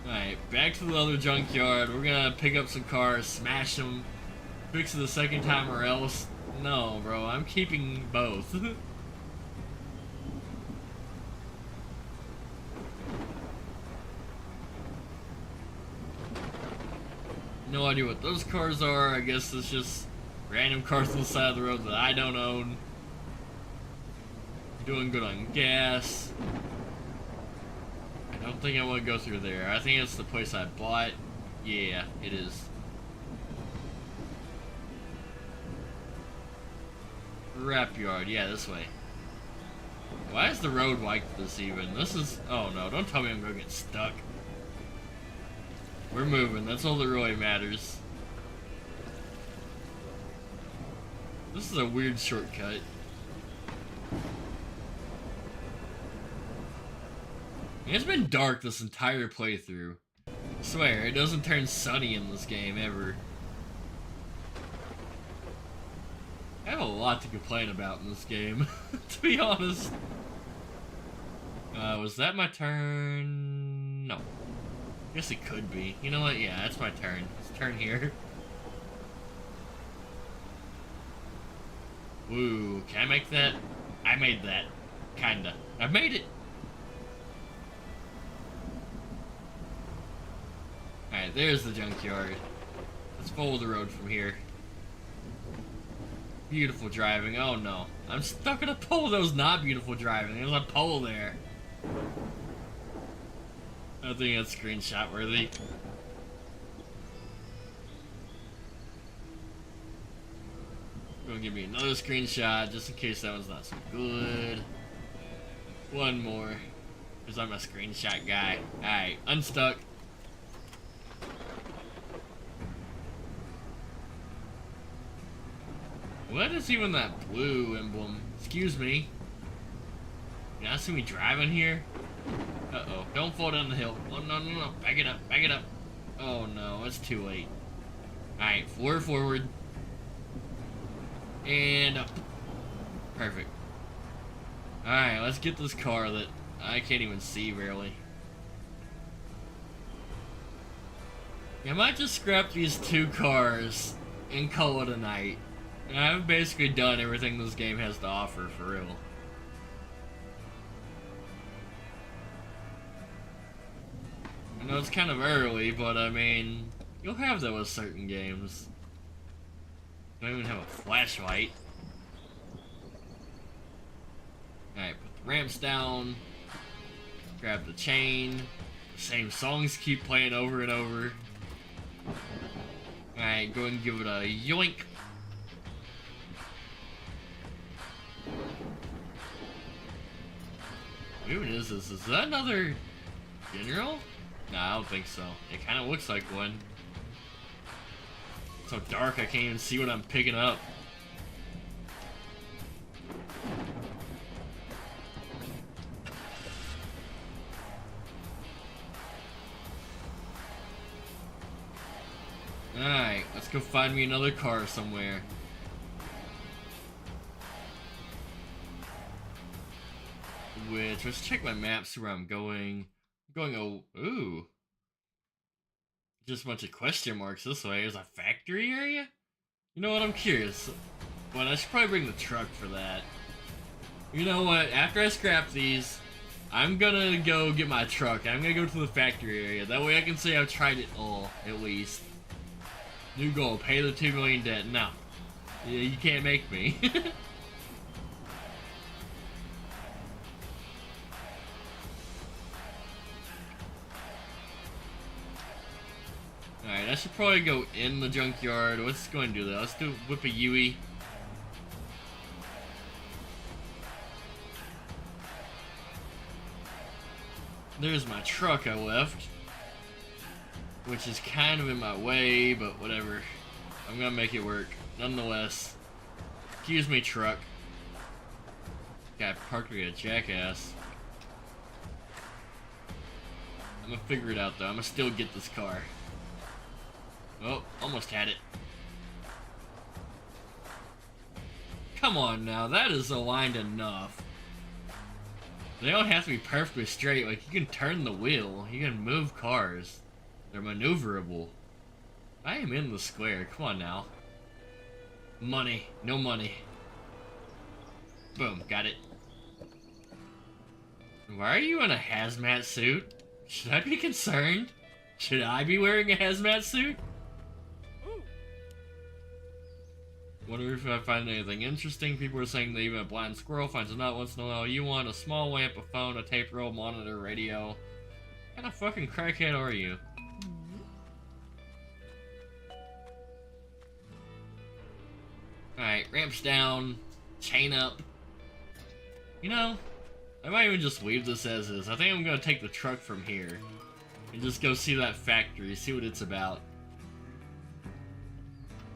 Alright, back to the other junkyard. We're gonna pick up some cars, smash them, fix it the second time or else. No, bro, I'm keeping both. No idea what those cars are. I guess it's just random cars on the side of the road that I don't own. Doing good on gas. I don't think I want to go through there. I think it's the place I bought. Yeah, it is. Wrap yard. Yeah, this way. Why is the road like this even? This is... Oh no, don't tell me I'm going to get stuck. We're moving. That's all that really matters. This is a weird shortcut. It's been dark this entire playthrough. I swear, it doesn't turn sunny in this game, ever. I have a lot to complain about in this game, to be honest. Was that my turn? No. Guess it could be. You know what? Yeah, that's my turn. Let's turn here. Woo, can I make that? I made that. Kinda. I made it! Alright, there's the junkyard. Let's follow the road from here. Beautiful driving. Oh no. I'm stuck in a pole. That was not beautiful driving. There's a pole there. I think that's screenshot worthy. Gonna give me another screenshot just in case that one's not so good. One more. Because I'm a screenshot guy. Alright, unstuck. What is even that blue emblem? Excuse me. You not see me driving here? Uh-oh. Don't fall down the hill. Oh, no, no, no. Back it up. Back it up. Oh, no. It's too late. Alright. Floor forward. And up. Perfect. Alright. Let's get this car that I can't even see, barely. I might just scrap these 2 cars and call it a night. I've basically done everything this game has to offer, for real. I know it's kind of early, but I mean, you'll have that with certain games. I don't even have a flashlight. Alright, put the ramps down. Grab the chain. The same songs keep playing over and over. Alright, go and give it a yoink. Who is this? Is that another general? Nah, I don't think so. It kind of looks like one. It's so dark I can't even see what I'm picking up. Alright, let's go find me another car somewhere. Let's check my map, see where I'm going. I'm going, ooh. Just a bunch of question marks this way. There's a factory area? You know what, I'm curious. But I should probably bring the truck for that. You know what, after I scrap these, I'm gonna go get my truck. I'm gonna go to the factory area. That way I can say I've tried it all, at least. New goal, pay the 2 million debt. No. Yeah, you can't make me. Alright, I should probably go in the junkyard. Let's go and do that. Let's do whip a Yui. There's my truck I left. Which is kind of in my way, but whatever. I'm gonna make it work. Nonetheless. Excuse me, truck. Got parked like a jackass. I'm gonna figure it out though. I'm gonna still get this car. Oh, almost had it. Come on now, that is aligned enough. They don't have to be perfectly straight. Like, you can turn the wheel. You can move cars. They're maneuverable. I am in the square. Come on now. Money. No money. Boom. Got it. Why are you in a hazmat suit? Should I be concerned? Should I be wearing a hazmat suit? Wonder if I find anything interesting. People are saying that even a blind squirrel finds a nut once in a while. You want a small lamp, a phone, a tape roll, monitor, radio. What kind of fucking crackhead are you? Alright, ramps down, chain up. You know, I might even just leave this as is. I think I'm gonna take the truck from here and just go see that factory, see what it's about.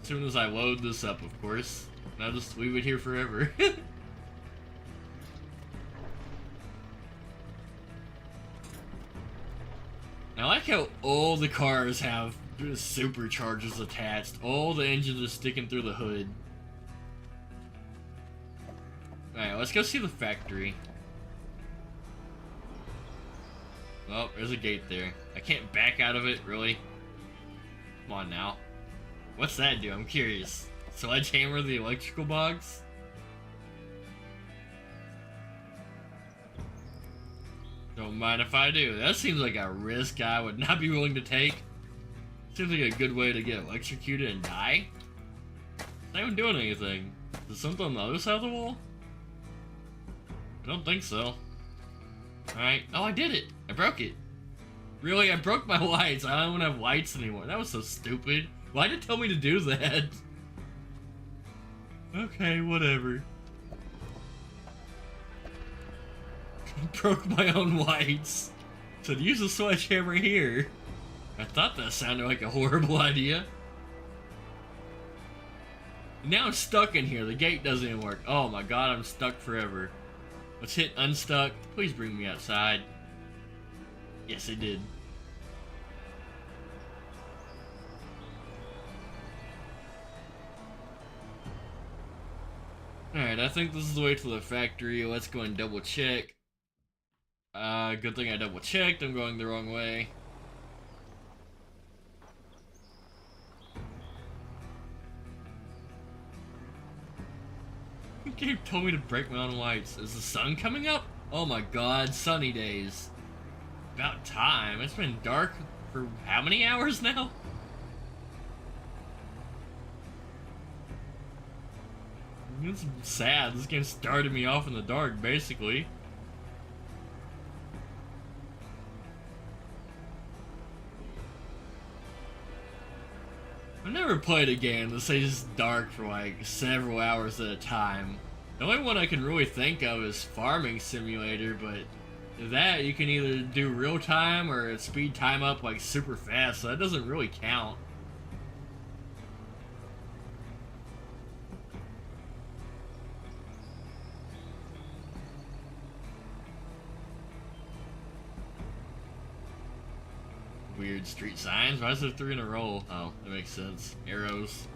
As soon as I load this up, of course. And I'll just leave it here forever. I like how all the cars have superchargers attached. All the engines are sticking through the hood. Alright, let's go see the factory. Oh, there's a gate there. I can't back out of it, really? Come on now. What's that do? I'm curious. Sledgehammer the electrical box? Don't mind if I do. That seems like a risk I would not be willing to take. Seems like a good way to get electrocuted and die. It's not even doing anything. Is something on the other side of the wall? I don't think so. Alright. Oh, I did it! I broke it. Really? I broke my lights. I don't have lights anymore. That was so stupid. Why did it tell me to do that? Okay, whatever. Broke my own lights. Said use a sledgehammer here. I thought that sounded like a horrible idea. Now I'm stuck in here. The gate doesn't even work. Oh my god, I'm stuck forever. Let's hit unstuck. Please bring me outside. Yes, it did. Alright, I think this is the way to the factory. Let's go and double check. Good thing I double checked. I'm going the wrong way. The game told me to break my own lights. Is the sun coming up? Oh my god, sunny days. About time. It's been dark for how many hours now? It's sad. This game started me off in the dark, basically. I've never played a game that stays dark for like several hours at a time. The only one I can really think of is Farming Simulator, but that you can either do real time or speed time up like super fast, so that doesn't really count. Weird street signs. Why is there 3 in a row? Oh, that makes sense. Arrows.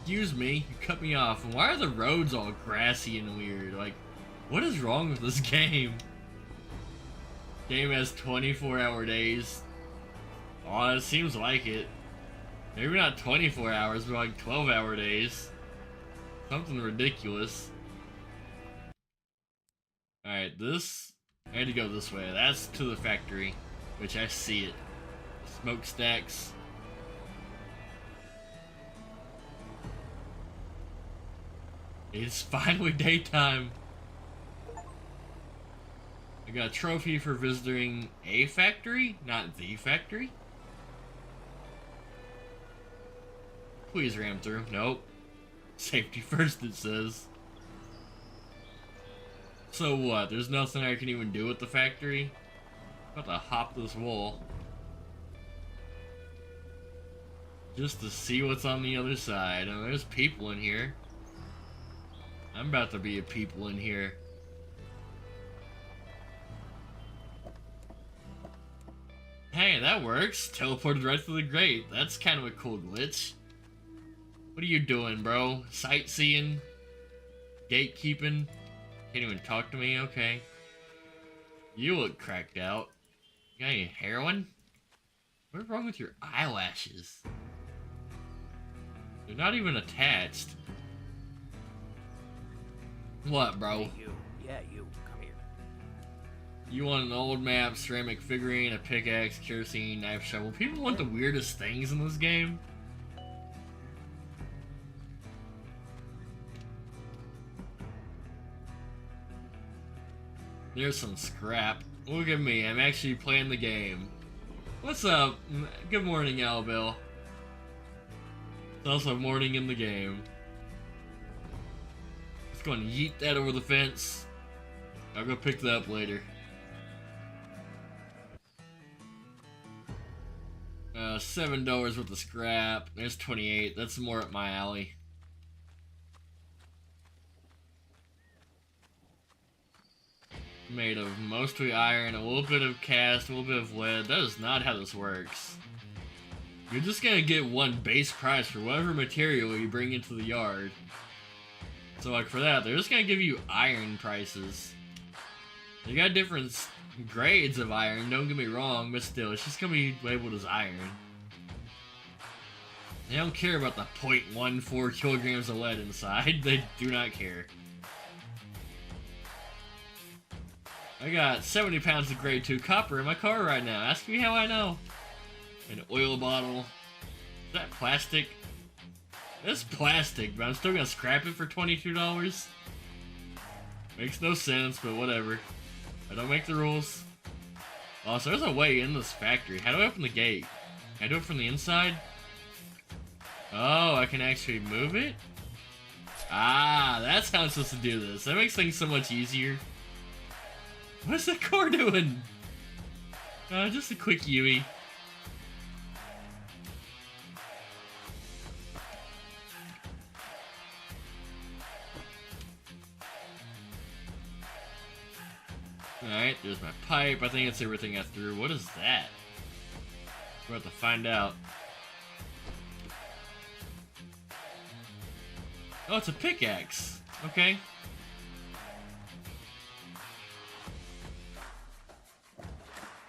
Excuse me, you cut me off. And why are the roads all grassy and weird? Like, what is wrong with this game? Game has 24-hour days. Oh, it seems like it. Maybe not 24 hours, but like 12-hour days. Something ridiculous. Alright, this... I had to go this way. That's to the factory, which I see it. Smokestacks. It's finally daytime. I got a trophy for visiting a factory, not the factory. Please ram through. Nope. Safety first, it says. So what? There's nothing I can even do with the factory? I'm about to hop this wall. Just to see what's on the other side. Oh, there's people in here. I'm about to be a people in here. Hey, that works. Teleported right through the grate. That's kind of a cool glitch. What are you doing, bro? Sightseeing? Gatekeeping? Can't even talk to me? Okay. You look cracked out. You got any heroin? What's wrong with your eyelashes? They're not even attached. What, bro? Hey, you. Yeah, you. Come here. You want an old map, ceramic figurine, a pickaxe, kerosene, knife, shovel. People want the weirdest things in this game. There's some scrap. Look at me, I'm actually playing the game. What's up? Good morning, Albel. It's also morning in the game. Let's go and yeet that over the fence. I'll go pick that up later. $7 worth of scrap. There's 28. That's more up my alley. Made of mostly iron, a little bit of cast, a little bit of lead. That is not how this works. You're just gonna get one base price for whatever material you bring into the yard. So like for that, they're just gonna give you iron prices. They got different grades of iron, don't get me wrong, but still, it's just gonna be labeled as iron. They don't care about the 0.14 kilograms of lead inside. They do not care. I got 70 pounds of grade 2 copper in my car right now. Ask me how I know. An oil bottle. Is that plastic? It's plastic, but I'm still gonna scrap it for $22. Makes no sense, but whatever. I don't make the rules. Oh, so there's a way in this factory. How do I open the gate? Can I do it from the inside? Oh, I can actually move it? Ah, that's how I'm supposed to do this. That makes things so much easier. What's the car doing? Just a quick Yui. Alright, there's my pipe. I think that's everything I threw. What is that? We're about to find out. Oh, it's a pickaxe. Okay.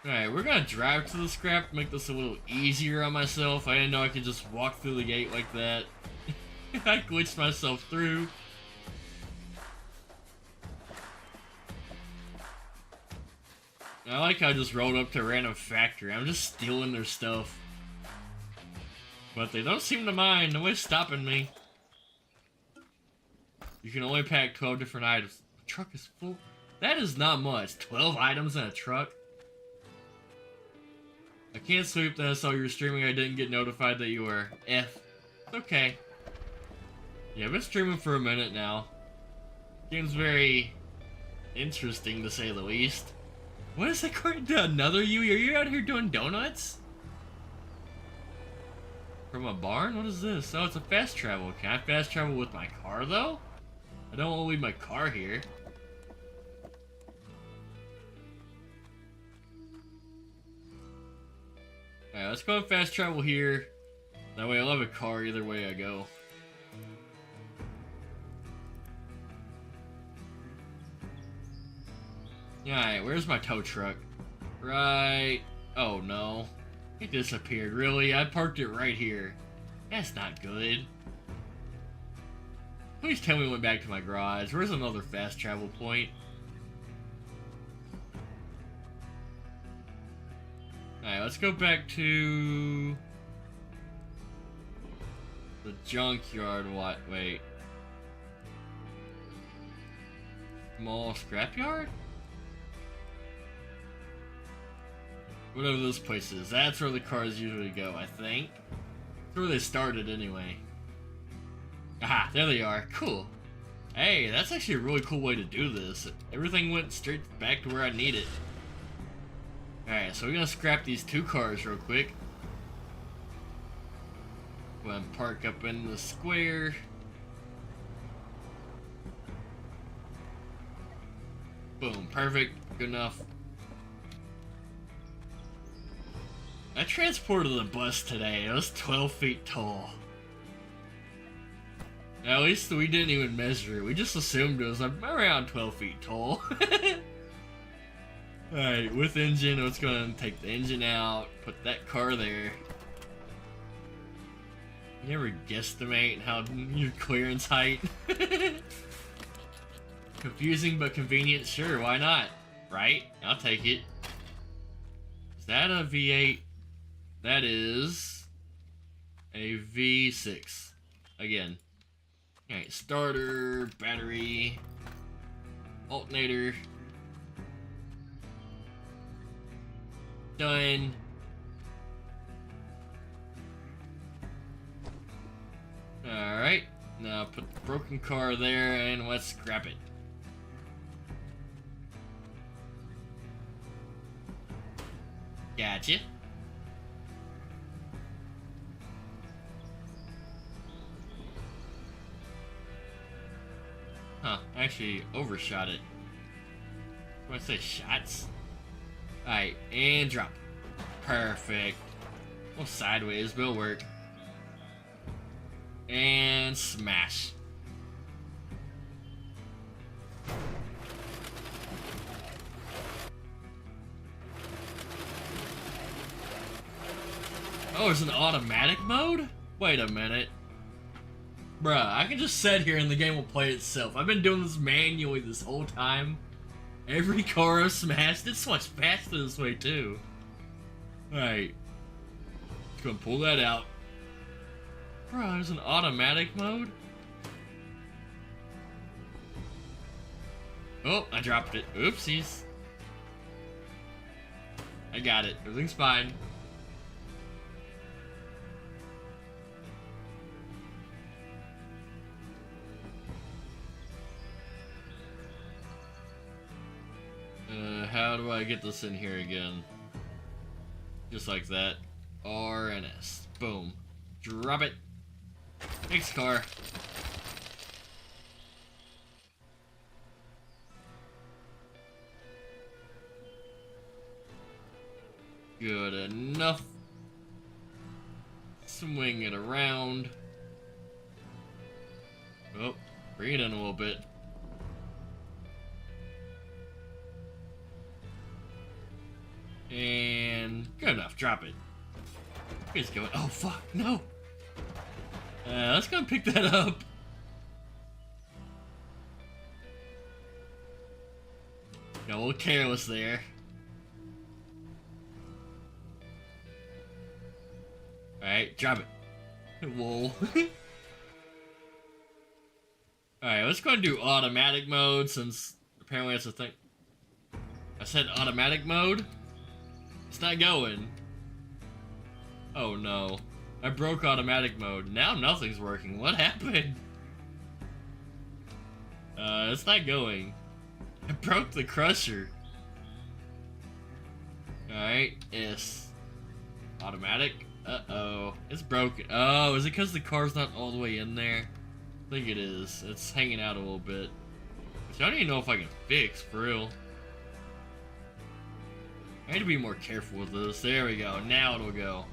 Alright, we're gonna drive to the scrap to make this a little easier on myself. I didn't know I could just walk through the gate like that. I glitched myself through. I like how I just rolled up to a random factory. I'm just stealing their stuff. But they don't seem to mind. Nobody's stopping me. You can only pack 12 different items. The truck is full. That is not much. 12 items in a truck? I can't sleep that I saw you were streaming. I didn't get notified that you were. F. Okay. Yeah, I've been streaming for a minute now. Game's very interesting to say the least. What is that going to another Yui? Are you out here doing donuts? From a barn? What is this? Oh, it's a fast travel. Can I fast travel with my car though? I don't want to leave my car here. Alright, let's go and fast travel here. That way I'll have a car either way I go. Alright, where's my tow truck? Right... Oh no. It disappeared. Really? I parked it right here. That's not good. Please tell me it went back to my garage. Where's another fast travel point? Alright, let's go back to... the junkyard. What? Wait. Small scrapyard? Whatever this place is. That's where the cars usually go, I think. That's where they started anyway. Aha, there they are. Cool. Hey, that's actually a really cool way to do this. Everything went straight back to where I need it. Alright, so we're gonna scrap these two cars real quick. Go ahead and park up in the square. Boom, perfect. Good enough. I transported the bus today. It was 12 feet tall. At least we didn't even measure it. We just assumed it was around 12 feet tall. Alright, with engine, let's go ahead and take the engine out. Put that car there. You ever guesstimate how your clearance height? Confusing but convenient? Sure, why not? Right? I'll take it. Is that a V8? That is a V6. Again. Alright, starter, battery, alternator. Done. Alright, now put the broken car there and let's scrap it. Gotcha. Huh, I actually overshot it. What do I say, shots? Alright, and drop. Perfect. Well, sideways, but it'll work. And smash. Oh, there's an automatic mode? Wait a minute. Bruh, I can just sit here and the game will play itself. I've been doing this manually this whole time. Every car I've smashed, it's so much faster this way too. Alright. Just gonna pull that out. Bruh, there's an automatic mode? Oh, I dropped it. Oopsies. I got it. Everything's fine. how do I get this in here again? Just like that. R and S. Boom. Drop it. Next car. Good enough. Swing it around. Oh, bring it in a little bit. And good enough. Drop it. He's going. Oh fuck! No. Let's go and pick that up. Got a little careless there. Alright, drop it. Whoa. Alright, let's go and do automatic mode since apparently that's a thing. I said automatic mode? It's not going. Oh no. I broke automatic mode. Now nothing's working. What happened? It's not going. I broke the crusher. Alright, S. Automatic. Uh-oh. It's broken. Oh, is it because the car's not all the way in there? I think it is. It's hanging out a little bit. Which I don't even know if I can fix, for real. I need to be more careful with this. There we go. Now it'll go.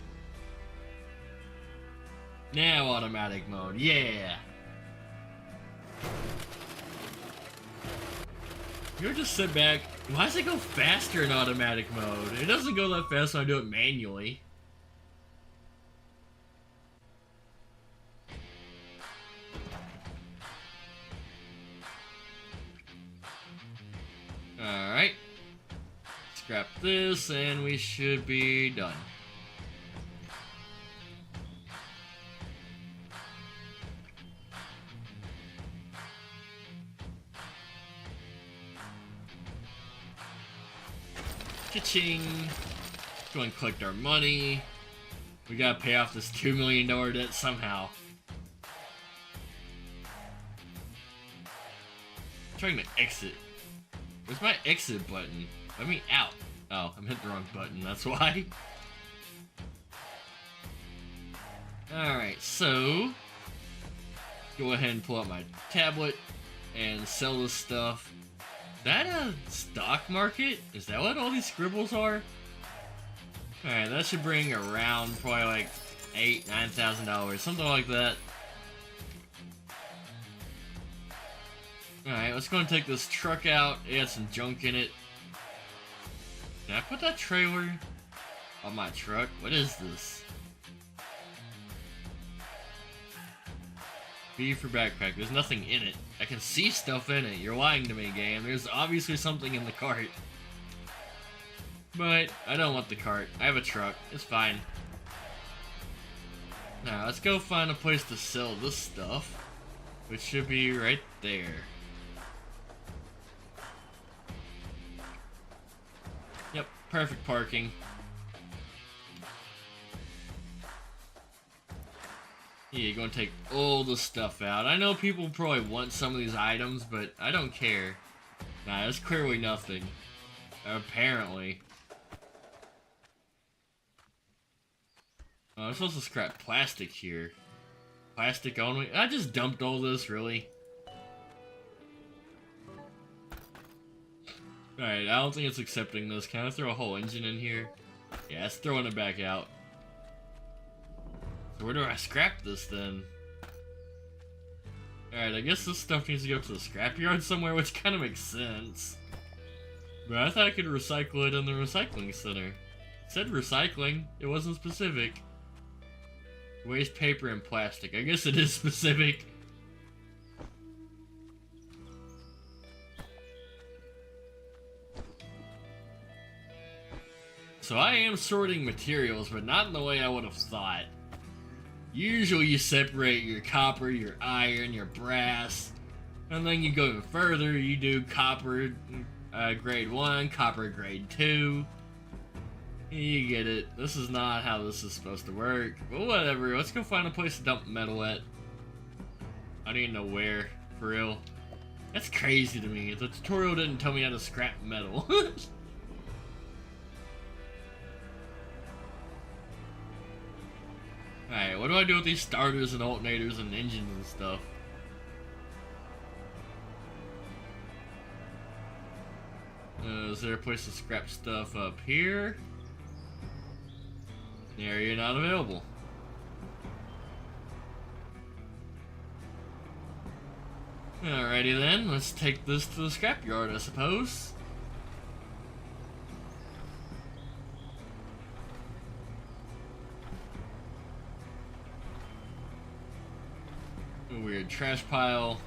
Now automatic mode. Yeah! You just sit back. Why does it go faster in automatic mode? It doesn't go that fast when I do it manually. Alright. Scrap this and we should be done. Cha-ching. Go and collect our money. We gotta pay off this $2 million debt somehow. I'm trying to exit. Where's my exit button? Let me out. Oh, I'm hitting the wrong button, that's why. Alright, so go ahead and pull out my tablet and sell this stuff. Is that a stock market? Is that what all these scribbles are? Alright, that should bring around probably like $8,000-9,000, something like that. Alright, let's go and take this truck out. It had some junk in it. Can I put that trailer on my truck? What is this? B for backpack. There's nothing in it. I can see stuff in it. You're lying to me, game. There's obviously something in the cart. But I don't want the cart. I have a truck. It's fine. Now, let's go find a place to sell this stuff. Which should be right there. Yep, perfect parking. Yeah, you're gonna take all the stuff out. I know people probably want some of these items, but I don't care. Nah, that's clearly nothing. Apparently. I'm supposed to scrap plastic here. Plastic only? I just dumped all this, really. Alright, I don't think it's accepting this. Can I throw a whole engine in here? Yeah, it's throwing it back out. So where do I scrap this then? Alright, I guess this stuff needs to go to the scrapyard somewhere, which kind of makes sense. But I thought I could recycle it in the recycling center. It said recycling, it wasn't specific. Waste paper and plastic. I guess it is specific. So I am sorting materials, but not in the way I would have thought. Usually you separate your copper, your iron, your brass, and then you go even further, you do copper grade 1, copper grade 2. You get it. This is not how this is supposed to work, but whatever. Let's go find a place to dump metal at. I don't even know where, for real. That's crazy to me. The tutorial didn't tell me how to scrap metal. Alright, what do I do with these starters and alternators and engines and stuff? Is there a place to scrap stuff up here? Area not available. Alrighty then, let's take this to the scrapyard, I suppose. A weird trash pile.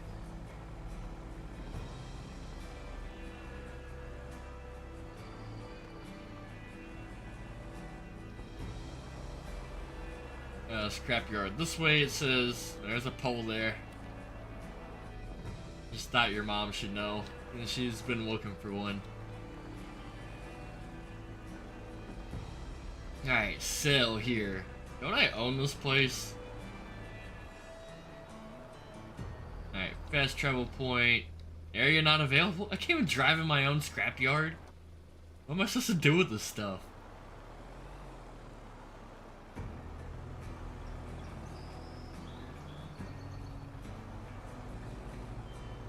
Scrapyard this way, it says. There's a pole there. Just thought your mom should know. And she's been looking for one. Alright, sell here. Don't I own this place? Alright, fast travel point. Area not available? I can't even drive in my own scrapyard. What am I supposed to do with this stuff?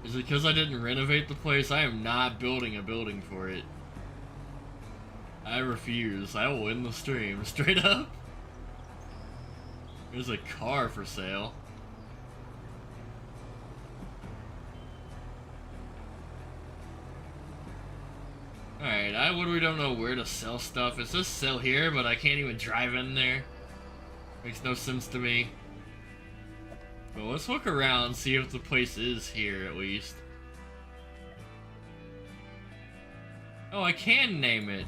Is it because I didn't renovate the place? I am not building a building for it. I refuse. I will end the stream. Straight up. There's a car for sale. Alright, I literally don't know where to sell stuff. It says sell here, but I can't even drive in there. Makes no sense to me. But let's look around and see if the place is here at least. Oh, I can name it.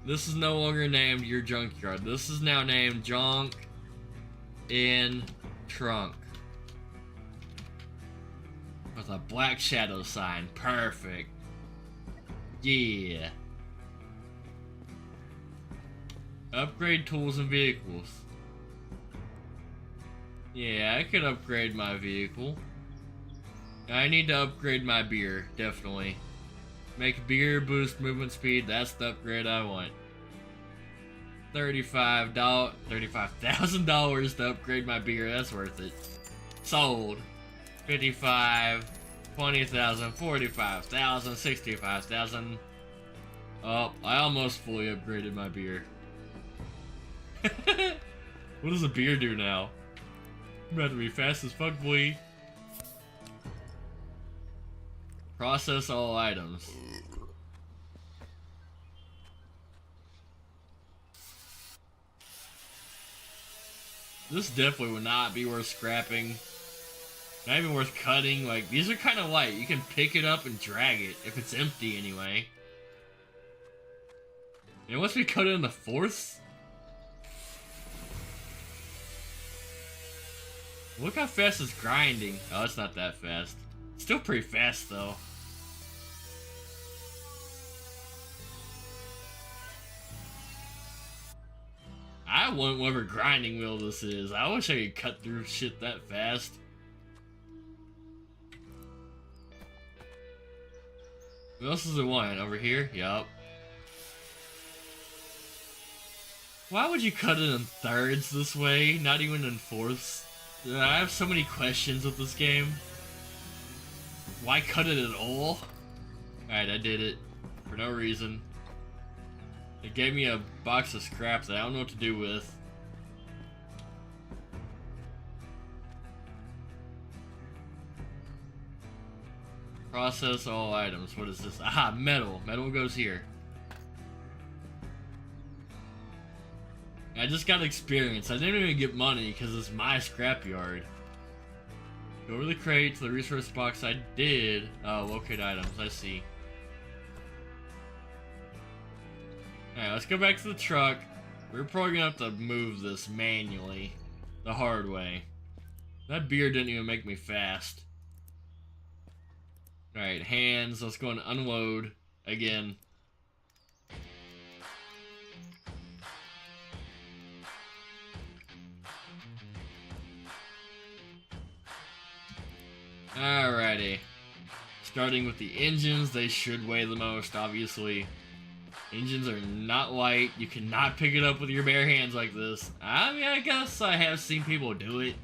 This is no longer named Your Junkyard. This is now named Junk in Trunk. With a black shadow sign. Perfect. Yeah. Upgrade tools and vehicles. Yeah, I could upgrade my vehicle. I need to upgrade my beer, definitely. Make beer boost movement speed, that's the upgrade I want. $35,000 to upgrade my beer, that's worth it. Sold. 55, 20,000, 45,000, 65,000. Oh, I almost fully upgraded my beer. What does a beer do now? I'm about to be fast as fuck, boy. Process all items. This definitely would not be worth scrapping. Not even worth cutting. Like, these are kind of light. You can pick it up and drag it, if it's empty anyway. And once we cut it into fourths. Look how fast it's grinding. Oh, it's not that fast. Still pretty fast, though. I want whatever grinding wheel this is. I wish I could cut through shit that fast. What else is there one? Over here? Yup. Why would you cut it in thirds this way? Not even in fourths? I have so many questions with this game. Why cut it at all? Alright, I did it. For no reason. It gave me a box of scraps that I don't know what to do with. Process all items. What is this? Aha, metal. Metal goes here. I just got experience. I didn't even get money because it's my scrapyard. Go over the crate to the resource box. I did. Oh, locate items. I see. Alright, let's go back to the truck. We're probably gonna have to move this manually. The hard way. That beer didn't even make me fast. Alright, hands. Let's go and unload again. Alrighty. Starting with the engines, they should weigh the most, obviously. Engines are not light. You cannot pick it up with your bare hands like this. I mean, I guess I have seen people do it.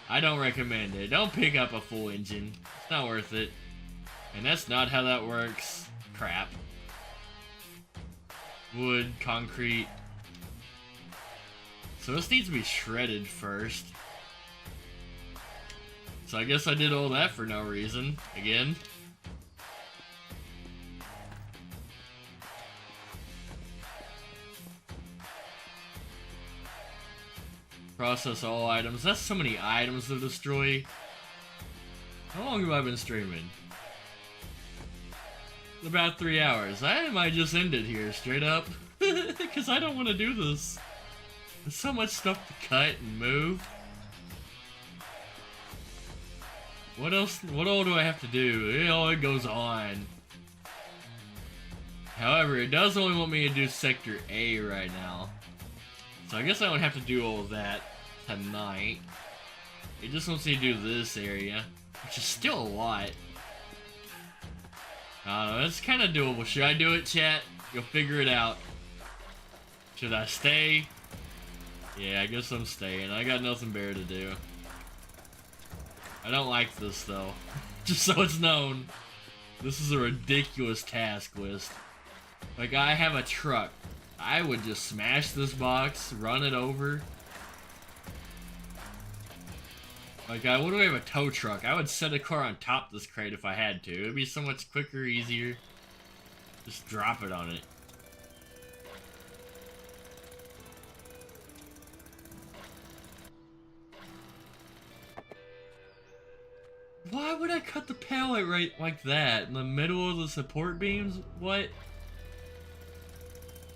I don't recommend it. Don't pick up a full engine. It's not worth it. And that's not how that works. Crap. Wood, concrete. So this needs to be shredded first. So I guess I did all that for no reason. Again. Process all items. That's so many items to destroy. How long have I been streaming? About 3 hours. I might just end it here, straight up. Because I don't want to do this. There's so much stuff to cut and move. What else? What all do I have to do? It goes on. However, it does only want me to do Sector A right now. So I guess I don't have to do all of that tonight. It just wants me to do this area, which is still a lot. I don't know, it's kind of doable. Should I do it, chat? You'll figure it out. Should I stay? Yeah, I guess I'm staying. I got nothing better to do. I don't like this, though. Just so it's known. This is a ridiculous task list. Like, I have a truck. I would just smash this box, run it over. Like, what do we have, a tow truck? I would set a car on top of this crate if I had to. It'd be so much quicker, easier. Just drop it on it. Why would I cut the pallet right like that? In the middle of the support beams? What?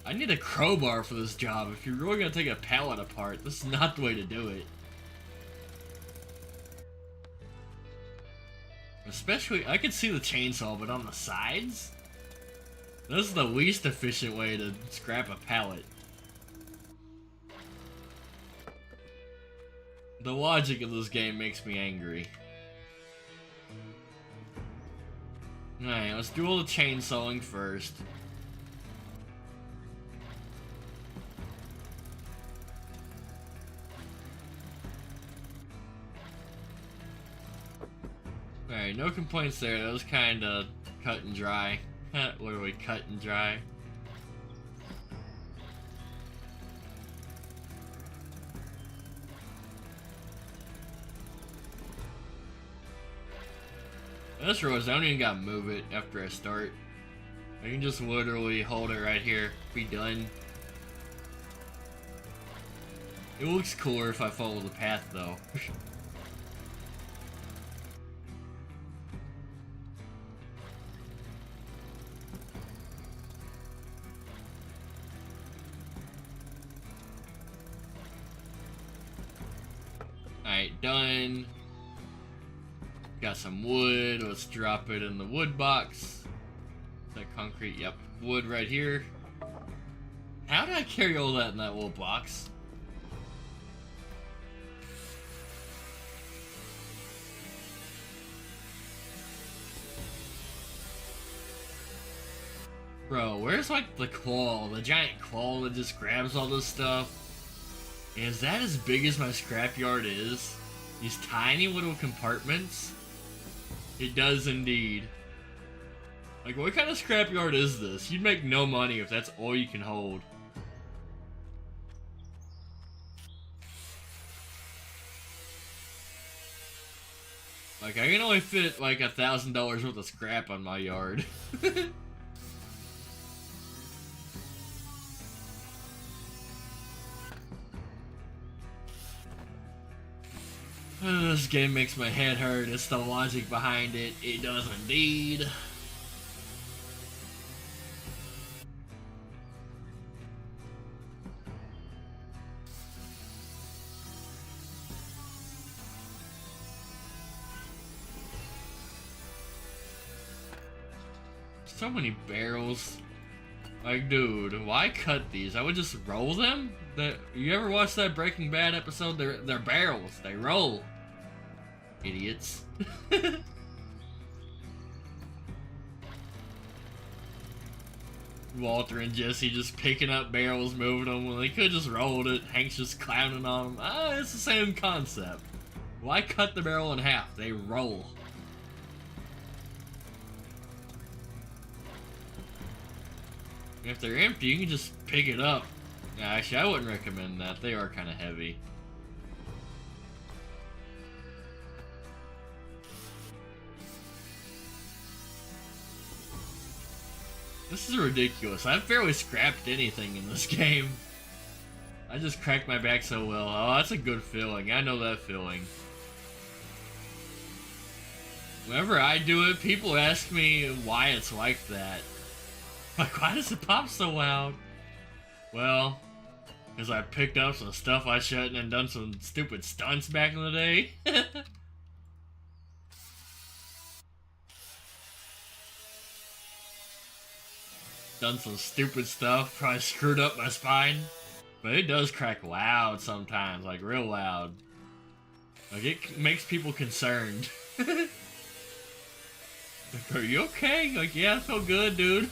I need a crowbar for this job. If you're really gonna take a pallet apart, this is not the way to do it. Especially, I can see the chainsaw, but on the sides? This is the least efficient way to scrap a pallet. The logic of this game makes me angry. Alright, let's do all the chainsawing first. Alright, no complaints there. That was kinda cut and dry. Literally cut and dry. This road, I don't even gotta move it after I start. I can just literally hold it right here, be done. It looks cooler if I follow the path though. Alright, done. Got some wood. Let's drop it in the wood box. Is that concrete? Yep. Wood right here. How did I carry all that in that little box? Bro, where's like the claw? The giant claw that just grabs all this stuff? Is that as big as my scrapyard is? These tiny little compartments? It does indeed. Like, what kind of scrapyard is this? You'd make no money if that's all you can hold. Like, I can only fit like $1,000 worth of scrap on my yard. This game makes my head hurt. It's the logic behind it. It does indeed. So many barrels. Like, dude, why cut these? I would just roll them? You ever watch that Breaking Bad episode? They're barrels. They roll. Idiots. Walter and Jesse just picking up barrels, moving them when they could just rolled it. Hank's just clowning on them. It's the same concept. Why cut the barrel in half? They roll. If they're empty, you can just pick it up. Yeah, actually, I wouldn't recommend that. They are kind of heavy. This is ridiculous. I've barely scrapped anything in this game. I just cracked my back so well. Oh, that's a good feeling. I know that feeling. Whenever I do it, people ask me why it's like that. Like, why does it pop so loud? Well, because I picked up some stuff I shouldn't and done some stupid stunts back in the day. Done some stupid stuff, probably screwed up my spine. But it does crack loud sometimes, like real loud. Like, it makes people concerned. Like, are you okay? Like, yeah, I feel good, dude.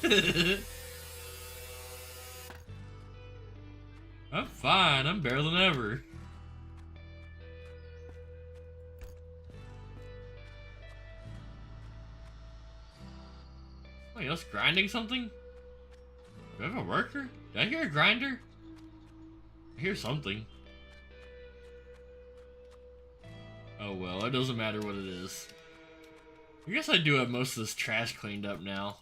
I'm fine, I'm better than ever. Somebody else grinding something? Do I have a worker? Did I hear a grinder? I hear something. Oh well, it doesn't matter what it is. I guess I do have most of this trash cleaned up now.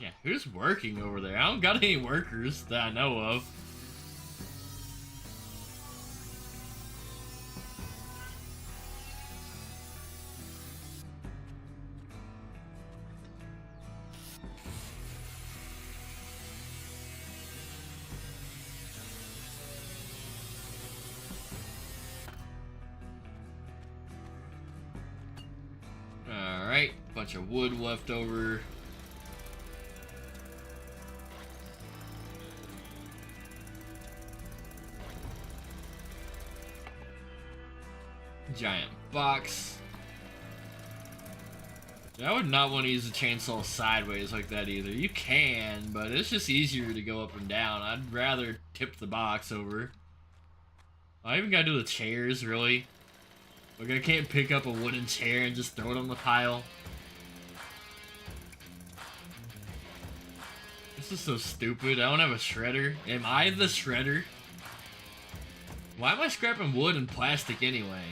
Yeah, who's working over there? I don't got any workers that I know of. Alright, bunch of wood left over. Giant box. I would not want to use the chainsaw sideways like that either. You can, but it's just easier to go up and down. I'd rather tip the box over. I even gotta do the chairs, really. Like, I can't pick up a wooden chair and just throw it on the pile. This is so stupid. I don't have a shredder. Am I the shredder? Why am I scrapping wood and plastic anyway?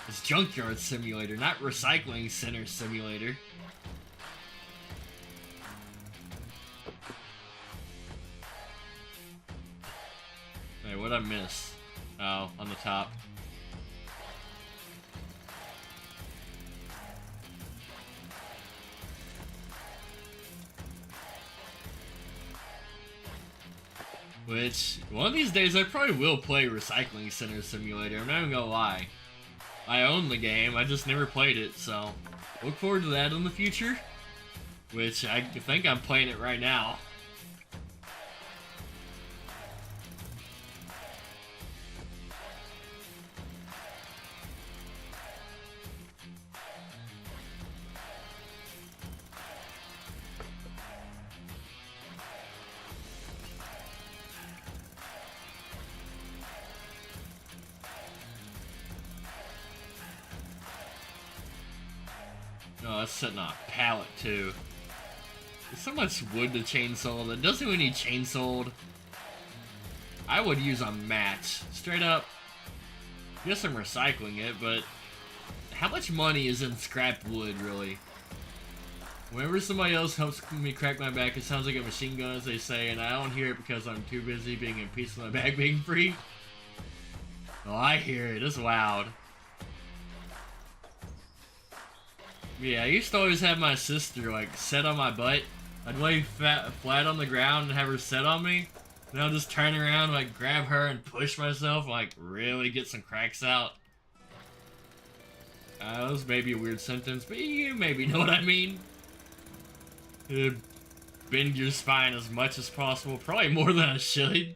It's Junkyard Simulator, not Recycling Center Simulator. Hey, what'd I miss? Oh, on the top. Which, one of these days I probably will play Recycling Center Simulator, I'm not even gonna lie. I own the game, I just never played it, so look forward to that in the future. Which, I think I'm playing it right now. Oh, that's sitting on a pallet, too. There's so much wood to chainsaw that doesn't even need chainsawed. I would use a match. Straight up. Yes, I'm recycling it, but how much money is in scrap wood, really? Whenever somebody else helps me crack my back, it sounds like a machine gun, as they say, and I don't hear it because I'm too busy being in peace with my back being free. Well, I hear it. It's loud. Yeah, I used to always have my sister, like, sit on my butt. I'd lay flat on the ground and have her sit on me. Then I'll just turn around, like, grab her and push myself, like, really get some cracks out. That was maybe a weird sentence, but you maybe know what I mean. Bend your spine as much as possible, probably more than I should.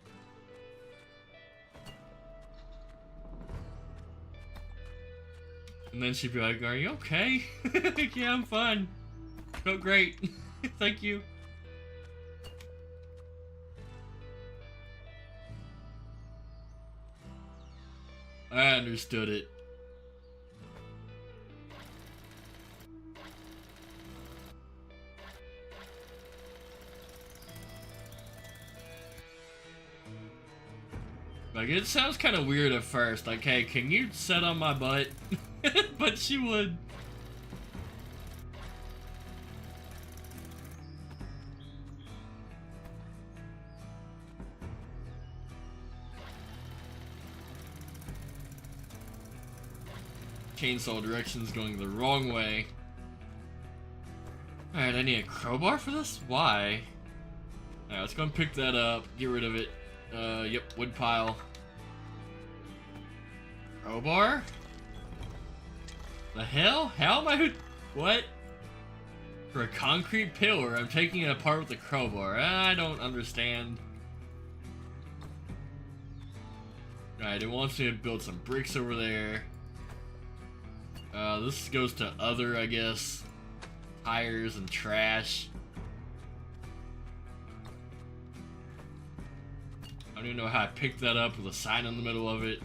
And then she'd be like, are you okay? Yeah, I'm fine. Felt great. Thank you. I understood it. Like, it sounds kind of weird at first. Like, hey, can you sit on my butt? But she would. Chainsaw directions going the wrong way. Alright, I need a crowbar for this? Why? Alright, let's go and pick that up. Get rid of it. Yep, wood pile. Crowbar? The hell? How am I... What? For a concrete pillar, I'm taking it apart with a crowbar. I don't understand. Alright, it wants me to build some bricks over there. This goes to other, I guess. Tires and trash. I don't even know how I picked that up with a sign in the middle of it.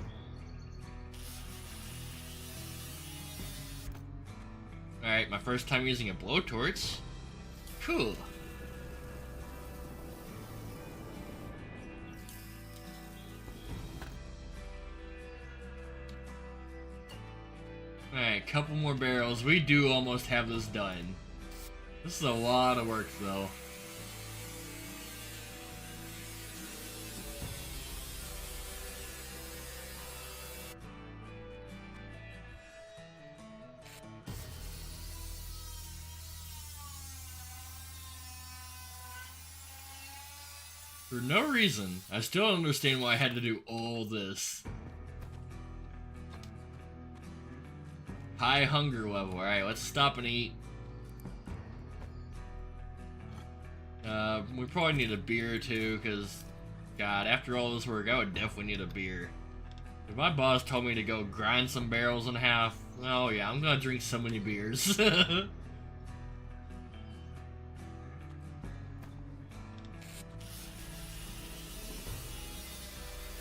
Alright, my first time using a blowtorch. Cool. Alright, couple more barrels. We do almost have this done. This is a lot of work, though. For no reason, I still don't understand why I had to do all this. High hunger level. Alright, let's stop and eat. We probably need a beer too, because, God, after all this work, I would definitely need a beer. If my boss told me to go grind some barrels in half, oh yeah, I'm gonna drink so many beers.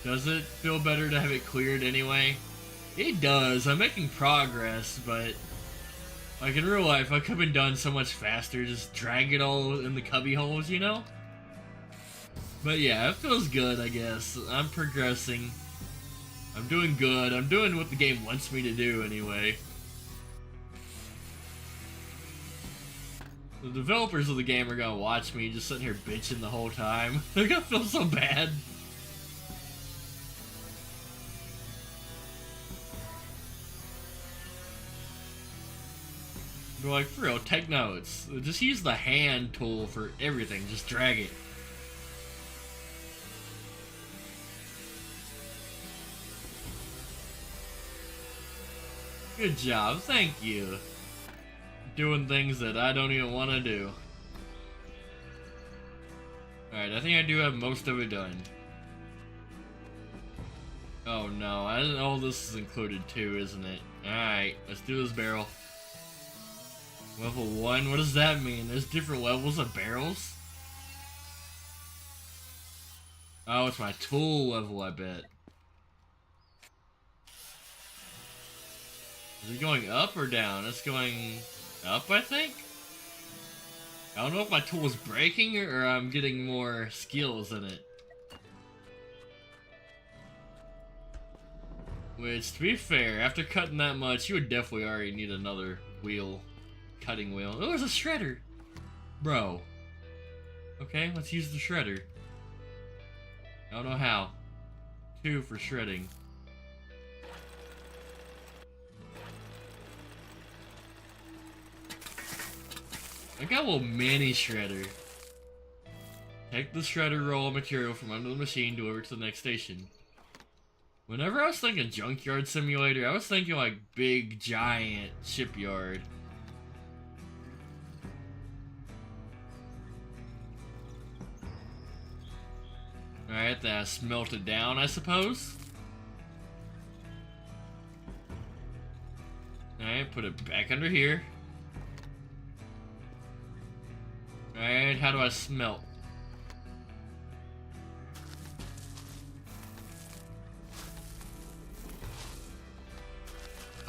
Does it feel better to have it cleared anyway? It does. I'm making progress, but like in real life, I could have been done so much faster. Just drag it all in the cubby holes, you know? But yeah, it feels good, I guess. I'm progressing. I'm doing good. I'm doing what the game wants me to do anyway. The developers of the game are gonna watch me just sitting here bitching the whole time. They're gonna feel so bad. They're like, for real, take notes. Just use the hand tool for everything. Just drag it. Good job, thank you. Doing things that I don't even want to do. Alright, I think I do have most of it done. Oh no, all this is included too, isn't it? Alright, let's do this barrel. Level 1? What does that mean? There's different levels of barrels? Oh, it's my tool level, I bet. Is it going up or down? It's going up, I think? I don't know if my tool is breaking or I'm getting more skills in it. Which, to be fair, after cutting that much, you would definitely already need another wheel. Cutting wheel. Oh, there's a shredder! Bro. Okay, let's use the shredder. I don't know how. 2 for shredding. I got a little mini shredder. Take the shredder roll of material from under the machine, deliver it to the next station. Whenever I was thinking Junkyard Simulator, I was thinking like big, giant shipyard. Alright, that smelted down, I suppose. Alright, put it back under here. Alright, how do I smelt?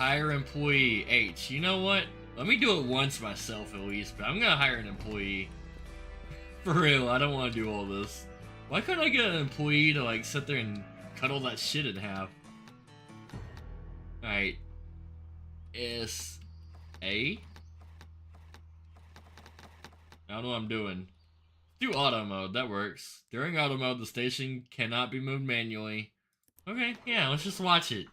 Hire employee H. You know what? Let me do it once myself at least, but I'm gonna hire an employee. For real, I don't want to do all this. Why couldn't I get an employee to like sit there and cut all that shit in half? Alright. S. A? I don't know what I'm doing. Do auto mode, that works. During auto mode, the station cannot be moved manually. Okay, yeah, let's just watch it.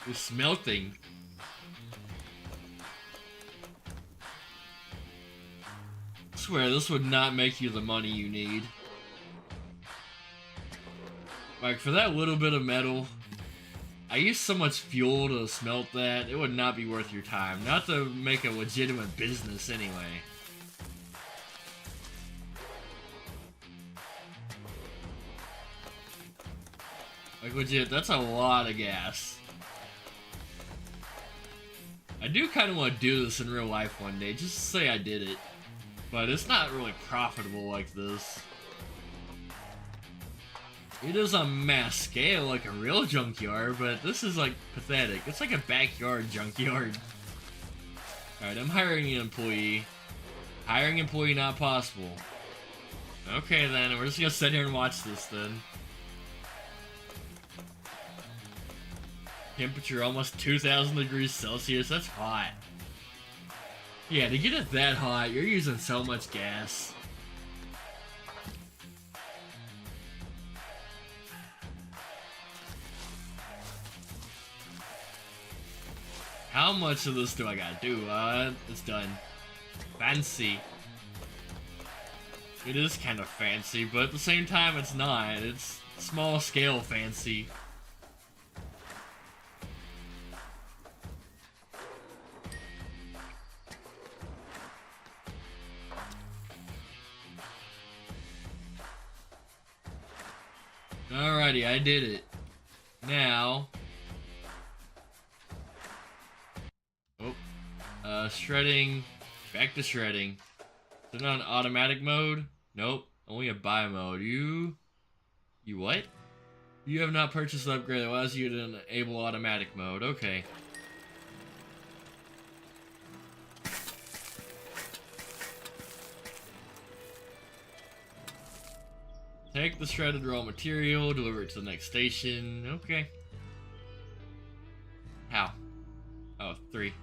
We're smelting. I swear, this would not make you the money you need. Like, for that little bit of metal, I used so much fuel to smelt that, it would not be worth your time. Not to make a legitimate business anyway. Like, legit, that's a lot of gas. I do kind of want to do this in real life one day, just to say I did it. But it's not really profitable like this. It is on mass scale like a real junkyard, but this is like pathetic. It's like a backyard junkyard. Alright, I'm hiring an employee. Hiring employee not possible. Okay then, we're just gonna sit here and watch this then. Temperature almost 2,000 degrees Celsius, that's hot. Yeah, to get it that hot, you're using so much gas. How much of this do I gotta do? It's done. Fancy. It is kind of fancy, but at the same time it's not. It's small scale fancy. Alrighty, I did it. Now... shredding. Back to shredding. Is it on automatic mode? Nope. Only a buy mode. You what? You have not purchased an upgrade that allows you to enable automatic mode. Okay. Take the shredded raw material, deliver it to the next station. Okay. How? Oh, 3.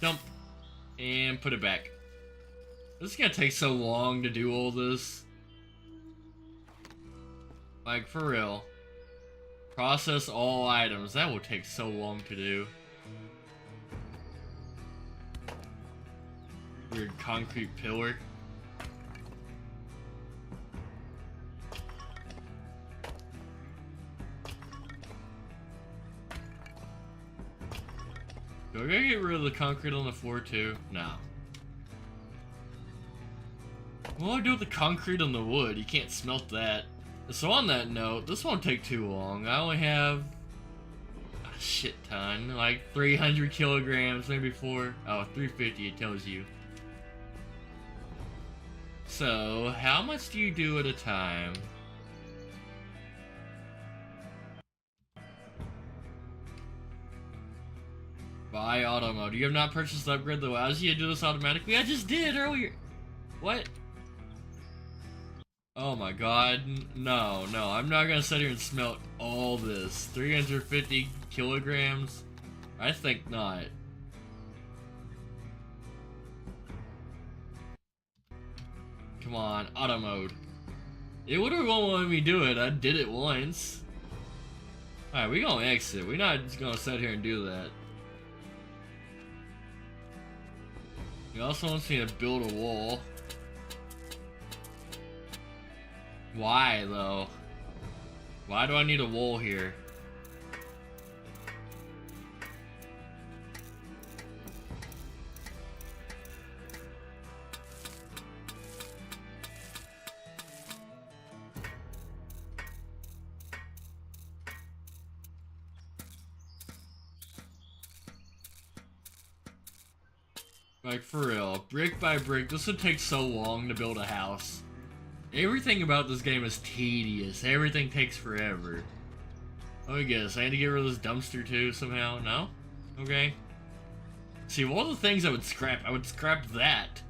Dump. And put it back. This is gonna take so long to do all this. Like, for real. Process all items. That will take so long to do. Weird concrete pillar. Do I gotta get rid of the concrete on the floor too? No. What do I do with the concrete on the wood? You can't smelt that. So on that note, this won't take too long. I only have a shit ton, like 300 kilograms, maybe 4. Oh, 350 it tells you. So, how much do you do at a time? Buy auto mode. You have not purchased the upgrade that allows you to do this automatically? I just did earlier! What? Oh my god. No, I'm not gonna sit here and smelt all this. 350 kilograms? I think not. Come on, auto mode. It would've won't let me do it. I did it once. Alright, we gonna exit. We're not just gonna sit here and do that. He also wants me to build a wall. Why, though? Why do I need a wall here? Like, for real, brick by brick, this would take so long to build a house. Everything about this game is tedious. Everything takes forever. Let me guess, I had to get rid of this dumpster too somehow? No? Okay. See, of all the things I would scrap that.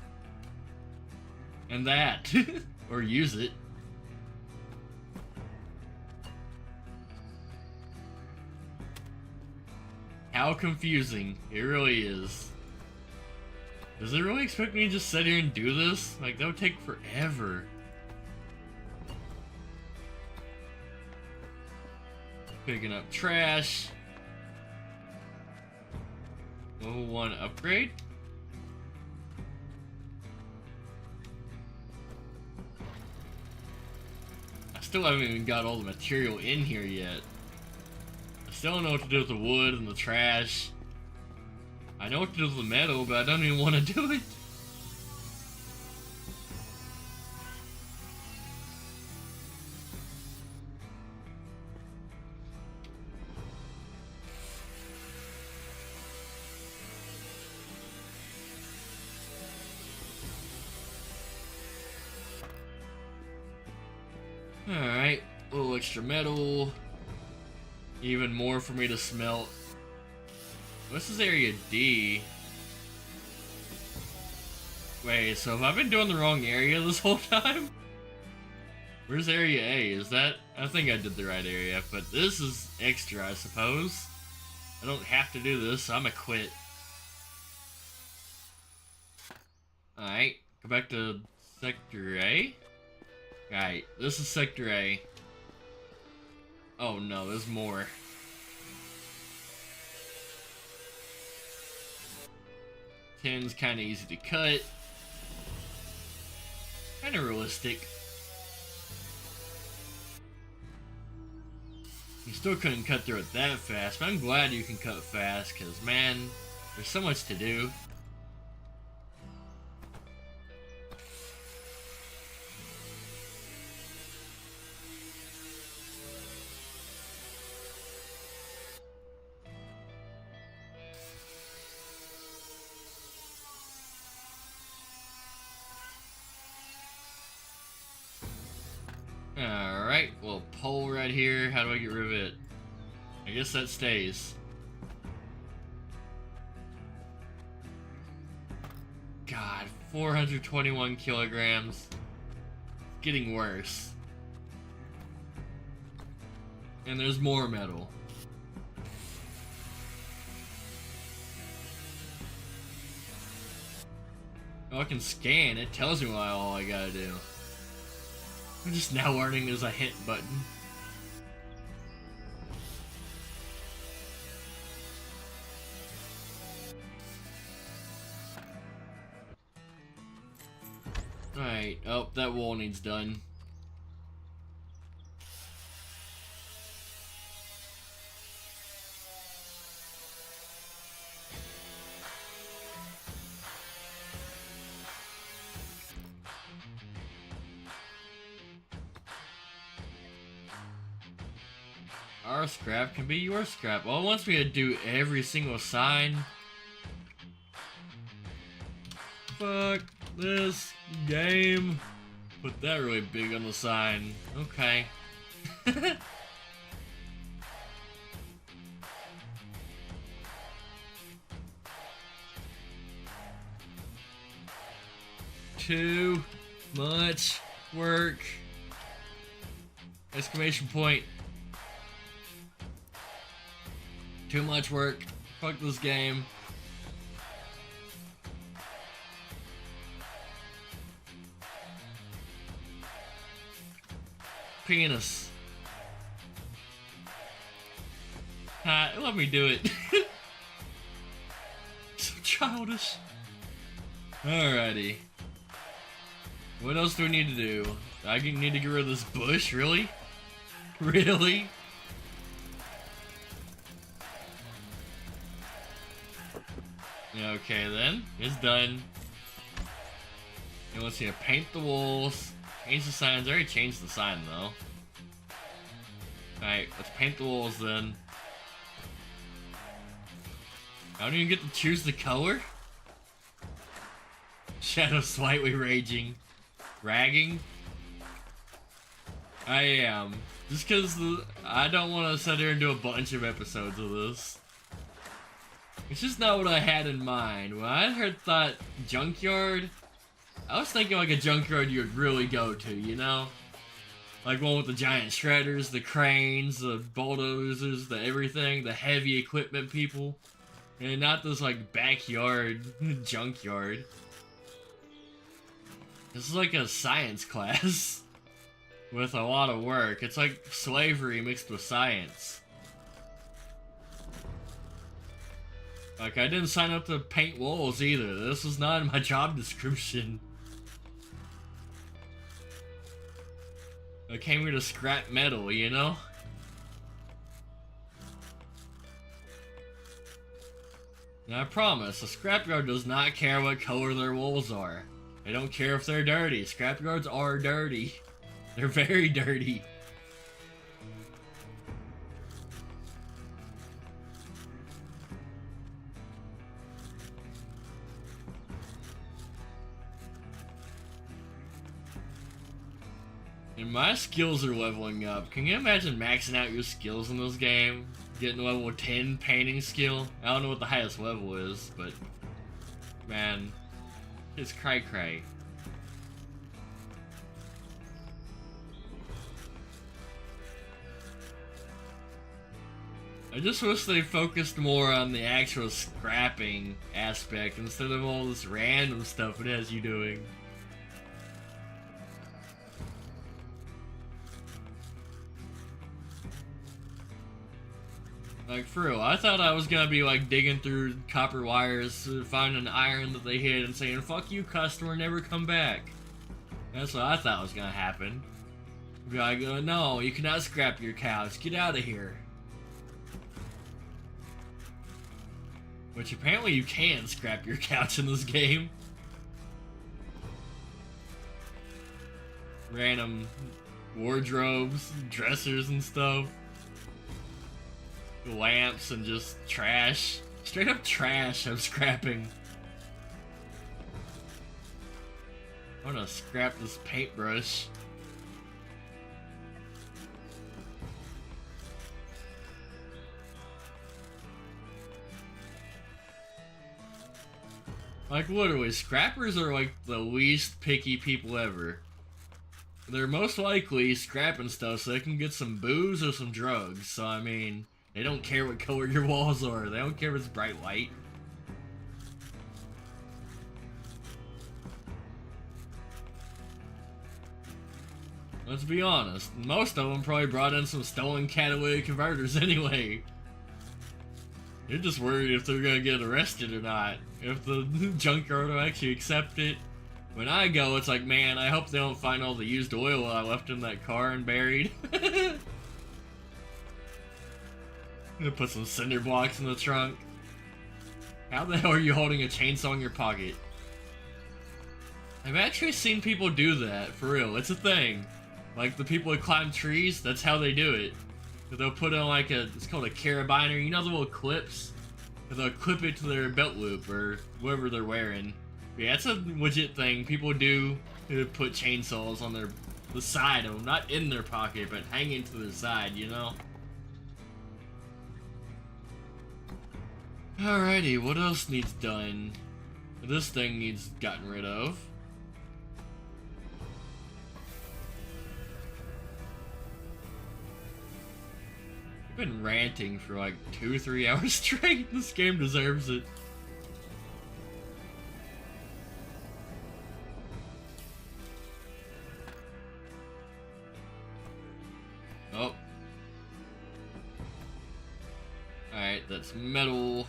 And that. Or use it. How confusing. It really is. Does it really expect me to just sit here and do this? Like, that would take forever. Picking up trash. Level 1 upgrade. I still haven't even got all the material in here yet. I still don't know what to do with the wood and the trash. I know what to do with the metal, but I don't even want to do it. Alright, a little extra metal. Even more for me to smelt. What's this area D? Wait, so have I been doing the wrong area this whole time? Where's area A? Is that? I think I did the right area, but this is extra, I suppose. I don't have to do this, so I'm gonna quit. Alright, go back to Sector A. Alright, this is Sector A. Oh no, there's more. Tin's kinda easy to cut. Kinda realistic. You still couldn't cut through it that fast, but I'm glad you can cut fast, cause man, there's so much to do. Alright, well, pole right here. How do I get rid of it? I guess that stays. God, 421 kilograms. Getting worse. And there's more metal. Oh, I can scan. It tells me what all I gotta do. I'm just now learning there's a hit button. Alright, oh, that wall needs done. Our scrap can be your scrap. Well, it wants me to do every single sign. Fuck this game. Put that really big on the sign. Okay. Too much work. Exclamation point. Too much work. Fuck this game. Penis. Let me do it. So childish. Alrighty. What else do we need to do? I need to get rid of this bush, really? Really? Okay then, it's done. And let's see, paint the walls, change the signs. I already changed the sign though. Alright, let's paint the walls then. I don't even get to choose the color? Shadow slightly raging. Ragging? I am. Just because I don't want to sit here and do a bunch of episodes of this. It's just not what I had in mind. When I thought junkyard, I was thinking like a junkyard you would really go to, you know? Like one with the giant shredders, the cranes, the bulldozers, the everything, the heavy equipment people. And not this like backyard junkyard. This is like a science class with a lot of work. It's like slavery mixed with science. Like, I didn't sign up to paint walls either. This was not in my job description. I came here to scrap metal, you know? And I promise, a scrapyard does not care what color their walls are. They don't care if they're dirty. Scrapyards are dirty. They're very dirty. And my skills are leveling up. Can you imagine maxing out your skills in this game? Getting level 10 painting skill? I don't know what the highest level is, but man, it's cray-cray. I just wish they focused more on the actual scrapping aspect instead of all this random stuff it has you doing. Like, for real, I thought I was gonna be, like, digging through copper wires to find an iron that they hid and saying, "Fuck you, customer, never come back." That's what I thought was gonna happen. Be like, "No, you cannot scrap your couch, get out of here." Which apparently you can scrap your couch in this game. Random wardrobes, dressers and stuff. Lamps and just trash. Straight up trash I'm scrapping. I wanna scrap this paintbrush. Like, literally, scrappers are like the least picky people ever. They're most likely scrapping stuff so they can get some booze or some drugs. So, I mean, they don't care what color your walls are. They don't care if it's bright white. Let's be honest, most of them probably brought in some stolen catalytic converters anyway. They're just worried if they're gonna get arrested or not. If the junkyard will actually accept it. When I go, it's like, man, I hope they don't find all the used oil I left in that car and buried. Gonna put some cinder blocks in the trunk. How the hell are you holding a chainsaw in your pocket? I've actually seen people do that, for real. It's a thing. Like the people that climb trees, that's how they do it. They'll put on like it's called a carabiner, you know the little clips? They'll clip it to their belt loop or whatever they're wearing. Yeah, it's a legit thing. People do put chainsaws on the side of them, not in their pocket, but hanging to their side, you know? Alrighty, what else needs done? This thing needs gotten rid of. I've been ranting for like 2 or 3 hours straight. This game deserves it. Oh. Alright, that's metal.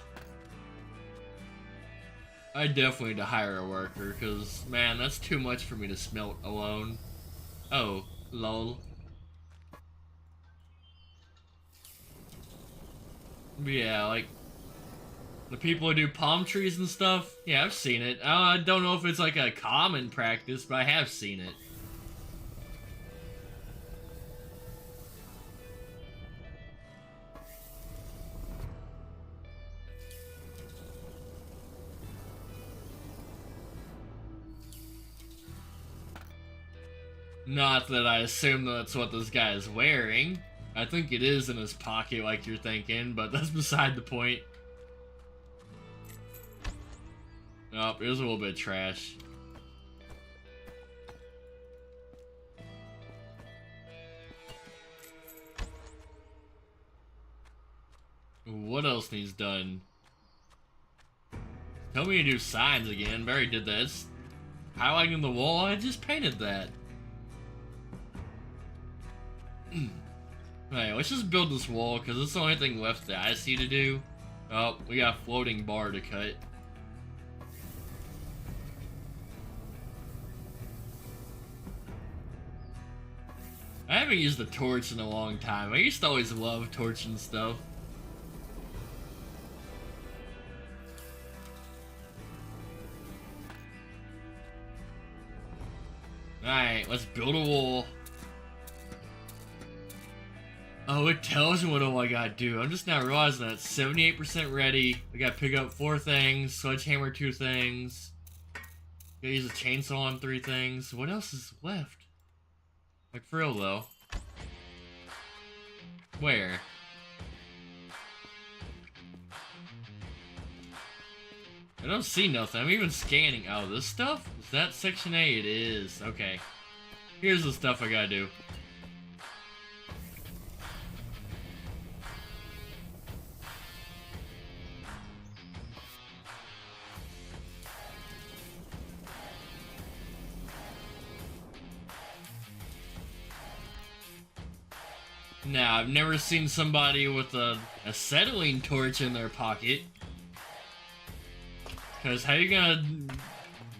I definitely need to hire a worker, because, man, that's too much for me to smelt alone. Oh, lol. Yeah, like, the people who do palm trees and stuff, yeah, I've seen it. I don't know if it's like a common practice, but I have seen it. Not that I assume that's what this guy is wearing. I think it is in his pocket like you're thinking, but that's beside the point. Oh, here's a little bit of trash. What else needs done? Tell me to do signs again. Barry did that. It's highlighting the wall. I just painted that. Alright, let's just build this wall because it's the only thing left that I see to do. Oh, we got a floating bar to cut. I haven't used the torch in a long time. I used to always love torching stuff. Alright, let's build a wall. Oh, it tells me what all I gotta do. I'm just now realizing that it's 78% ready. I gotta pick up 4 things, sledgehammer 2 things. Gotta use a chainsaw on 3 things. What else is left? Like for real though. Where? I don't see nothing. I'm even scanning. Oh, this stuff? Is that section A? It is. Okay. Here's the stuff I gotta do. Now, I've never seen somebody with a acetylene torch in their pocket. Because how you gonna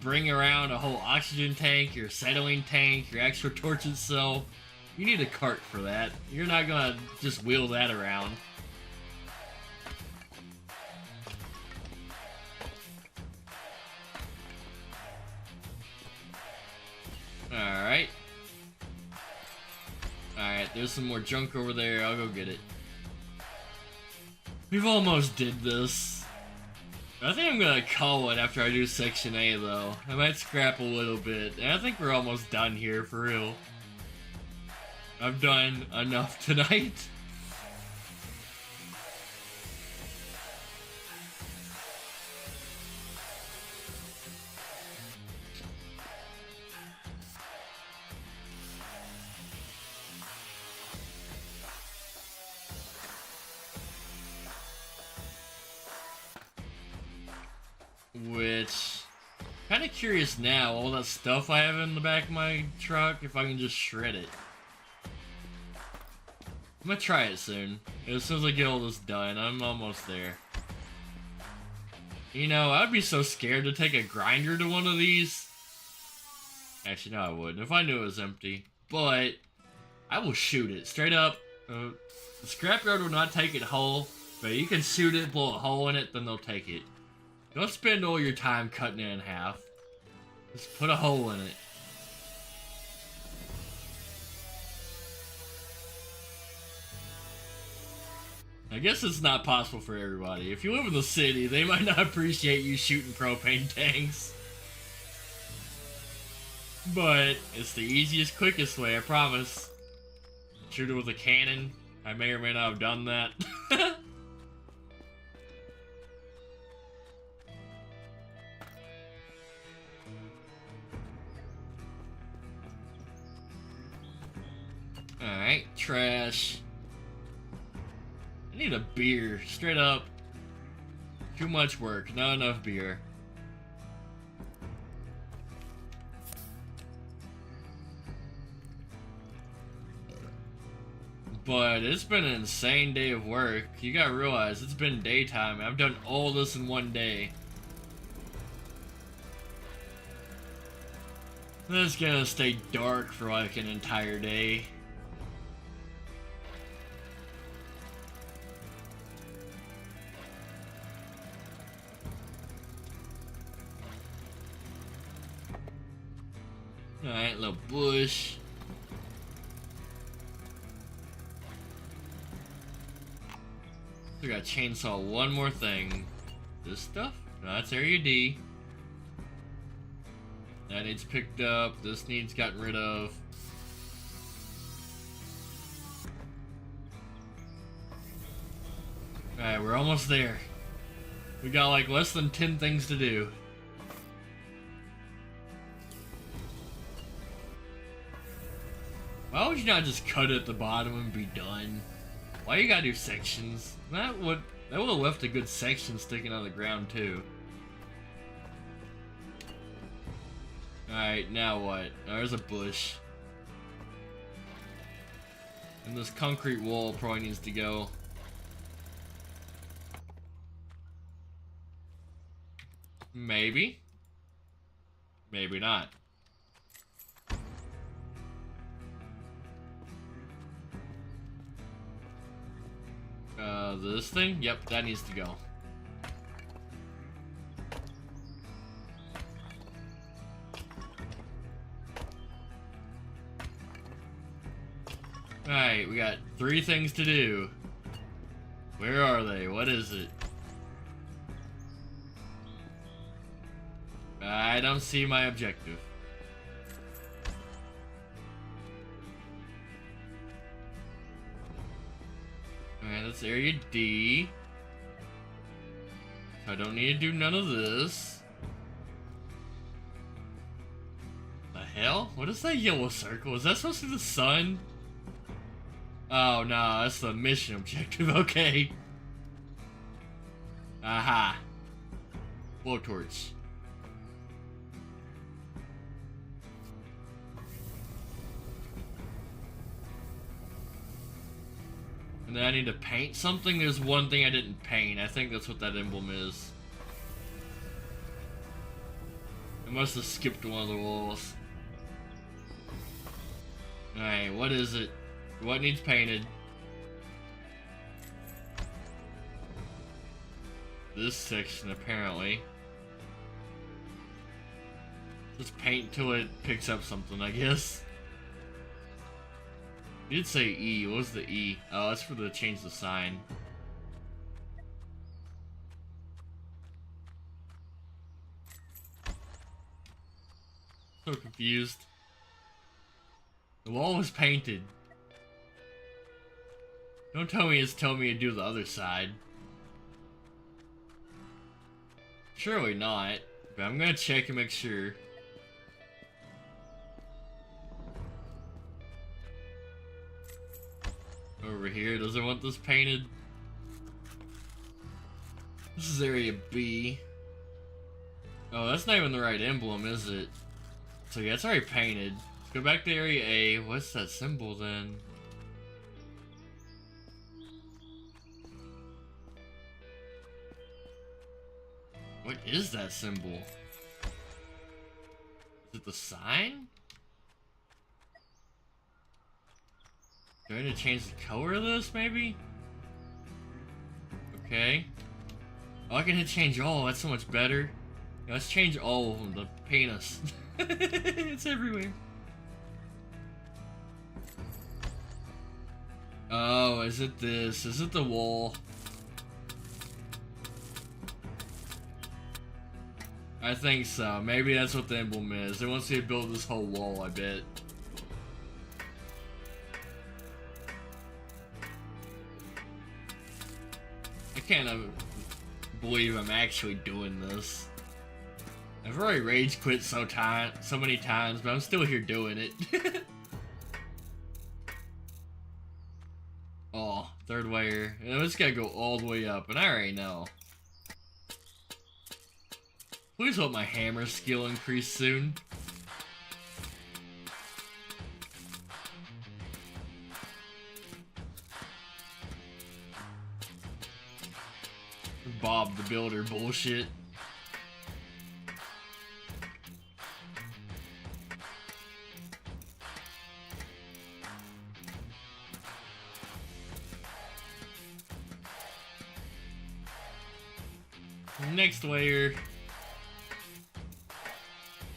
bring around a whole oxygen tank, your acetylene tank, your extra torch itself? You need a cart for that. You're not gonna just wheel that around. Alright. Alright, there's some more junk over there. I'll go get it. We've almost did this. I think I'm gonna call it after I do Section A, though. I might scrap a little bit. And I think we're almost done here, for real. I've done enough tonight. Which, kind of curious now, all that stuff I have in the back of my truck, if I can just shred it. I'm gonna try it soon. As soon as I get all this done, I'm almost there. You know, I'd be so scared to take a grinder to one of these. Actually, no, I wouldn't, if I knew it was empty. But, I will shoot it, straight up. The scrapyard will not take it whole, but you can shoot it, blow a hole in it, then they'll take it. Don't spend all your time cutting it in half. Just put a hole in it. I guess it's not possible for everybody. If you live in the city, they might not appreciate you shooting propane tanks. But it's the easiest, quickest way, I promise. Shoot it with a cannon. I may or may not have done that. Alright, trash. I need a beer, straight up. Too much work, not enough beer. But it's been an insane day of work. You gotta realize, it's been daytime. I've done all this in one day. Then it's gonna stay dark for like an entire day. Alright, little bush. We gotta chainsaw one more thing. This stuff? No, that's area D. That needs picked up. This needs gotten rid of. Alright, we're almost there. We got like less than 10 things to do. Why would you not just cut it at the bottom and be done? Why you gotta do sections? That would have left a good section sticking on the ground too. Alright, now what? Oh, there's a bush. And this concrete wall probably needs to go. Maybe. Maybe not. This thing? Yep, that needs to go. Alright, we got 3 things to do. Where are they? What is it? I don't see my objective. Alright, that's area D. So I don't need to do none of this. The hell? What is that yellow circle? Is that supposed to be the sun? Oh no, that's the mission objective. Okay. Aha. Blowtorch. And then I need to paint something. There's one thing I didn't paint. I think that's what that emblem is. I must have skipped one of the walls. Alright, what is it? What needs painted? This section, apparently. Just paint till it picks up something, I guess. You did say E. What was the E? Oh, that's for the change the sign. So confused. The wall was painted. Don't tell me it's telling me to do the other side. Surely not. But I'm gonna check and make sure. Over here, does it want this painted? This is area B. Oh, that's not even the right emblem, is it? So yeah, it's already painted. Let's go back to area A. What's that symbol then? What is that symbol? Is it the sign? Do I need to change the color of this, maybe? Okay. Oh, I can hit change all. That's so much better. Yeah, let's change all of them to paint us. It's everywhere. Oh, is it this? Is it the wall? I think so. Maybe that's what the emblem is. It wants you to build this whole wall, I bet. I can't believe I'm actually doing this. I've already rage quit so many times, but I'm still here doing it. Oh, third layer. And it's gotta go all the way up, and I already know. Please hope my hammer skill increase soon. Bob the Builder bullshit. Next layer.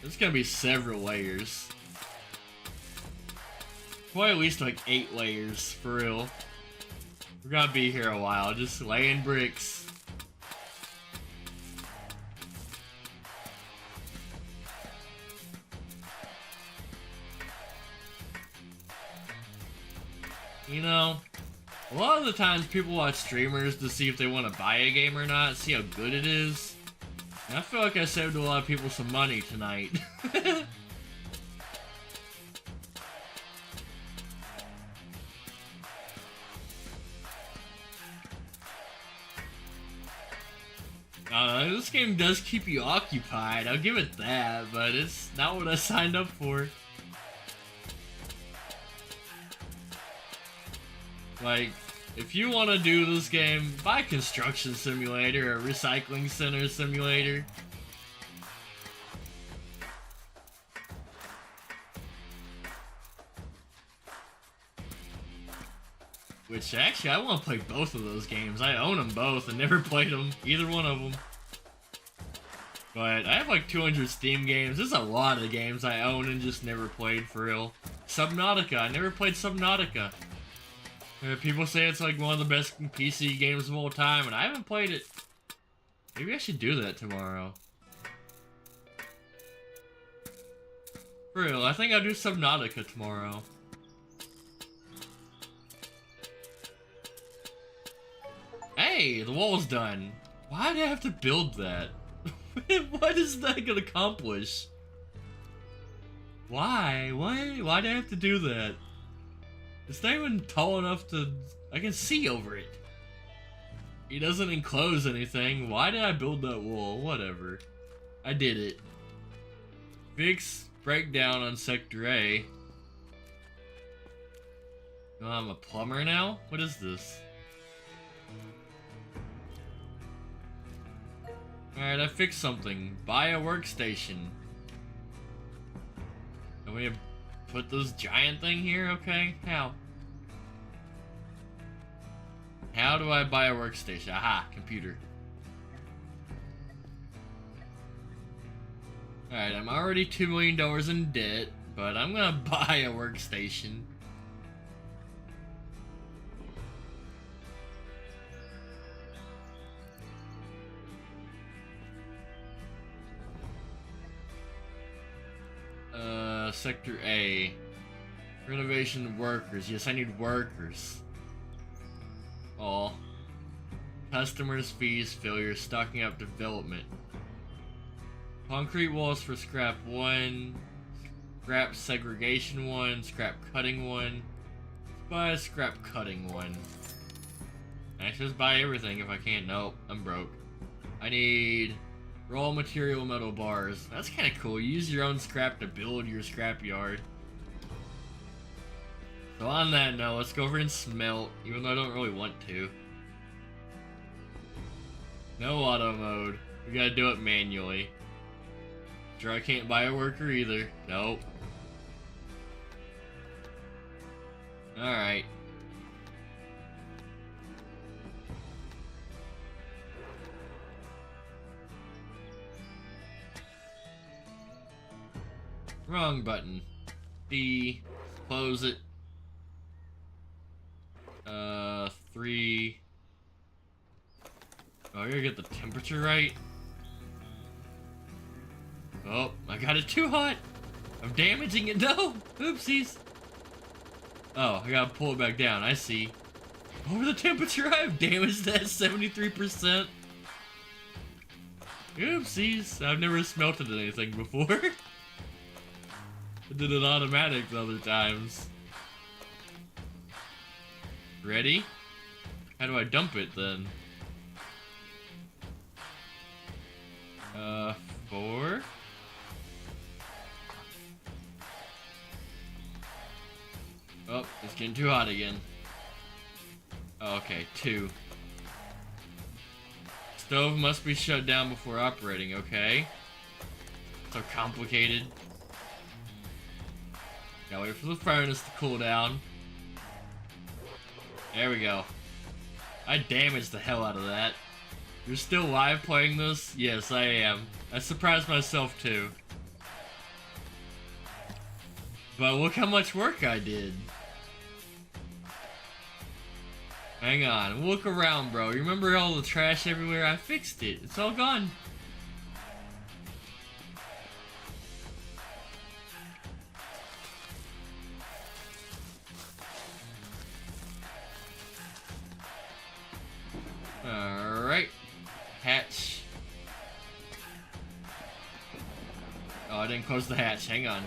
There's gonna be several layers. Probably at least like 8 layers, for real. We're gonna be here a while, just laying bricks. You know, A lot of the times people watch streamers to see if they want to buy a game or not, see how good it is. And I feel like I saved a lot of people some money tonight. This game does keep you occupied, I'll give it that, but it's not what I signed up for. Like, if you want to do this game, buy Construction Simulator or Recycling Center Simulator. Which, actually, I want to play both of those games. I own them both and never played them, either one of them. But I have like 200 Steam games. There's a lot of games I own and just never played for real. Subnautica, I never played Subnautica. People say it's like one of the best PC games of all time, and I haven't played it. Maybe I should do that tomorrow. For real, I think I'll do Subnautica tomorrow. Hey, the wall's done. Why did I have to build that? What is that gonna accomplish? Why? Why did I have to do that? It's not even tall enough to... I can see over it. It doesn't enclose anything. Why did I build that wall? Whatever. I did it. Fix breakdown on Sector A. Oh, I'm a plumber now? What is this? Alright, I fixed something. Buy a workstation. Can we put this giant thing here? Okay, how? How do I buy a workstation? Aha, computer. Alright, I'm already $2 million in debt, but I'm gonna buy a workstation. Sector A. Renovation workers. Yes, I need workers. Oh. Customers, fees, failure, stocking up development. Concrete walls for scrap 1. Scrap segregation 1. Scrap cutting 1. Buy scrap cutting 1. I should just buy everything if I can't. Nope, I'm broke. I need raw material metal bars. That's kind of cool. You use your own scrap to build your scrap yard. So on that note, let's go over and smelt, even though I don't really want to. No auto mode. We gotta do it manually. Sure, I can't buy a worker either. Nope. Alright. Wrong button. B. Close it. 3. Oh, I gotta get the temperature right. Oh, I got it too hot. I'm damaging it. No! Oopsies. Oh, I gotta pull it back down. I see. Over the temperature, I've damaged that 73%. Oopsies. I've never smelted anything before. I did it automatic the other times. Ready? How do I dump it then? 4. Oh, it's getting too hot again. Oh, okay, 2. Stove must be shut down before operating, okay. So complicated. Gotta wait for the furnace to cool down. There we go. I damaged the hell out of that. You're still live playing this? Yes, I am. I surprised myself too. But look how much work I did. Hang on, look around, bro. You remember all the trash everywhere? I fixed it. It's all gone. close the hatch. Hang on.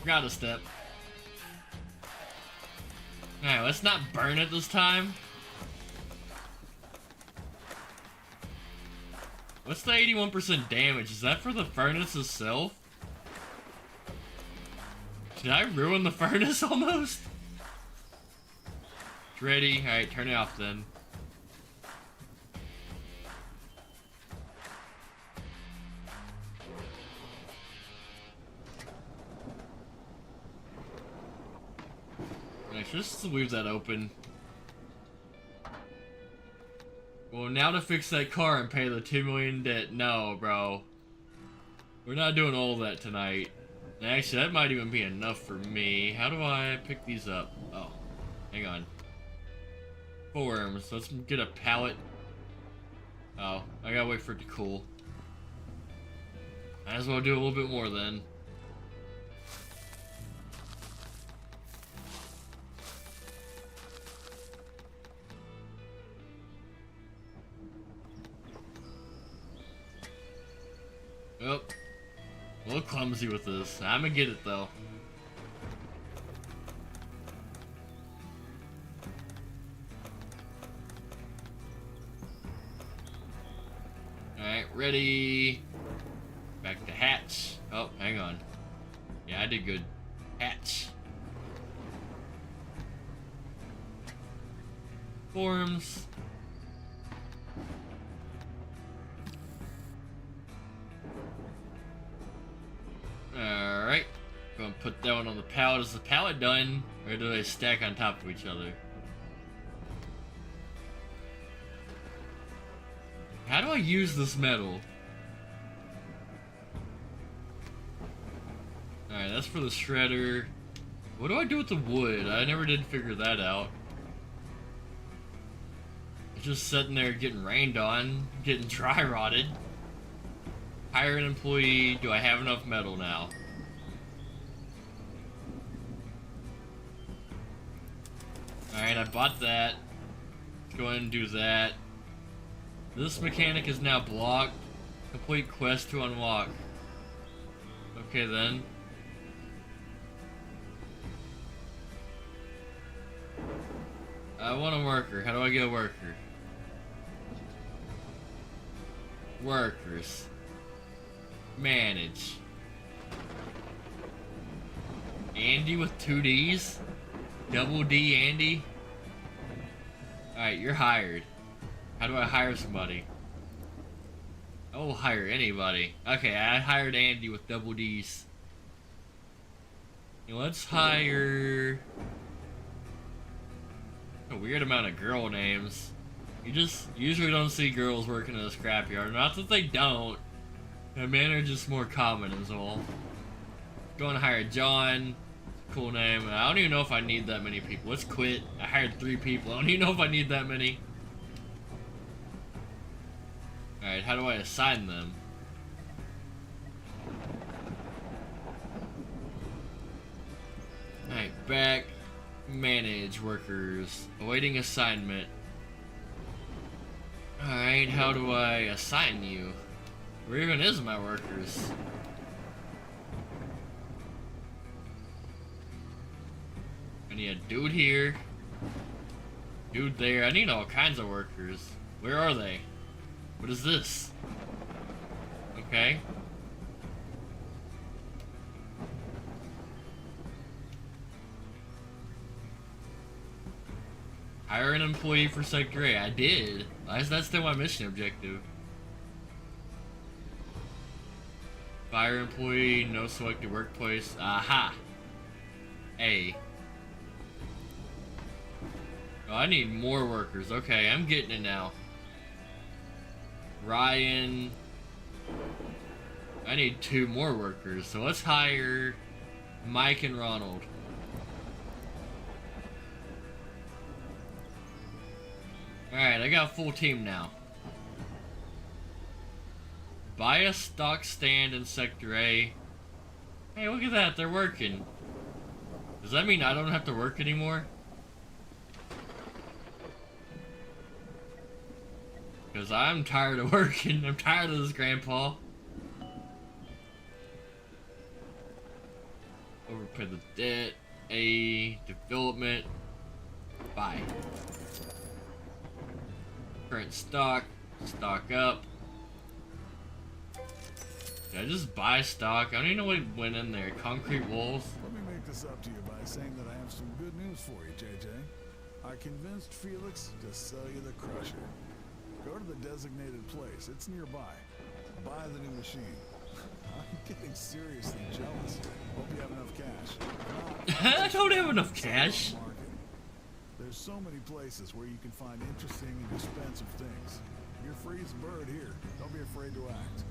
Forgot a step. Alright, let's not burn it this time. What's the 81% damage? Is that for the furnace itself? Did I ruin the furnace almost? It's ready. Alright, turn it off then. Alright, just leave that open. Well, now to fix that car and pay the 2 million debt. No, bro. We're not doing all that tonight. Actually, that might even be enough for me. How do I pick these up? Oh, hang on. Forms. Let's get a pallet. Oh, I gotta wait for it to cool. Might as well do a little bit more then. Oh, a little clumsy with this. I'm gonna get it though. Alright, ready. Back to hatch. Oh, hang on. Yeah, I did good. Hatch. Forms. Alright. Gonna put that one on the pallet. Is the pallet done? Or do they stack on top of each other? How do I use this metal? Alright, that's for the shredder. What do I do with the wood? I never did figure that out. It's just sitting there getting rained on, getting dry rotted. Hire an employee. Do I have enough metal now? Alright, I bought that. Let's go ahead and do that. This mechanic is now blocked. Complete quest to unlock. Okay then. I want a worker. How do I get a worker? Workers. Manage. Andy with 2 D's? Double D Andy? Alright, you're hired. How do I hire somebody? I will hire anybody. Okay, I hired Andy with double D's. And let's hire a weird amount of girl names. You just usually don't see girls working in a scrapyard. Not that they don't. Men are just more common is all. Go and hire John. Cool name. I don't even know if I need that many people. Let's quit. I hired 3 people. I don't even know if I need that many. Alright, how do I assign them? Alright, back. Manage workers. Awaiting assignment. Alright, how do I assign you? Where even is my workers? I need a dude here. Dude there. I need all kinds of workers. Where are they? What is this? Okay. Hire an employee for Sector A. I did. Why is that still my mission objective? Fire employee, no selected workplace. Aha! A. Oh, I need more workers. Okay, I'm getting it now. Ryan. I need 2 more workers. So let's hire Mike and Ronald. Alright, I got a full team now. Buy a stock stand in Sector A. Hey, look at that, they're working. Does that mean I don't have to work anymore? Because I'm tired of working. I'm tired of this, Grandpa. Pay the debt. A development. Buy. Current stock. Stock up. Did I just buy stock? I don't even know what went in there. Concrete walls? Let me make this up to you by saying that I have some good news for you, JJ. I convinced Felix to sell you the crusher. Go to the designated place. It's nearby. Buy the new machine. I'm getting seriously jealous. Hope you have enough cash. I don't have enough cash. There's so many places where you can find interesting and expensive things. You're free as a bird here. Don't be afraid to act.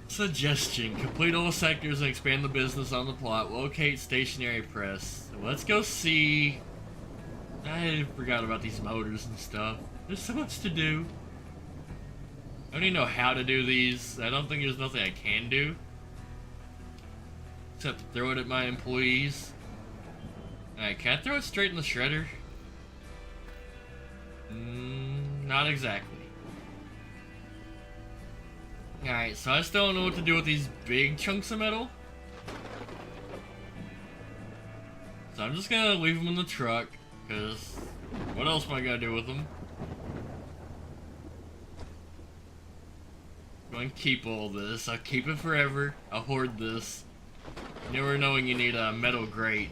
Suggestion. Complete all sectors and expand the business on the plot. Locate stationary press. Let's go see... I forgot about these motors and stuff. There's so much to do. I don't even know how to do these. I don't think there's nothing I can do. Except throw it at my employees. Alright, can I throw it straight in the shredder? Not exactly. Alright, so I still don't know what to do with these big chunks of metal. So I'm just gonna leave them in the truck, because what else am I gonna do with them? I'm going to keep all this. I'll keep it forever. I'll hoard this. Never knowing you need a metal grate.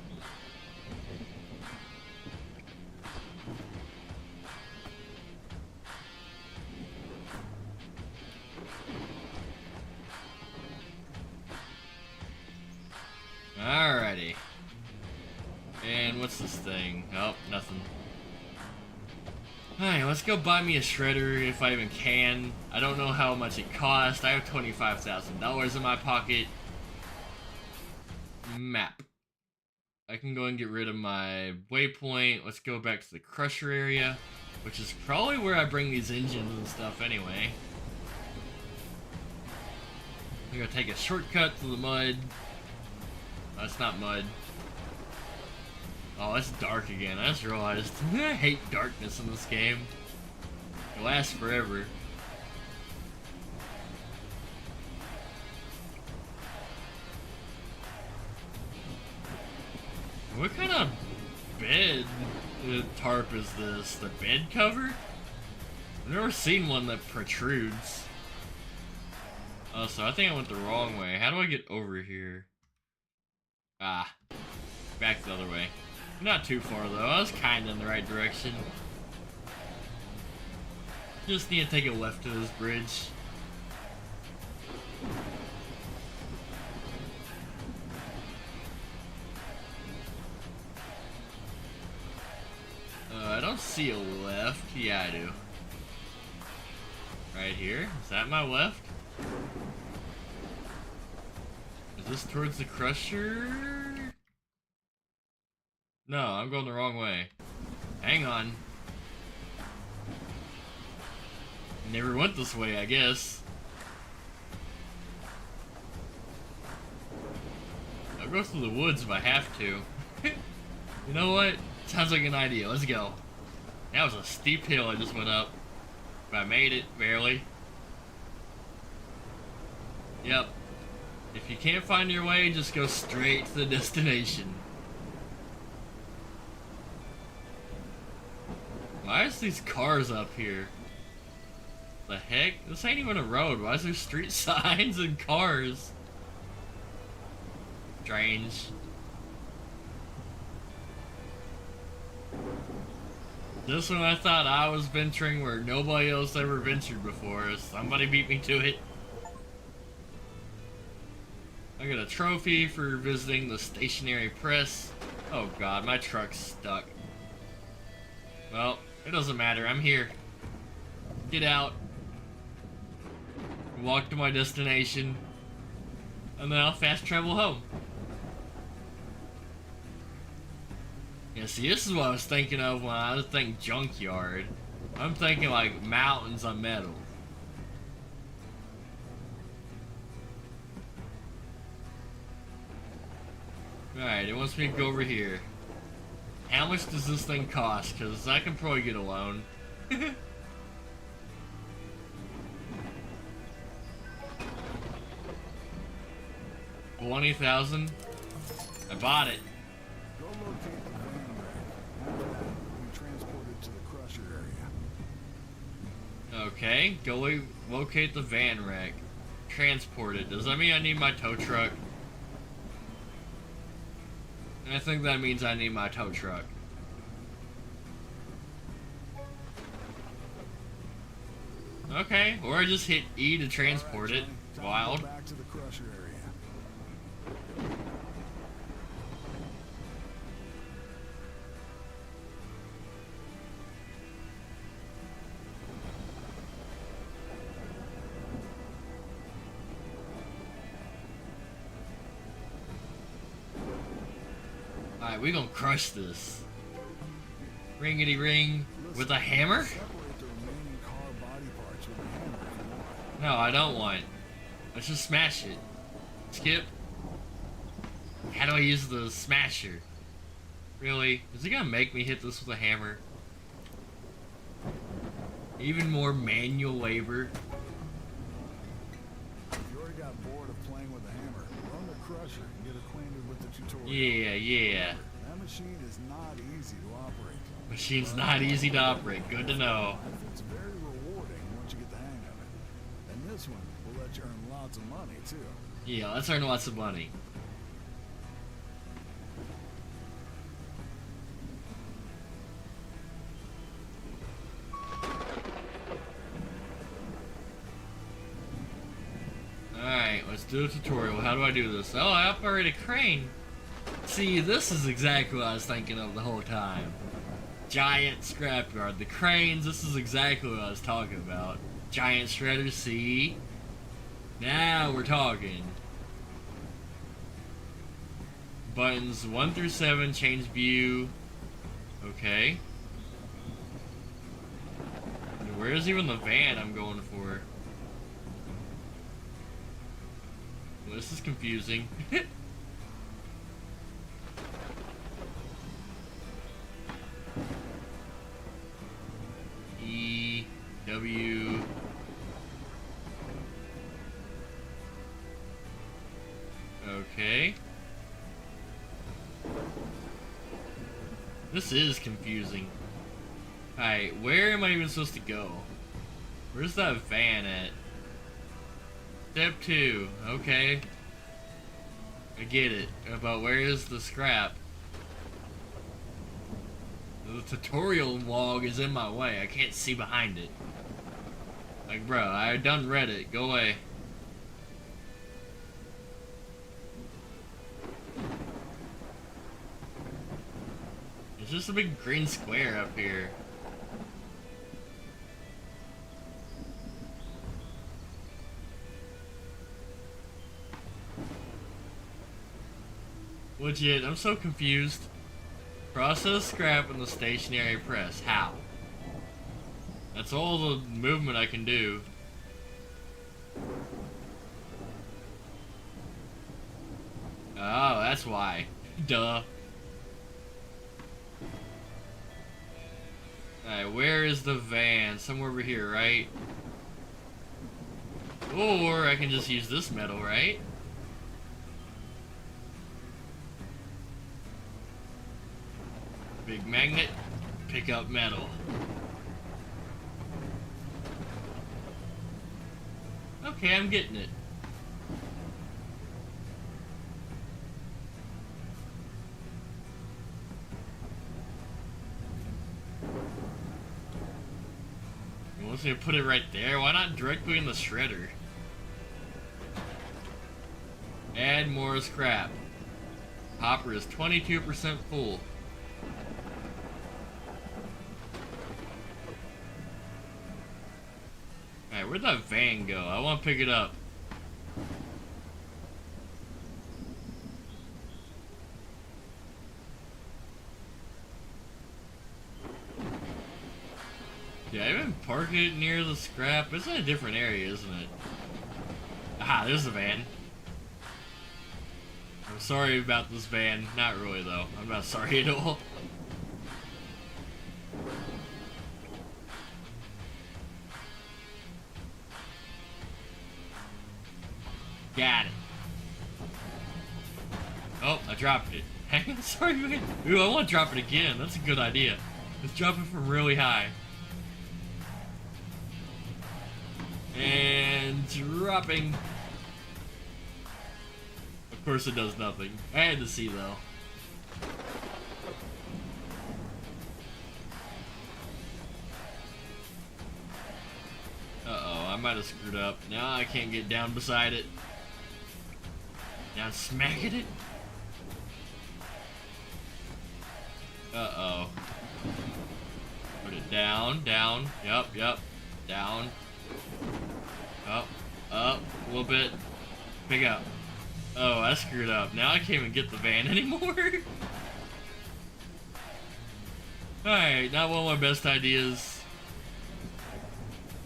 Alrighty. And what's this thing? Oh, nothing. Alright, let's go buy me a shredder if I even can. I don't know how much it costs. I have $25,000 in my pocket. Map. I can go and get rid of my waypoint. Let's go back to the crusher area, which is probably where I bring these engines and stuff anyway. I'm gonna take a shortcut to the mud. That's not mud. Oh, it's dark again. I just realized. I hate darkness in this game. It lasts forever. What kind of bed tarp is this? The bed cover? I've never seen one that protrudes. Oh, so I think I went the wrong way. How do I get over here? Ah, back the other way. Not too far though, I was kinda in the right direction. Just need to take a left to this bridge. I don't see a left. Yeah, I do. Right here? Is that my left? Is this towards the crusher? No, I'm going the wrong way. Hang on. Never went this way, I guess. I'll go through the woods if I have to. You know what? Sounds like an idea. Let's go. That was a steep hill I just went up. But I made it, barely. Yep. If you can't find your way, just go straight to the destination. Why is these cars up here? The heck? This ain't even a road. Why is there street signs and cars? Strange. This one I thought I was venturing where nobody else ever ventured before. Somebody beat me to it. I got a trophy for visiting the stationary press. Oh god, my truck's stuck. Well, it doesn't matter. I'm here. Get out. Walk to my destination. And then I'll fast travel home. Yeah, see, this is what I was thinking of when I was thinking junkyard. I'm thinking like mountains of metal. Alright, it wants me to go over here. How much does this thing cost? Because I can probably get a loan. 20,000? I I bought it. Go locate the van wreck. After that, we transport it to the crusher area. Okay, go locate the van wreck. Transport it. Does that mean I need my tow truck? I think that means I need my tow truck. Okay, or I just hit E to transport it. Wild. Back to the crusher area. Alright, we gonna crush this. Ringity ring with a hammer? Separate the remaining car body parts with a hammer if you want. No, I don't want. Let's just smash it. Skip. How do I use the smasher? Really? Is he gonna make me hit this with a hammer? Even more manual labor. If you already got bored of playing with a hammer, run the crusher and get acquainted with the tutorial. Yeah. That machine is not easy to operate. Machine's not easy to operate. Good to know. It's very rewarding once you get the hang of it. And this one will let you earn lots of money, too. Yeah, let's earn lots of money. Alright, let's do a tutorial. How do I do this? Oh, I operate a crane. See, this is exactly what I was thinking of the whole time. Giant scrapyard. The cranes, this is exactly what I was talking about. Giant shredders, see? Now we're talking. Buttons 1 through 7, change view. Okay. And where's even the van I'm going for? Well, this is confusing. E, W. Okay. This is confusing. Alright, where am I even supposed to go? Where's that van at? Step 2. Okay. I get it. But where is the scrap? The tutorial log is in my way. I can't see behind it. Like, bro, I done read it. Go away. It's just a big green square up here. Legit, I'm so confused. Process scrap in the stationary press. How? That's all the movement I can do. Oh, that's why. Duh. Alright, where is the van? Somewhere over here, right? Or I can just use this metal, right? Big magnet, pick up metal. Okay, I'm getting it. You want me to put it right there? Why not directly in the shredder? Add more scrap. Hopper is 22% full. Alright, where'd that van go? I want to pick it up. Yeah, I even park it near the scrap. It's in a different area, isn't it? Aha, there's the van. I'm sorry about this van. Not really, though. I'm not sorry at all. Got it. Oh, I dropped it. Hang on, sorry, man. Ooh, I want to drop it again. That's a good idea. Let's drop it from really high. And dropping. Of course it does nothing. I had to see though. Uh-oh, I might have screwed up. Now I can't get down beside it. Now smacking it. Uh-oh. Put it down, down, yep, down. Up, a little bit. Pick up. Oh, I screwed up. Now I can't even get the van anymore. Alright, not one of my best ideas.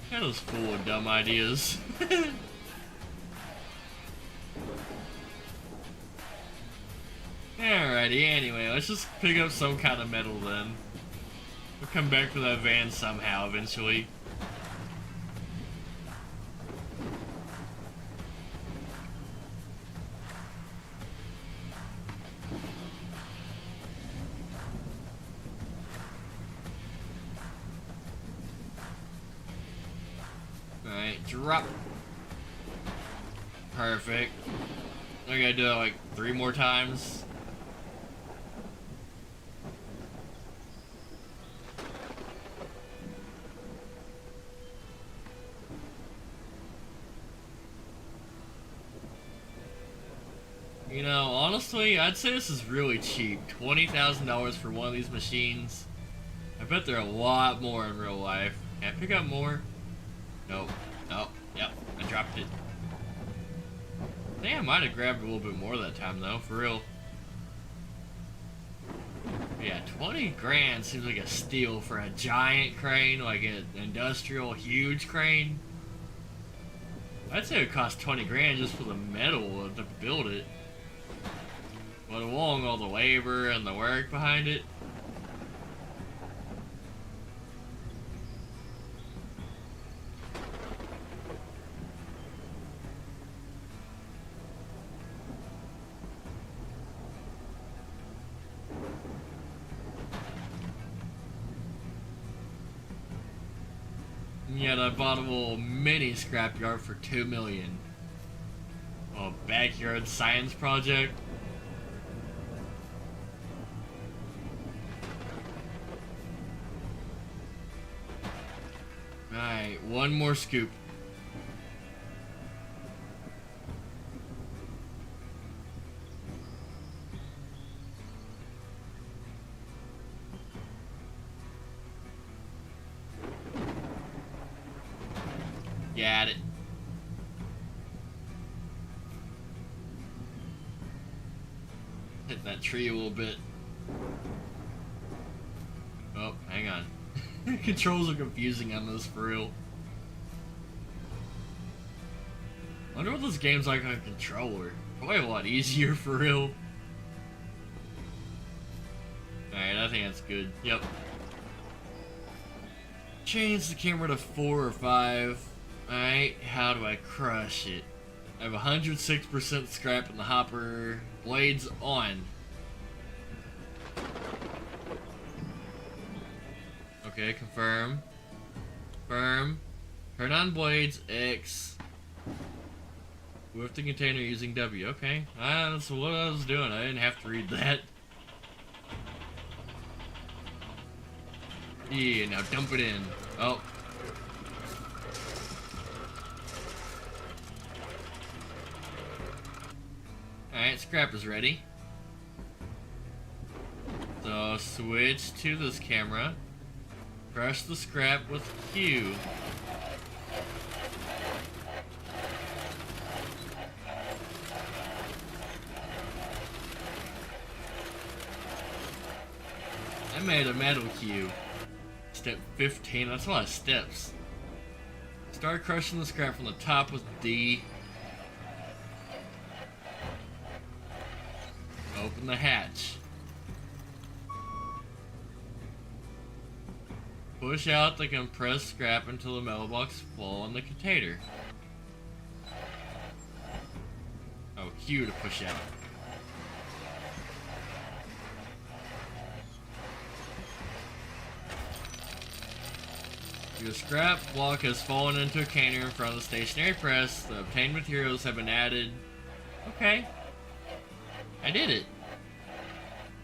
That was full of dumb ideas. Alrighty, anyway, let's just pick up some kind of metal then. We'll come back for that van somehow eventually. Alright, drop. Perfect. I gotta do it like 3 more times. You know, honestly, I'd say this is really cheap. $20,000 for one of these machines. I bet they're a lot more in real life. Can I pick up more? Nope. Nope. Yep. I dropped it. I think I might have grabbed a little bit more that time though, for real. Yeah, 20 grand seems like a steal for a giant crane, like an industrial huge crane. I'd say it cost 20 grand just for the metal to build it. But along all the labor and the work behind it. And yet I bought a little mini scrapyard for $2 million. A backyard science project. Alright, one more scoop. Got it. Hit that tree a little bit. Oh, hang on. Controls are confusing on this for real. I wonder what this game's like on a controller. Probably a lot easier for real. Alright, I think that's good. Yep. Change the camera to 4 or 5. Alright, how do I crush it? I have 106% scrap in the hopper. Blades on. Okay, confirm. Confirm. Turn on blades, X. Lift the container using W. Okay, that's what I was doing. I didn't have to read that. Yeah, now dump it in. Oh. Alright, scrap is ready. So switch to this camera. Crush the scrap with Q. I made a metal cube. Step 15, that's a lot of steps. Start crushing the scrap from the top with D. Open the hatch. Push out the compressed scrap until the metal blocks fall in the container. Oh, Q to push out. Your scrap block has fallen into a canner in front of the stationary press. The obtained materials have been added. Okay. I did it.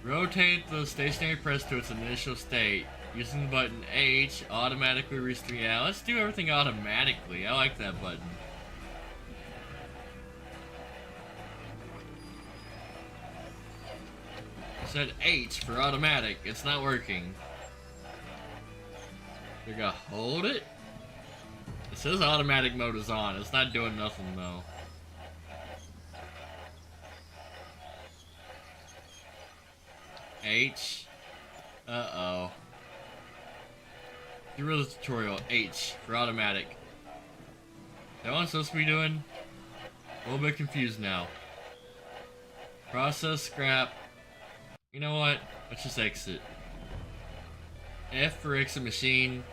Rotate the stationary press to its initial state. Using the button H, automatically restore. Yeah, let's do everything automatically. I like that button. I said H for automatic. It's not working. We gotta hold it. It says automatic mode is on. It's not doing nothing though. H. Uh-oh. Get rid of the tutorial. H for automatic. Is that what I'm supposed to be doing? A little bit confused now. Process, scrap. You know what? Let's just exit. F for exit machine.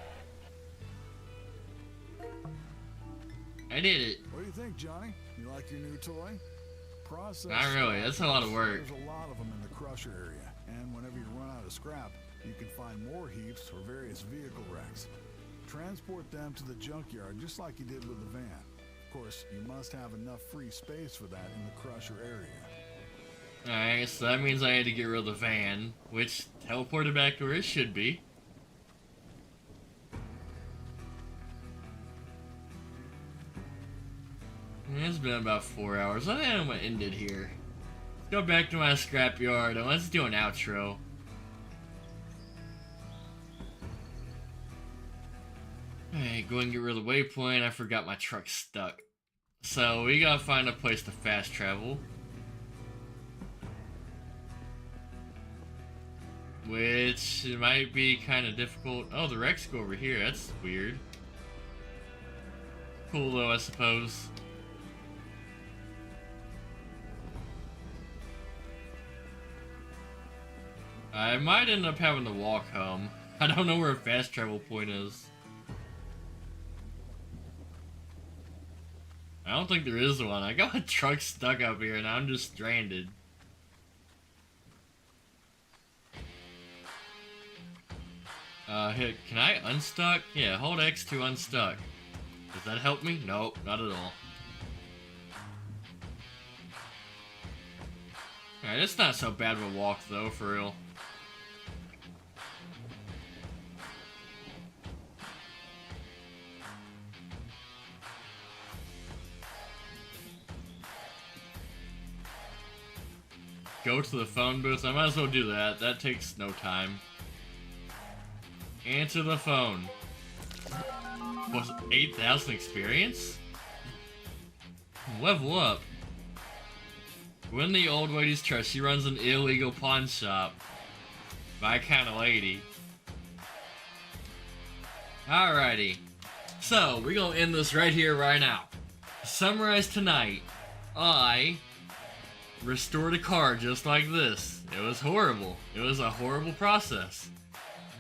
I did it. What do you think, Johnny? You like your new toy? Process. Not really. That's a lot of work. There's a lot of them in the crusher area, and whenever you run out of scrap, you can find more heaps or various vehicle wrecks. Transport them to the junkyard just like you did with the van. Of course, you must have enough free space for that in the crusher area. Alright, so that means I had to get rid of the van, which teleported back to where it should be. It's been about 4 hours. I think I'm gonna end it here. Let's go back to my scrapyard and let's do an outro. Alright, go and get rid of the waypoint. I forgot my truck stuck. So we gotta find a place to fast travel. Which might be kind of difficult. Oh, the wrecks go over here. That's weird. Cool though, I suppose. I might end up having to walk home. I don't know where a fast travel point is. I don't think there is one. I got my truck stuck up here and I'm just stranded. Here, can I unstuck? Yeah, hold X to unstuck. Does that help me? Nope, not at all. Alright, it's not so bad of a walk though, for real. Go to the phone booth. I might as well do that. That takes no time. Answer the phone. Was 8,000 experience? Level up. Win the old lady's trust. She runs an illegal pawn shop. My kind of lady. Alrighty. So, we're gonna end this right here, right now. To summarize tonight, I restored a car just like this. It was horrible. It was a horrible process.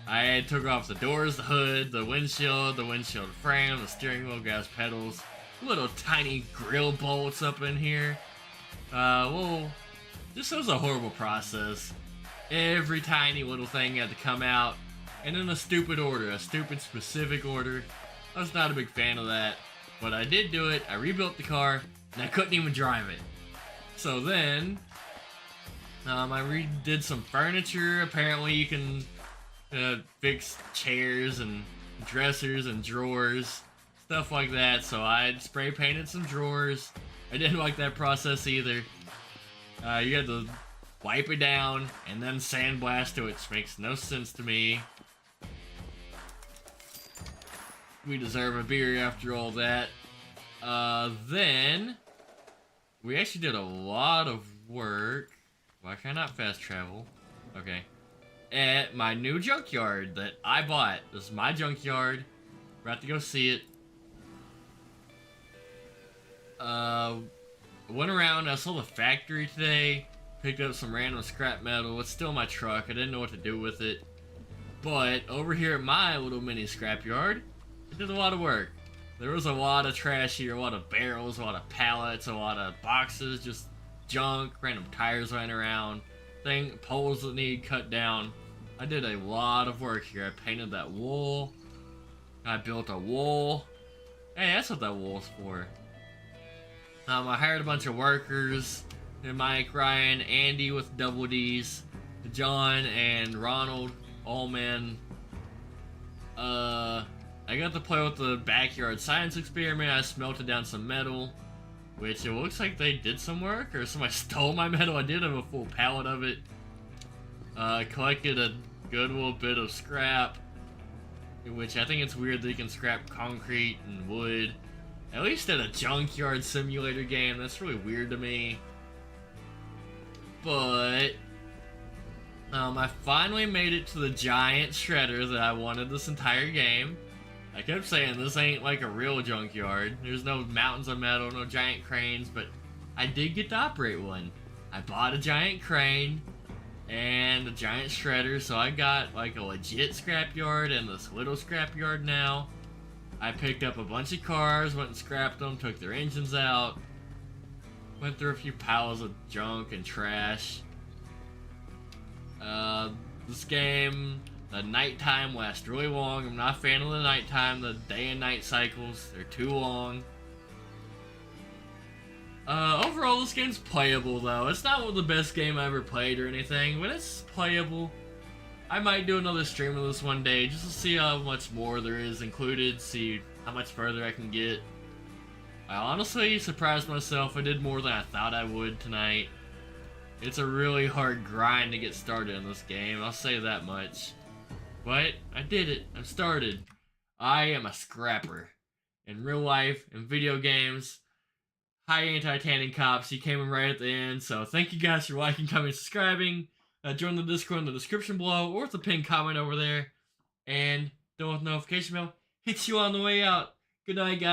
I took off the doors, the hood, the windshield frame, the steering wheel, gas pedals, little tiny grill bolts up in here. Well, this was a horrible process. Every tiny little thing had to come out, and in a stupid order, a stupid specific order. I was not a big fan of that, but I did do it. I rebuilt the car, and I couldn't even drive it. So then, I redid some furniture. Apparently you can fix chairs and dressers and drawers, stuff like that. So I spray painted some drawers. I didn't like that process either. You had to wipe it down and then sandblast it, which makes no sense to me. We deserve a beer after all that. Then we actually did a lot of work. Why can I not fast travel? Okay. At my new junkyard that I bought. This is my junkyard. We're about to go see it. Went around, I saw the factory today. Picked up some random scrap metal. It's still my truck. I didn't know what to do with it. But over here at my little mini scrapyard, I did a lot of work. There was a lot of trash here, a lot of barrels, a lot of pallets, a lot of boxes, just junk, random tires lying around, poles that need cut down. I did a lot of work here. I painted that wall. I built a wall. Hey, that's what that wall's for. I hired a bunch of workers. Mike, Ryan, Andy with double D's, John, and Ronald, all men. I got to play with the backyard science experiment. I smelted down some metal, which it looks like they did some work, or somebody stole my metal. I did have a full pallet of it. Collected a good little bit of scrap, which I think it's weird that you can scrap concrete and wood. At least at a Junkyard Simulator game, that's really weird to me. But I finally made it to the giant shredder that I wanted this entire game. I kept saying this ain't like a real junkyard. There's no mountains of metal, no giant cranes, but I did get to operate one. I bought a giant crane and a giant shredder, so I got like a legit scrapyard and this little scrapyard now. I picked up a bunch of cars, went and scrapped them, took their engines out, went through a few piles of junk and trash. This game, the nighttime lasts really long. I'm not a fan of the nighttime. The day and night cycles, they're too long. Overall, this game's playable though. It's not the best game I ever played or anything, but it's playable. I might do another stream of this one day just to see how much more there is included, see how much further I can get. I honestly surprised myself. I did more than I thought I would tonight. It's a really hard grind to get started in this game, I'll say that much. But I did it. I'm started. I am a scrapper. In real life, in video games, hi anti-tanning cops, you came in right at the end, so thank you guys for liking, commenting, subscribing. Join the Discord in the description below, or with the pinned comment over there. And the notification bell hits you on the way out. Good night, guys.